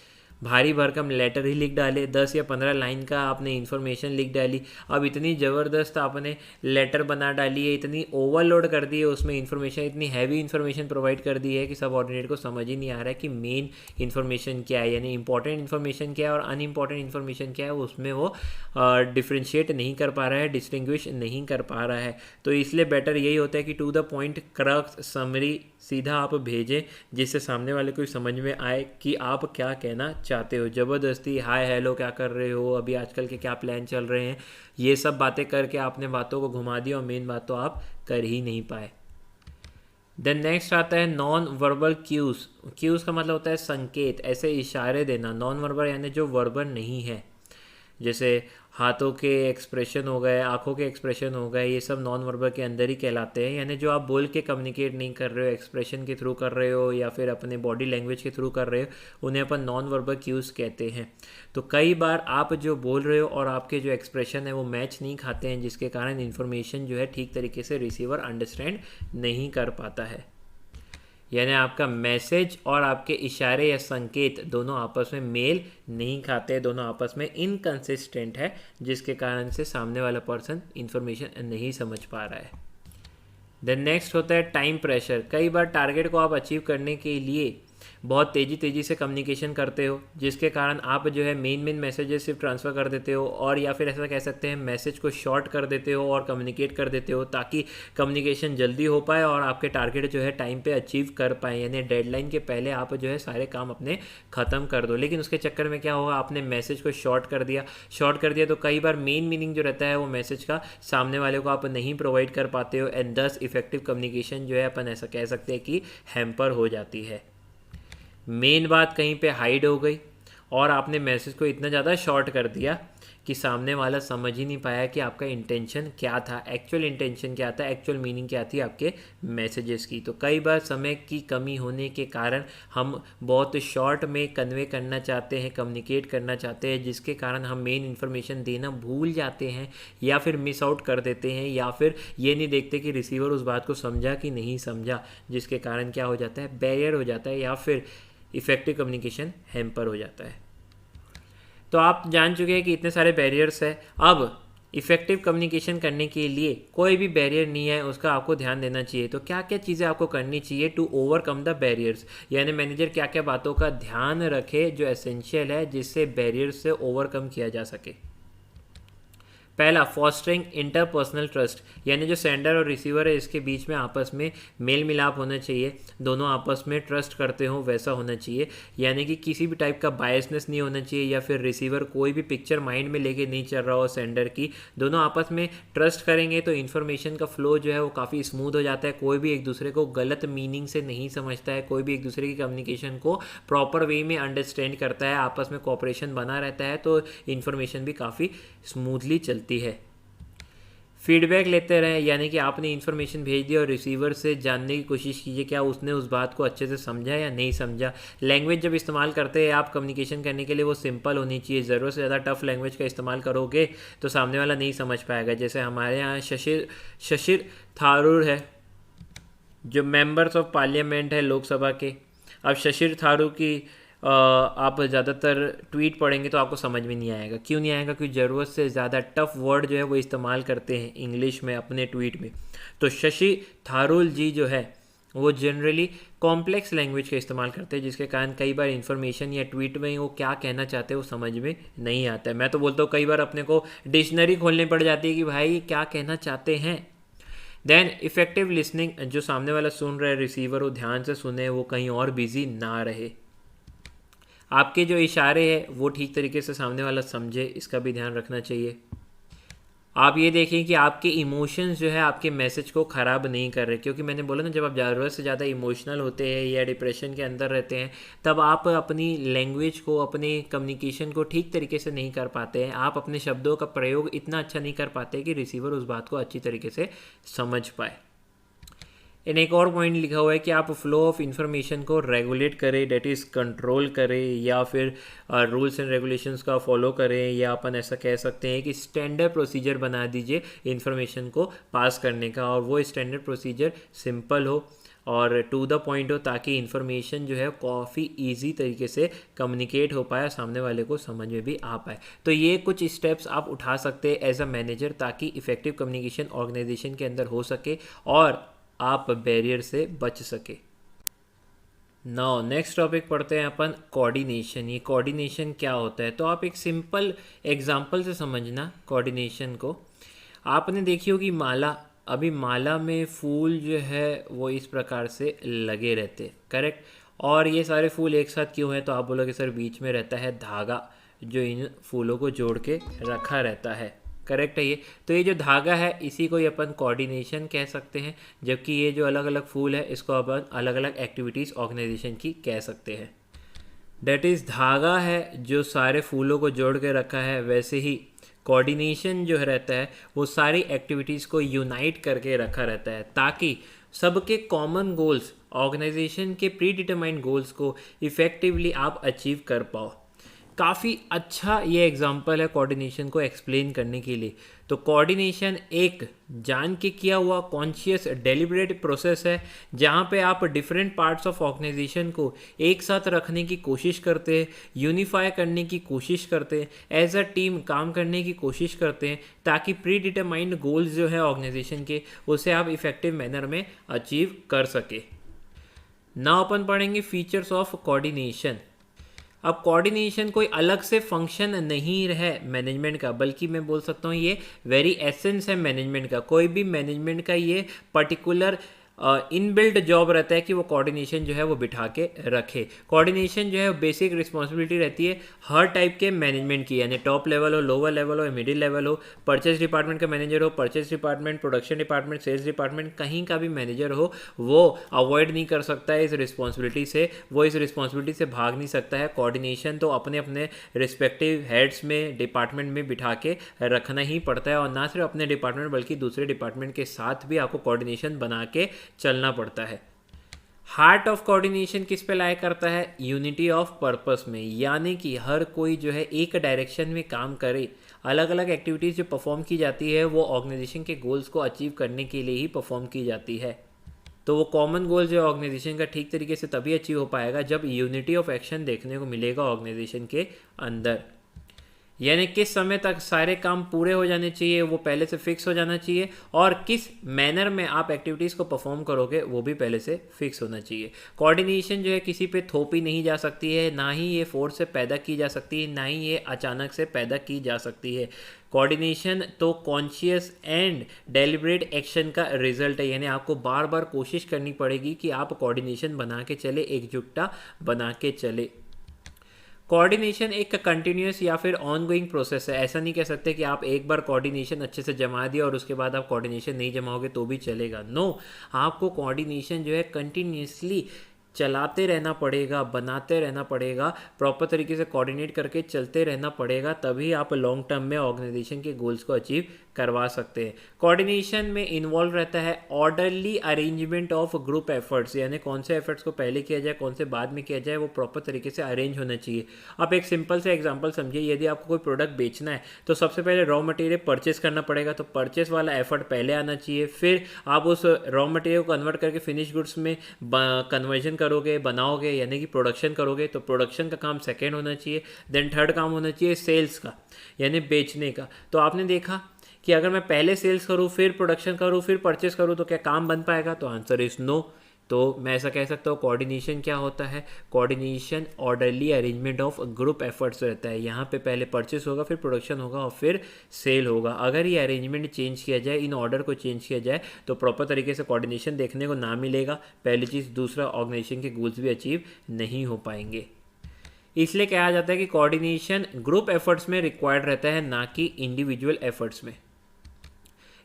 भारी भरकम लेटर ही लिख डाले, 10 या 15 लाइन का आपने इन्फॉर्मेशन लिख डाली। अब इतनी ज़बरदस्त आपने लेटर बना डाली है, इतनी ओवरलोड कर दी है उसमें इन्फॉर्मेशन, इतनी हैवी इन्फॉर्मेशन प्रोवाइड कर दी है कि सब ऑर्डिनेट को समझ ही नहीं आ रहा है कि मेन इन्फॉर्मेशन क्या है, यानी इंपॉर्टेंट इन्फॉर्मेशन क्या है और अनइम्पॉर्टेंट इन्फॉर्मेशन क्या है, उसमें वो डिफ्रेंशिएट नहीं कर पा रहा है, डिस्टिंग्विश नहीं कर पा रहा है। तो इसलिए बेटर यही होता है कि to the point crux summary सीधा आप भेजें, जिससे सामने वाले को समझ में आए कि आप क्या कहना चाहते हो। ज़बरदस्ती हाय हेलो क्या कर रहे हो, अभी आजकल के क्या प्लान चल रहे हैं, ये सब बातें करके आपने बातों को घुमा दिया और मेन बात तो आप कर ही नहीं पाए। देन नेक्स्ट आता है नॉन वर्बल क्यूज़। क्यूज़ का मतलब होता है संकेत, ऐसे इशारे देना। नॉन वर्बल यानी जो वर्बल नहीं है, जैसे हाथों के एक्सप्रेशन हो गए, आंखों के एक्सप्रेशन हो गए, ये सब नॉन वर्बल के अंदर ही कहलाते हैं। यानी जो आप बोल के कम्युनिकेट नहीं कर रहे हो, एक्सप्रेशन के थ्रू कर रहे हो या फिर अपने बॉडी लैंग्वेज के थ्रू कर रहे हो, उन्हें अपन नॉन वर्बल क्यूज़ कहते हैं। तो कई बार आप जो बोल रहे हो और आपके जो एक्सप्रेशन है वो मैच नहीं खाते हैं, जिसके कारण इन्फॉर्मेशन जो है ठीक तरीके से रिसीवर अंडरस्टैंड नहीं कर पाता है। यानी आपका मैसेज और आपके इशारे या संकेत दोनों आपस में मेल नहीं खाते, दोनों आपस में इनकंसिस्टेंट है, जिसके कारण से सामने वाला पर्सन इन्फॉर्मेशन नहीं समझ पा रहा है। देन नेक्स्ट होता है टाइम प्रेशर। कई बार टारगेट को आप अचीव करने के लिए बहुत तेज़ी से कम्युनिकेशन करते हो, जिसके कारण आप जो है मेन मैसेजेस सिर्फ ट्रांसफ़र कर देते हो, और या फिर ऐसा कह सकते हैं मैसेज को शॉर्ट कर देते हो और कम्युनिकेट कर देते हो ताकि कम्युनिकेशन जल्दी हो पाए और आपके टारगेट जो है टाइम पे अचीव कर पाए, यानी डेडलाइन के पहले आप जो है सारे काम अपने ख़त्म कर दो। लेकिन उसके चक्कर में क्या होगा, आपने मैसेज को शॉर्ट कर दिया तो कई बार मेन मीनिंग जो रहता है वो मैसेज का सामने वाले को आप नहीं प्रोवाइड कर पाते हो, एंड दस इफेक्टिव कम्युनिकेशन जो है अपन ऐसा कह सकते हैं कि हैम्पर हो जाती है। मेन बात कहीं पे हाइड हो गई और आपने मैसेज को इतना ज़्यादा शॉर्ट कर दिया कि सामने वाला समझ ही नहीं पाया कि आपका इंटेंशन क्या था, एक्चुअल इंटेंशन क्या था, एक्चुअल मीनिंग क्या थी आपके मैसेजेस की। तो कई बार समय की कमी होने के कारण हम बहुत शॉर्ट में कन्वे करना चाहते हैं, कम्युनिकेट करना चाहते हैं, जिसके कारण हम मेन इन्फॉर्मेशन देना भूल जाते हैं या फिर मिस आउट कर देते हैं, या फिर ये नहीं देखते कि रिसीवर उस बात को समझा कि नहीं समझा, जिसके कारण क्या हो जाता है, बैरियर हो जाता है या फिर इफेक्टिव कम्युनिकेशन हैम्पर हो जाता है। तो आप जान चुके हैं कि इतने सारे बैरियर्स हैं। अब इफ़ेक्टिव कम्युनिकेशन करने के लिए कोई भी बैरियर नहीं है, उसका आपको ध्यान देना चाहिए। तो क्या क्या चीज़ें आपको करनी चाहिए टू ओवरकम द बैरियर्स, यानी मैनेजर क्या क्या बातों का ध्यान रखे जो एसेंशियल है जिससे बैरियर्स से ओवरकम किया जा सके। पहला, फॉस्टरिंग इंटरपर्सनल ट्रस्ट, यानी जो सेंडर और रिसीवर है इसके बीच में आपस में मेल मिलाप होना चाहिए, दोनों आपस में ट्रस्ट करते हो वैसा होना चाहिए, यानी कि किसी भी टाइप का बायसनेस नहीं होना चाहिए या फिर रिसीवर कोई भी पिक्चर माइंड में लेके नहीं चल रहा हो सेंडर की। दोनों आपस में ट्रस्ट करेंगे तो इन्फॉर्मेशन का फ्लो जो है वो काफ़ी स्मूथ हो जाता है, कोई भी एक दूसरे को गलत मीनिंग से नहीं समझता है, कोई भी एक दूसरे की कम्युनिकेशन को प्रॉपर वे में अंडरस्टैंड करता है, आपस में कोऑपरेशन बना रहता है, तो इन्फॉर्मेशन भी काफ़ी स्मूथली चलती है। फीडबैक लेते रहें, यानी कि आपने इन्फॉर्मेशन भेज दी और रिसीवर से जानने की कोशिश कीजिए क्या उसने उस बात को अच्छे से समझा या नहीं समझा। लैंग्वेज जब इस्तेमाल करते हैं आप कम्युनिकेशन करने के लिए वो सिंपल होनी चाहिए, ज़रूरत से ज़्यादा टफ लैंग्वेज का इस्तेमाल करोगे तो सामने वाला नहीं समझ पाएगा। जैसे हमारे यहाँ शशिर थारूर है जो मेंबर्स ऑफ पार्लियामेंट है लोकसभा के। अब शशिर थारूर की आप ज़्यादातर ट्वीट पढ़ेंगे तो आपको समझ में नहीं आएगा। क्यों नहीं आएगा? क्योंकि ज़रूरत से ज़्यादा टफ वर्ड जो है वो इस्तेमाल करते हैं इंग्लिश में अपने ट्वीट में। तो शशि थारूर जी जो है वो जनरली कॉम्प्लेक्स लैंग्वेज का इस्तेमाल करते हैं, जिसके कारण कई बार इन्फॉर्मेशन या ट्वीट में वो क्या कहना चाहते हैं वो समझ में नहीं आता है। मैं तो बोलता हूँ कई बार अपने को डिक्शनरी खोलनी पड़ जाती है कि भाई क्या कहना चाहते हैं। देन इफेक्टिव लिसनिंग, जो सामने वाला सुन रहा है रिसीवर वो ध्यान से सुने, वो कहीं और बिजी ना रहे। आपके जो इशारे हैं वो ठीक तरीके से सामने वाला समझे, इसका भी ध्यान रखना चाहिए। आप ये देखें कि आपके इमोशंस जो है आपके मैसेज को ख़राब नहीं कर रहे, क्योंकि मैंने बोला ना जब आप ज़रूरत से ज़्यादा इमोशनल होते हैं या डिप्रेशन के अंदर रहते हैं तब आप अपनी लैंग्वेज को, अपने कम्युनिकेशन को ठीक तरीके से नहीं कर पाते हैं, आप अपने शब्दों का प्रयोग इतना अच्छा नहीं कर पाते कि रिसीवर उस बात को अच्छी तरीके से समझ पाए। इन एक और पॉइंट लिखा हुआ है कि आप फ्लो ऑफ इंफॉर्मेशन को रेगुलेट करें, डेट इज़ कंट्रोल करें, या फिर रूल्स एंड रेगुलेशंस का फॉलो करें, या अपन ऐसा कह सकते हैं कि स्टैंडर्ड प्रोसीजर बना दीजिए इंफॉर्मेशन को पास करने का, और वो स्टैंडर्ड प्रोसीजर सिंपल हो और टू द पॉइंट हो ताकि इन्फॉर्मेशन जो है काफ़ी इजी तरीके से कम्युनिकेट हो पाए, सामने वाले को समझ में भी आ पाए। तो ये कुछ स्टेप्स आप उठा सकते हैं एज अ मैनेजर ताकि इफ़ेक्टिव कम्युनिकेशन ऑर्गेनाइजेशन के अंदर हो सके और आप बैरियर से बच सके। नाउ नेक्स्ट टॉपिक पढ़ते हैं अपन कोऑर्डिनेशन। ये कोऑर्डिनेशन क्या होता है? तो आप एक सिंपल एग्जांपल से समझना कोऑर्डिनेशन को। आपने देखी होगी माला, अभी माला में फूल जो है वो इस प्रकार से लगे रहते, करेक्ट। और ये सारे फूल एक साथ क्यों हैं? तो आप बोलोगे सर बीच में रहता है धागा जो इन फूलों को जोड़ के रखा रहता है, करेक्ट है ये। तो ये जो धागा है इसी को ही अपन कोऑर्डिनेशन कह सकते हैं, जबकि ये जो अलग अलग फूल है इसको अपन अलग अलग एक्टिविटीज़ ऑर्गेनाइजेशन की कह सकते हैं। डेट इज़ धागा है जो सारे फूलों को जोड़ के रखा है, वैसे ही कोऑर्डिनेशन जो रहता है वो सारी एक्टिविटीज़ को यूनाइट करके रखा रहता है ताकि सबके कॉमन गोल्स, ऑर्गेनाइजेशन के प्री डिटरमाइंड गोल्स को इफ़ेक्टिवली आप अचीव कर पाओ। काफ़ी अच्छा ये एग्जांपल है कोऑर्डिनेशन को एक्सप्लेन करने के लिए। तो कोऑर्डिनेशन एक जान के किया हुआ कॉन्शियस डेलिब्रेट प्रोसेस है जहाँ पे आप डिफरेंट पार्ट्स ऑफ ऑर्गेनाइजेशन को एक साथ रखने की कोशिश करते हैं, यूनिफाई करने की कोशिश करते हैं, एज अ टीम काम करने की कोशिश करते हैं ताकि प्री डिटरमाइंड गोल्स जो है ऑर्गेनाइजेशन के उसे आप इफेक्टिव मैनर में अचीव कर सके। नाउ अपन पढ़ेंगे फीचर्स ऑफ कोऑर्डिनेशन। अब कोऑर्डिनेशन कोई अलग से फंक्शन नहीं है मैनेजमेंट का, बल्कि मैं बोल सकता हूँ ये वेरी एसेंस है मैनेजमेंट का। कोई भी मैनेजमेंट का ये पर्टिकुलर इनबिल्ट जॉब रहता है कि वो कोऑर्डिनेशन जो है वो बिठा के रखे। कोऑर्डिनेशन जो है बेसिक रिस्पॉन्सिबिलिटी रहती है हर टाइप के मैनेजमेंट की, यानी टॉप लेवल हो, लोअर लेवल हो, मिडिल लेवल हो, परचेज डिपार्टमेंट का मैनेजर हो, purchase department, production department, sales department, कहीं का भी मैनेजर हो, वो अवॉइड नहीं कर सकता है इस रिस्पॉन्सिबिलिटी से, वो इस रिस्पॉन्सिबिलिटी से भाग नहीं सकता है। कोऑर्डिनेशन तो अपने अपने रिस्पेक्टिव हेड्स में, डिपार्टमेंट में बिठा के रखना ही पड़ता है, और ना सिर्फ अपने डिपार्टमेंट बल्कि दूसरे डिपार्टमेंट के साथ भी आपको कोऑर्डिनेशन बना के चलना पड़ता है। हार्ट ऑफ कोऑर्डिनेशन किस पे लाया करता है? यूनिटी ऑफ पर्पस में, यानी कि हर कोई जो है एक डायरेक्शन में काम करे। अलग अलग एक्टिविटीज़ जो परफॉर्म की जाती है वो ऑर्गेनाइजेशन के गोल्स को अचीव करने के लिए ही परफॉर्म की जाती है। तो वो कॉमन गोल जो है ऑर्गेनाइजेशन का ठीक तरीके से तभी अचीव हो पाएगा जब यूनिटी ऑफ एक्शन देखने को मिलेगा ऑर्गेनाइजेशन के अंदर। यानी किस समय तक सारे काम पूरे हो जाने चाहिए वो पहले से फिक्स हो जाना चाहिए, और किस मैनर में आप एक्टिविटीज़ को परफॉर्म करोगे वो भी पहले से फिक्स होना चाहिए। कोऑर्डिनेशन जो है किसी पे थोपी नहीं जा सकती है, ना ही ये फोर्स से पैदा की जा सकती है, ना ही ये अचानक से पैदा की जा सकती है। कोऑर्डिनेशन तो कॉन्शियस एंड डेलिब्रेट एक्शन का रिजल्ट है, यानी आपको बार बार कोशिश करनी पड़ेगी कि आप कोऑर्डिनेशन बना के चले, एकजुटता बना के चले। कोऑर्डिनेशन एक कंटिन्यूस या फिर ऑनगोइंग प्रोसेस है। ऐसा नहीं कह सकते कि आप एक बार कोऑर्डिनेशन अच्छे से जमा दिया और उसके बाद आप कोऑर्डिनेशन नहीं जमाओगे तो भी चलेगा। नो, आपको कोऑर्डिनेशन जो है कंटिन्यूसली चलाते रहना पड़ेगा, बनाते रहना पड़ेगा, प्रॉपर तरीके से कोऑर्डिनेट करके चलते रहना पड़ेगा, तभी आप लॉन्ग टर्म में ऑर्गेनाइजेशन के गोल्स को अचीव करवा सकते हैं। कोऑर्डिनेशन में इन्वॉल्व रहता है orderly arrangement of group efforts, यानी कौन से एफर्ट्स को पहले किया जाए, कौन से बाद में किया जाए, वो प्रॉपर तरीके से अरेंज होना चाहिए। आप एक सिंपल से एग्जांपल समझिए, यदि आपको कोई प्रोडक्ट बेचना है तो सबसे पहले रॉ मटेरियल परचेस करना पड़ेगा, तो परचेस वाला एफर्ट पहले आना चाहिए, फिर आप उस रॉ मटेरियल को कन्वर्ट करके फिनिश गुड्स में कन्वर्जन करोगे, बनाओगे, यानी कि प्रोडक्शन करोगे, तो प्रोडक्शन का काम सेकेंड होना चाहिए। देन थर्ड काम होना चाहिए सेल्स का, यानी बेचने का। तो आपने देखा कि अगर मैं पहले सेल्स करूं, फिर प्रोडक्शन करूं, फिर परचेस करूं, तो क्या काम बन पाएगा? तो आंसर इज नो। तो मैं ऐसा कह सकता हूँ कोऑर्डिनेशन क्या होता है? Coordination orderly arrangement of group efforts रहता है। यहाँ पे पहले परचेस होगा, फिर प्रोडक्शन होगा और फिर सेल होगा। अगर ये अरेंजमेंट चेंज किया जाए, इन ऑर्डर को चेंज किया जाए, तो प्रॉपर तरीके से कोऑर्डिनेशन देखने को ना मिलेगा। पहली चीज़, दूसरा ऑर्गेनाइजेशन के गोल्स भी अचीव नहीं हो पाएंगे। इसलिए कहा जाता है कि कोऑर्डिनेशन ग्रुप एफर्ट्स में रिक्वायर्ड रहता है, ना कि इंडिविजुअल एफर्ट्स में।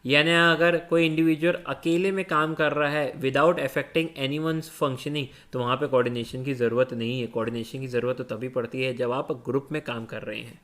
यानी अगर कोई इंडिविजुअल अकेले में काम कर रहा है विदाउट अफेक्टिंग एनीवन्स फंक्शनिंग, तो वहाँ पे कोऑर्डिनेशन की ज़रूरत नहीं है। कोऑर्डिनेशन की ज़रूरत तो तभी पड़ती है जब आप ग्रुप में काम कर रहे हैं।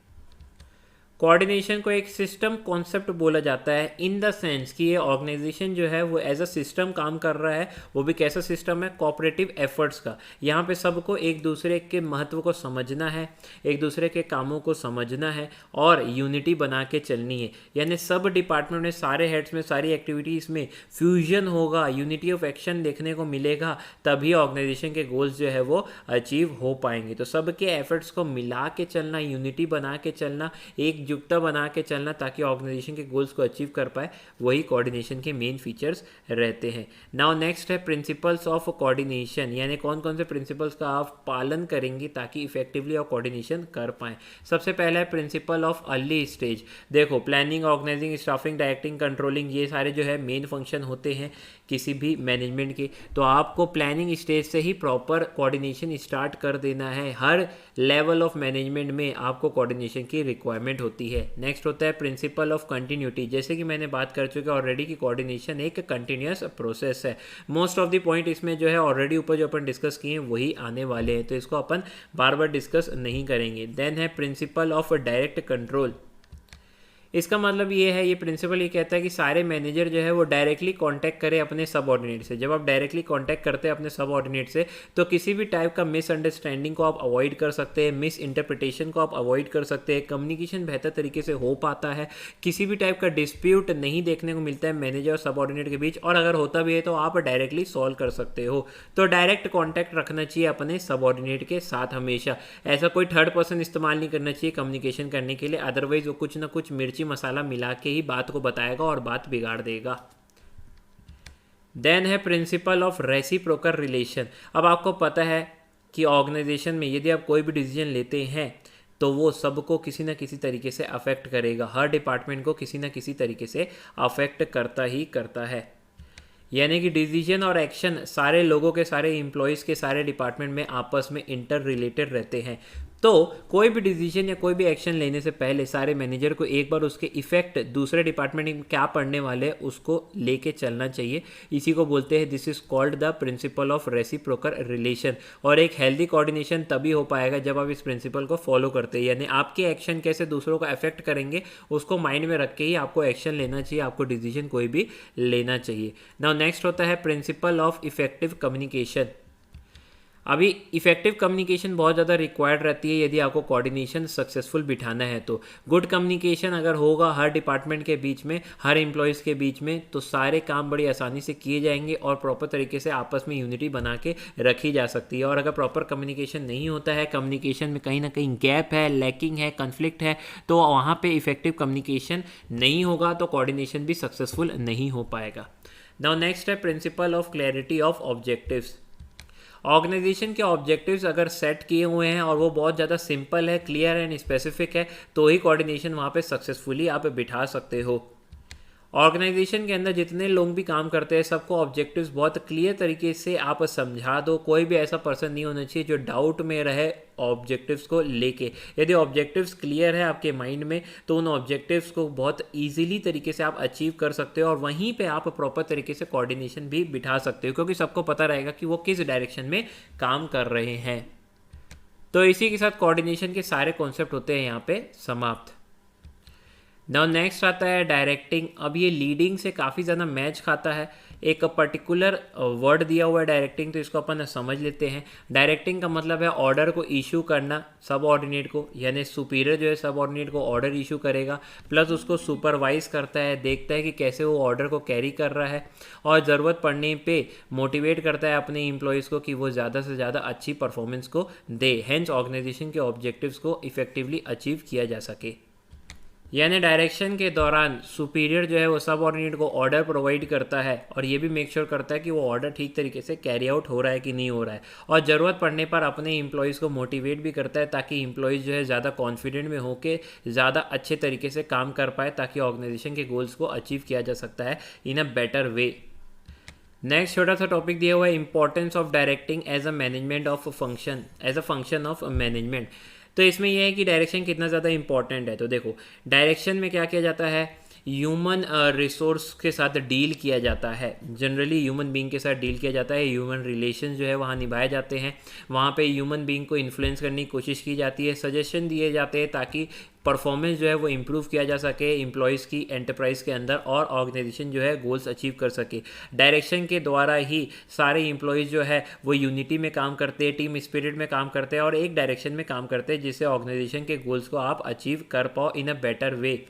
कोऑर्डिनेशन को एक सिस्टम कॉन्सेप्ट बोला जाता है, इन द सेंस कि ये ऑर्गेनाइजेशन जो है वो एज अ सिस्टम काम कर रहा है। वो भी कैसा सिस्टम है? कोऑपरेटिव एफर्ट्स का। यहाँ पे सबको एक दूसरे के महत्व को समझना है, एक दूसरे के कामों को समझना है और यूनिटी बना के चलनी है। यानी सब डिपार्टमेंट में, सारे हेड्स में, सारी एक्टिविटीज़ में फ्यूजन होगा, यूनिटी ऑफ एक्शन देखने को मिलेगा, तभी ऑर्गेनाइजेशन के गोल्स जो है वो अचीव हो पाएंगे। तो सबके एफर्ट्स को मिला के चलना, यूनिटी बना के चलना, एकजुटता बना के चलना, ताकि ऑर्गेनाइजेशन के गोल्स को अचीव कर पाए, वही कोऑर्डिनेशन के मेन फीचर्स रहते हैं। नाउ नेक्स्ट है प्रिंसिपल्स ऑफ कोऑर्डिनेशन, यानी कौन कौन से प्रिंसिपल्स का आप पालन करेंगे ताकि इफेक्टिवली आप कोऑर्डिनेशन कर पाएँ। सबसे पहला है प्रिंसिपल ऑफ अर्ली स्टेज। देखो, planning, organising, staffing, directing, controlling, ये सारे जो है मेन फंक्शन होते हैं किसी भी मैनेजमेंट के। तो आपको प्लानिंग स्टेज से ही प्रॉपर कोऑर्डिनेशन स्टार्ट कर देना है। हर लेवल ऑफ मैनेजमेंट में आपको कोऑर्डिनेशन की रिक्वायरमेंट होती है। नेक्स्ट होता है प्रिंसिपल ऑफ कंटिन्यूटी। जैसे कि मैंने बात कर चुका ऑलरेडी कि कोऑर्डिनेशन एक कंटिन्यूस प्रोसेस है। मोस्ट ऑफ द पॉइंट इसमें जो है ऑलरेडी ऊपर जो अपन डिस्कस किए हैं वही आने वाले हैं, तो इसको अपन बार बार डिस्कस नहीं करेंगे। देन है प्रिंसिपल ऑफ डायरेक्ट कंट्रोल। इसका मतलब ये है, ये प्रिंसिपल ये कहता है कि सारे मैनेजर जो है वो डायरेक्टली कांटेक्ट करें अपने सबऑर्डिनेट से। जब आप डायरेक्टली कांटेक्ट करते हैं अपने सबऑर्डिनेट से, तो किसी भी टाइप का मिसअंडरस्टैंडिंग को आप अवॉइड कर सकते हैं, मिस इंटरप्रिटेशन को आप अवॉइड कर सकते हैं, कम्युनिकेशन बेहतर तरीके से हो पाता है, किसी भी टाइप का डिस्प्यूट नहीं देखने को मिलता है मैनेजर और सबऑर्डिनेट के बीच, और अगर होता भी है तो आप डायरेक्टली सॉल्व कर सकते हो। तो डायरेक्ट कॉन्टैक्ट रखना चाहिए अपने सबऑर्डिनेट के साथ हमेशा। ऐसा कोई थर्ड पर्सन इस्तेमाल नहीं करना चाहिए कम्युनिकेशन करने के लिए, अदरवाइज वो कुछ ना कुछ मिर्ची मसाला मिला के ही बात को बताएगा और बात बिगाड़ देगा। देन है प्रिंसिपल ऑफ रेसिप्रोकल रिलेशन। अब आपको पता है कि ऑर्गेनाइजेशन में यदि आप कोई भी डिसीजन लेते हैं तो वो सबको किसी ना किसी तरीके से अफेक्ट करेगा, हर डिपार्टमेंट को किसी ना किसी तरीके से अफेक्ट करता ही करता है। यानी कि डिसीजन और एक्शन सारे लोगों के, सारे एम्प्लॉयज़ के, सारे डिपार्टमेंट में आपस में इंटर रिलेटेड रहते हैं। तो कोई भी डिसीजन या कोई भी एक्शन लेने से पहले सारे मैनेजर को एक बार उसके इफेक्ट दूसरे डिपार्टमेंट में क्या पड़ने वाले हैं उसको लेके चलना चाहिए। इसी को बोलते हैं, this is called the principle of reciprocal relation. और एक हेल्दी कोऑर्डिनेशन तभी हो पाएगा जब आप इस प्रिंसिपल को फॉलो करते हैं, यानी आपके एक्शन कैसे दूसरों को अफेक्ट करेंगे उसको माइंड में रख के ही आपको एक्शन लेना चाहिए, आपको डिसीजन कोई भी लेना चाहिए। नाउ नेक्स्ट होता है प्रिंसिपल ऑफ इफेक्टिव कम्युनिकेशन। अभी इफेक्टिव कम्युनिकेशन बहुत ज़्यादा रिक्वायर्ड रहती है यदि आपको कोऑर्डिनेशन सक्सेसफुल बिठाना है। तो गुड कम्युनिकेशन अगर होगा हर डिपार्टमेंट के बीच में, हर एम्प्लॉयज़ के बीच में, तो सारे काम बड़ी आसानी से किए जाएंगे और प्रॉपर तरीके से आपस में यूनिटी बना के रखी जा सकती है। और अगर प्रॉपर कम्युनिकेशन नहीं होता है, कम्युनिकेशन में कहीं ना कहीं गैप है, लैकिंग है, कन्फ्लिक्ट है, तो वहाँ पर इफेक्टिव कम्युनिकेशन नहीं होगा, तो कोऑर्डिनेशन भी सक्सेसफुल नहीं हो पाएगा। नाउ नेक्स्ट है principle of clarity of objectives. Organisation के ऑब्जेक्टिव्स अगर सेट किए हुए हैं और वो बहुत ज़्यादा सिंपल है, क्लियर एंड स्पेसिफिक है, तो ही कोऑर्डिनेशन वहाँ पे सक्सेसफुली आप बिठा सकते हो। ऑर्गेनाइजेशन के अंदर जितने लोग भी काम करते हैं सबको ऑब्जेक्टिव्स बहुत क्लियर तरीके से आप समझा दो। कोई भी ऐसा पर्सन नहीं होना चाहिए जो डाउट में रहे ऑब्जेक्टिव्स को लेके। यदि ऑब्जेक्टिव्स क्लियर है आपके माइंड में तो उन ऑब्जेक्टिव्स को बहुत इजीली तरीके से आप अचीव कर सकते हो और वहीं पे आप प्रॉपर तरीके से कोऑर्डिनेशन भी बिठा सकते हो, क्योंकि सबको पता रहेगा कि वो किस डायरेक्शन में काम कर रहे हैं। तो इसी के साथ कोऑर्डिनेशन के सारे कॉन्सेप्ट होते हैं यहाँ पे समाप्त। नाउ नेक्स्ट आता है डायरेक्टिंग। अब ये लीडिंग से काफ़ी ज़्यादा मैच खाता है, एक पर्टिकुलर वर्ड दिया हुआ है डायरेक्टिंग, तो इसको अपन समझ लेते हैं। डायरेक्टिंग का मतलब है ऑर्डर को इशू करना सब ऑर्डिनेट को, यानी सुपीरियर जो है सब ऑर्डिनेट को ऑर्डर इशू करेगा, प्लस उसको सुपरवाइज करता है, देखता है कि कैसे वो ऑर्डर को कैरी कर रहा है और ज़रूरत पड़ने पे मोटिवेट करता है अपने एम्प्लॉयज़ को कि वो ज़्यादा से ज़्यादा अच्छी परफॉर्मेंस को दे, हेंस ऑर्गेनाइजेशन के ऑब्जेक्टिव्स को इफेक्टिवली अचीव किया जा सके। यानी डायरेक्शन के दौरान सुपीरियर जो है वो सब ऑर्डिनेट को ऑर्डर प्रोवाइड करता है और ये भी मेक श्योर करता है कि वो ऑर्डर ठीक तरीके से कैरी आउट हो रहा है कि नहीं हो रहा है, और ज़रूरत पड़ने पर अपने एम्प्लॉयज़ को मोटिवेट भी करता है ताकि एम्प्लॉयज़ जो है ज़्यादा कॉन्फिडेंट में होकर ज़्यादा अच्छे तरीके से काम कर पाए, ताकि ऑर्गेनाइजेशन के गोल्स को अचीव किया जा सकता है इन अ बेटर वे। नेक्स्ट छोटा सा टॉपिक दिया हुआ है importance of directing as a management of function, as a function of management. तो इसमें यह है कि डायरेक्शन कितना ज़्यादा इंपॉर्टेंट है। तो देखो डायरेक्शन में क्या किया जाता है, ह्यूमन रिसोर्स के साथ डील किया जाता है, जनरली ह्यूमन बीइंग के साथ डील किया जाता है, ह्यूमन रिलेशन जो है वहाँ निभाए जाते हैं, वहाँ पे ह्यूमन बीइंग को इन्फ्लुएंस करने की कोशिश की जाती है, सजेशन दिए जाते हैं ताकि परफॉर्मेंस जो है वो इम्प्रूव किया जा सके एम्प्लॉयज़ की एंटरप्राइज के अंदर और ऑर्गेनाइजेशन जो है गोल्स अचीव कर सके। डायरेक्शन के द्वारा ही सारे एम्प्लॉयज़ जो है वो यूनिटी में काम करते हैं, टीम स्पिरिट में काम करते हैं और एक डायरेक्शन में काम करते हैं, जिससे ऑर्गेनाइजेशन के गोल्स को आप अचीव कर पाओ इन अ बेटर वे।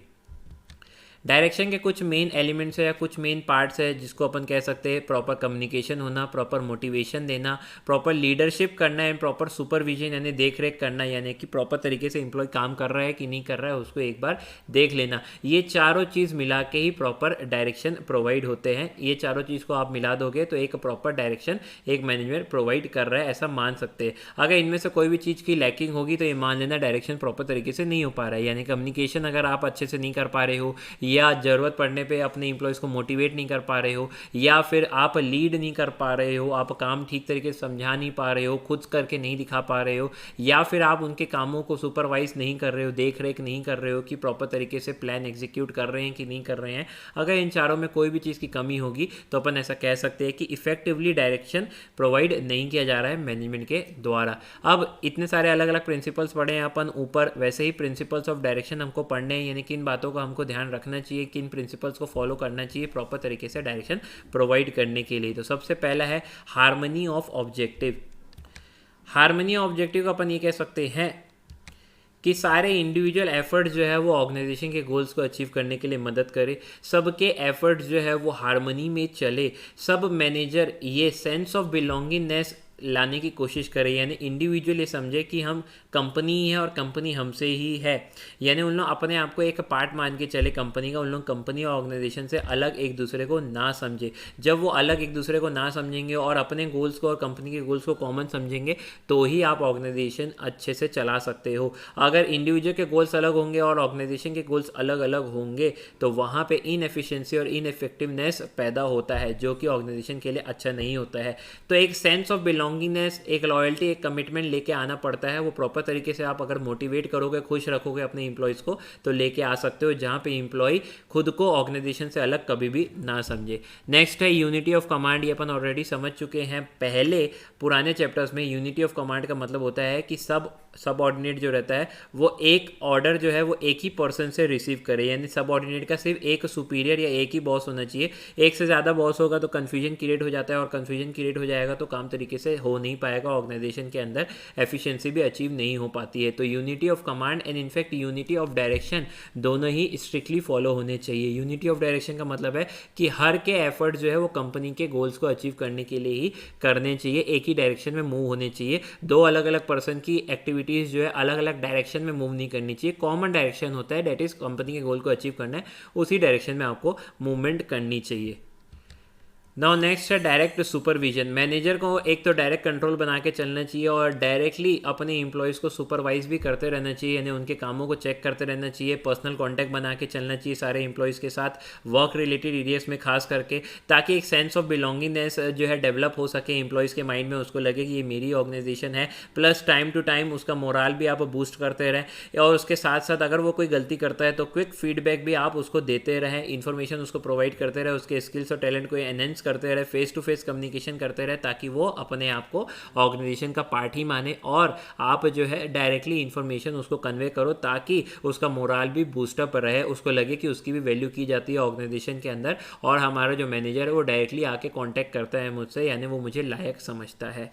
डायरेक्शन के कुछ मेन एलिमेंट्स है या कुछ मेन पार्ट्स है जिसको अपन कह सकते हैं प्रॉपर कम्युनिकेशन होना, प्रॉपर मोटिवेशन देना, प्रॉपर लीडरशिप करना एंड प्रॉपर सुपरविजन यानी देख रेख करना, यानी कि प्रॉपर तरीके से एम्प्लॉय काम कर रहा है कि नहीं कर रहा है उसको एक बार देख लेना। ये चारों चीज़ मिला के ही प्रॉपर डायरेक्शन प्रोवाइड होते हैं। ये चारों चीज़ को आप मिला दोगे तो एक प्रॉपर डायरेक्शन एक मैनेजमेंट प्रोवाइड कर रहा है, ऐसा मान सकते हैं। अगर इनमें से कोई भी चीज़ की लैकिंग होगी तो ये मान लेना डायरेक्शन प्रॉपर तरीके से नहीं हो पा रहा है, यानी कम्युनिकेशन अगर आप अच्छे से नहीं कर पा रहे हो, या ज़रूरत पड़ने पे अपने एम्प्लॉयज़ को मोटिवेट नहीं कर पा रहे हो, या फिर आप लीड नहीं कर पा रहे हो, आप काम ठीक तरीके से समझा नहीं पा रहे हो, खुद करके नहीं दिखा पा रहे हो, या फिर आप उनके कामों को सुपरवाइज नहीं कर रहे हो, देख रेख नहीं कर रहे हो कि प्रॉपर तरीके से प्लान एग्जीक्यूट कर रहे हैं कि नहीं कर रहे हैं, अगर इन चारों में कोई भी चीज़ की कमी होगी तो अपन ऐसा कह सकते हैं कि इफेक्टिवली डायरेक्शन प्रोवाइड नहीं किया जा रहा है मैनेजमेंट के द्वारा। अब इतने सारे अलग अलग प्रिंसिपल्स पढ़े हैं अपन ऊपर, वैसे ही प्रिंसिपल्स ऑफ डायरेक्शन हमको पढ़ने हैं, यानी कि इन बातों का हमको ध्यान रखना चाहिए, किन प्रिंसिपल्स को फॉलो करना चाहिए प्रॉपर तरीके से डायरेक्शन प्रोवाइड करने के लिए। तो सबसे पहला है harmony of objective. Harmony of objective का अपन ये कह सकते हैं कि सारे इंडिविजुअल एफर्ट्स जो है वो ऑर्गेनाइजेशन के गोल्स को अचीव करने के लिए मदद करे, सबके एफर्ट्स जो है वो हार्मनी में चले, सब मैनेजर ये सेंस ऑफ बिलोंगिंगनेस लाने की कोशिश करें, यानी इंडिविजुअल ये समझे कि हम कंपनी ही है और कंपनी हमसे ही है, यानी उन लोग अपने आप को एक पार्ट मान के चले कंपनी का, उन लोग कंपनी और ऑर्गेनाइजेशन से अलग एक दूसरे को ना समझे। जब वो अलग एक दूसरे को ना समझेंगे और अपने गोल्स को और कंपनी के गोल्स को कॉमन समझेंगे तो ही आप ऑर्गेनाइजेशन अच्छे से चला सकते हो। अगर इंडिविजुअल के गोल्स अलग होंगे और ऑर्गेनाइजेशन के गोल्स अलग अलग होंगे तो वहाँ पे इनएफिशिएंसी और इनइफेक्टिवनेस पैदा होता है, जो कि ऑर्गेनाइजेशन के लिए अच्छा नहीं होता है। तो एक सेंस ऑफ बिलोंगिंगनेस, एक लॉयल्टी, एक कमिटमेंट लेके आना पड़ता है। वो प्रॉपर तरीके से आप अगर मोटिवेट करोगे, खुश रखोगे अपने इंप्लॉयज़ को, तो लेके आ सकते हो, जहाँ पे इंप्लॉय खुद को ऑर्गेनाइजेशन से अलग कभी भी ना समझे। नेक्स्ट है यूनिटी ऑफ कमांड। ये अपन ऑलरेडी समझ चुके हैं पहले पुराने चैप्टर्स में। यूनिटी ऑफ कमांड का मतलब होता है कि सबऑर्डिनेट जो रहता है वो एक ऑर्डर जो है वो एक ही पर्सन से रिसीव करे, यानी सबऑर्डिनेट का सिर्फ एक सुपीरियर या एक ही बॉस होना चाहिए। एक से ज़्यादा बॉस होगा तो कन्फ्यूजन क्रिएट हो जाता है, और कन्फ्यूजन क्रिएट हो जाएगा तो काम तरीके से हो नहीं पाएगा, ऑर्गेनाइजेशन के अंदर एफिशिएंसी भी अचीव नहीं हो पाती है। तो unity of command and in fact unity of direction दोनों ही स्ट्रिक्टली फॉलो होने चाहिए। यूनिटी ऑफ डायरेक्शन का मतलब है कि हर के एफर्ट जो है वो कंपनी के गोल्स को अचीव करने के लिए ही करने चाहिए, एक ही डायरेक्शन में मूव होने चाहिए। दो अलग अलग पर्सन की एक्टिविटीज़ जो है अलग अलग डायरेक्शन में मूव नहीं करनी चाहिए। कॉमन डायरेक्शन होता है, डेट इज कंपनी के गोल को अचीव करना है, उसी डायरेक्शन में आपको मूवमेंट करनी चाहिए। नाउ नेक्स्ट है डायरेक्ट सुपरविजन। मैनेजर को एक तो डायरेक्ट कंट्रोल बना के चलना चाहिए और डायरेक्टली अपने एम्प्लॉयज़ को सुपरवाइज भी करते रहना चाहिए, यानी उनके कामों को चेक करते रहना चाहिए। पर्सनल कांटेक्ट बना के चलना चाहिए सारे एम्प्लॉयज़ के साथ, वर्क रिलेटेड एरियाज में खास करके, ताकि एक सेंस ऑफ बिलोंगिंगनेस जो है डेवलप हो सके एम्प्लॉयज़ के माइंड में, उसको लगे कि ये मेरी ऑर्गेनाइजेशन है। प्लस टाइम टू टाइम उसका मोराल भी आप बूस्ट करते रहें, और उसके साथ साथ अगर वो कोई गलती करता है तो क्विक फीडबैक भी आप उसको देते रहें, इन्फॉर्मेशन उसको प्रोवाइड करते रहे, उसके स्किल्स और टैलेंट को एनहेंस करते रहे, फेस टू फेस कम्युनिकेशन करते रहे, ताकि वो अपने आप को ऑर्गेनाइजेशन का पार्ट ही माने, और आप जो है डायरेक्टली इन्फॉर्मेशन उसको कन्वे करो ताकि उसका मोराल भी बूस्टअप रहे, उसको लगे कि उसकी भी वैल्यू की जाती है ऑर्गेनाइजेशन के अंदर, और हमारा जो मैनेजर है वो डायरेक्टली आके कांटेक्ट करता है मुझसे, यानी वो मुझे लायक समझता है।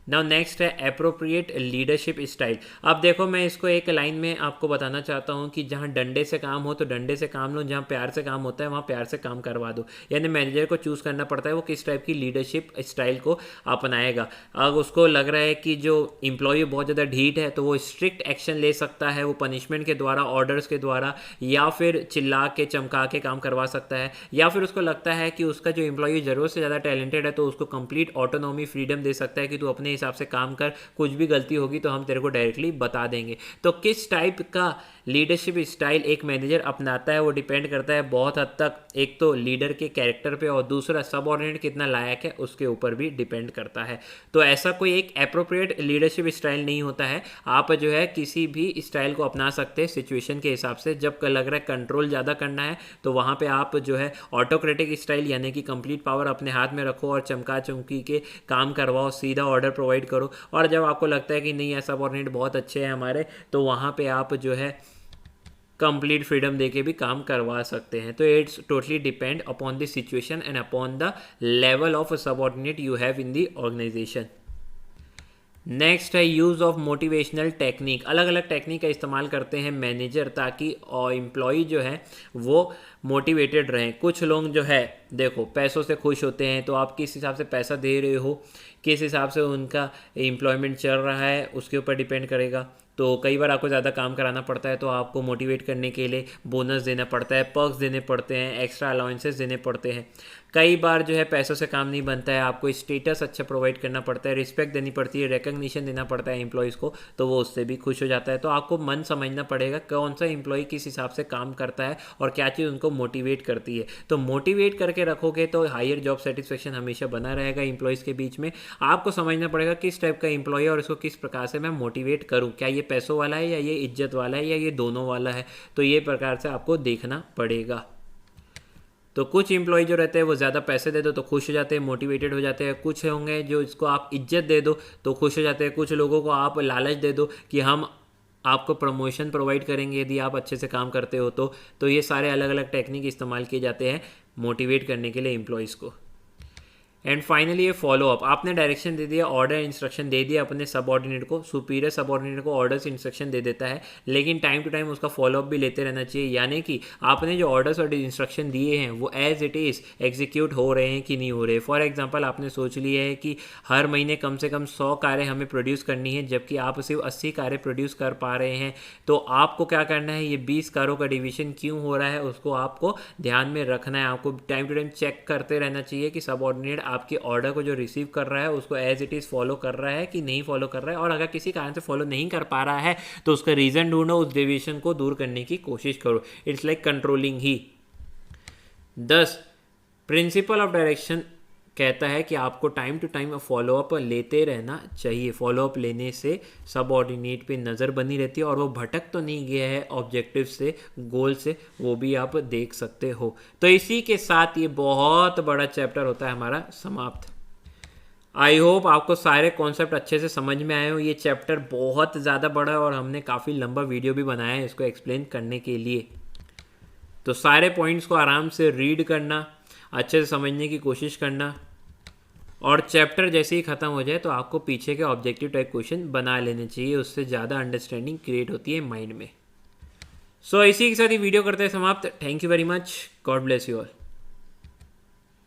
नाउ नेक्स्ट है एप्रोप्रिएट लीडरशिप स्टाइल। अब देखो मैं इसको एक लाइन में आपको बताना चाहता हूँ कि जहाँ डंडे से काम हो तो डंडे से काम लो, जहाँ प्यार से काम होता है वहाँ प्यार से काम करवा दो। यानी मैनेजर को चूज़ करना पड़ता है वो किस टाइप की लीडरशिप स्टाइल को अपनाएगा। अगर उसको लग रहा है कि जो एम्प्लॉय बहुत ज़्यादा ढीठ है तो वो स्ट्रिक्ट एक्शन ले सकता है, वो पनिशमेंट के द्वारा, ऑर्डर्स के द्वारा, या फिर चिल्ला के चमका के काम करवा सकता है, या फिर उसको लगता है कि उसका जो एम्प्लॉय ज़रूरत से ज़्यादा टैलेंटेड है तो उसको कंप्लीट ऑटोनॉमी, फ्रीडम दे सकता है कि तू अपने हिसाब से काम कर, कुछ भी गलती होगी तो हम तेरे को डायरेक्टली बता देंगे। तो किस टाइप का लीडरशिप स्टाइल एक मैनेजर अपनाता है वो डिपेंड करता है बहुत हद तक एक तो लीडर के कैरेक्टर पे, और दूसरा सबऑर्डिनेट कितना लायक है उसके ऊपर भी डिपेंड करता है। तो ऐसा कोई एक एप्रोप्रिएट लीडरशिप स्टाइल नहीं होता है, आप जो है किसी भी स्टाइल को अपना सकते हैं सिचुएशन के हिसाब से। जब लग रहा है कंट्रोल ज़्यादा करना है तो वहाँ पे आप जो है ऑटोक्रेटिक स्टाइल, यानी कि कंप्लीट पावर अपने हाथ में रखो और चमका चमकी के काम करवाओ, सीधा ऑर्डर प्रोवाइड करो। और जब आपको लगता है कि नहीं ऐसा सबऑर्डिनेट बहुत अच्छे हैं हमारे, तो वहाँ पे आप जो है कंप्लीट फ्रीडम देके भी काम करवा सकते हैं। तो it's totally depend upon the situation and upon the level of subordinate you have in the organisation. Next है यूज़ ऑफ मोटिवेशनल टेक्निक। अलग अलग टेक्निक का इस्तेमाल करते हैं मैनेजर ताकि एम्प्लॉय जो है वो मोटिवेटेड रहें। कुछ लोग जो है देखो पैसों से खुश होते हैं, तो आप किस हिसाब से पैसा दे रहे हो, किस हिसाब से उनका एम्प्लॉयमेंट चल रहा है उसके ऊपर डिपेंड करेगा। तो कई बार आपको ज़्यादा काम कराना पड़ता है तो आपको मोटिवेट करने के लिए बोनस देना पड़ता है, पर्क्स देने पड़ते हैं, एक्स्ट्रा अलाउंसेस देने पड़ते हैं। कई बार जो है पैसों से काम नहीं बनता है, आपको स्टेटस अच्छा प्रोवाइड करना पड़ता है, रिस्पेक्ट देनी पड़ती है, रिकग्निशन देना पड़ता है एम्प्लॉयज़ को, तो वो उससे भी खुश हो जाता है। तो आपको मन समझना पड़ेगा कौन सा एम्प्लॉय किस हिसाब से काम करता है और क्या चीज़ उनको मोटिवेट करती है। तो मोटिवेट करके रखोगे तो हायर जॉब सेटिस्फेक्शन हमेशा बना रहेगा एम्प्लॉयज़ के बीच में। आपको समझना पड़ेगा किस टाइप का एम्प्लॉय है और इसको किस प्रकार से मैं मोटिवेट करूँ, क्या ये पैसों वाला है या ये इज्जत वाला है या ये दोनों वाला है। तो ये प्रकार से आपको देखना पड़ेगा। तो कुछ एम्प्लॉय जो रहते हैं वो ज़्यादा पैसे दे दो तो खुश हो जाते हैं, मोटिवेटेड हो जाते हैं। कुछ होंगे जो इसको आप इज्जत दे दो तो खुश हो जाते हैं। कुछ लोगों को आप लालच दे दो कि हम आपको प्रमोशन प्रोवाइड करेंगे यदि आप अच्छे से काम करते हो तो ये सारे अलग अलग टेक्निक इस्तेमाल किए जाते हैं मोटिवेट करने के लिए एम्प्लॉयज़ को। एंड फाइनली ये फॉलो अप, आपने डायरेक्शन दे दिया, ऑर्डर इंस्ट्रक्शन दे दिया अपने सबऑर्डिनेट को, सुपीरियर सबऑर्डिनेट को ऑर्डर्स इंस्ट्रक्शन दे देता है, लेकिन टाइम टू टाइम उसका फॉलो अप भी लेते रहना चाहिए, यानी कि आपने जो ऑर्डर्स और इंस्ट्रक्शन दिए हैं वो एज इट इज़ एग्जीक्यूट हो रहे हैं कि नहीं हो रहे। फॉर एग्जाम्पल आपने सोच लिया है कि हर महीने कम से कम 100 कारें हमें प्रोड्यूस करनी है, जबकि आप सिर्फ 80 कारें प्रोड्यूस कर पा रहे हैं, तो आपको क्या करना है, ये 20 कारों का डिवीजन क्यों हो रहा है उसको आपको ध्यान में रखना है। आपको टाइम टू टाइम चेक करते रहना चाहिए कि सबऑर्डिनेट आपकी ऑर्डर को जो रिसीव कर रहा है उसको एज इट इज़ फॉलो कर रहा है कि नहीं फॉलो कर रहा है, और अगर किसी कारण से फॉलो नहीं कर पा रहा है तो उसका रीज़न ढूंढो, उस डेविएशन को दूर करने की कोशिश करो। It's like controlling he. 10, principle of direction कहता है कि आपको टाइम टू टाइम फॉलोअप लेते रहना चाहिए। फॉलोअप लेने से सबऑर्डिनेट पे नज़र बनी रहती है और वो भटक तो नहीं गया है ऑब्जेक्टिव से, गोल से, वो भी आप देख सकते हो। तो इसी के साथ ये बहुत बड़ा चैप्टर होता है हमारा समाप्त। आई होप आपको सारे कॉन्सेप्ट अच्छे से समझ में आए हो। ये चैप्टर बहुत ज़्यादा बड़ा है और हमने काफ़ी लंबा वीडियो भी बनाया है इसको एक्सप्लेन करने के लिए। तो सारे पॉइंट्स को आराम से रीड करना, अच्छे से समझने की कोशिश करना, और चैप्टर जैसे ही ख़त्म हो जाए तो आपको पीछे के ऑब्जेक्टिव टाइप क्वेश्चन बना लेने चाहिए, उससे ज़्यादा अंडरस्टैंडिंग क्रिएट होती है माइंड में। सो इसी के साथ ही वीडियो करते हैं समाप्त। Thank you very much, God bless you all.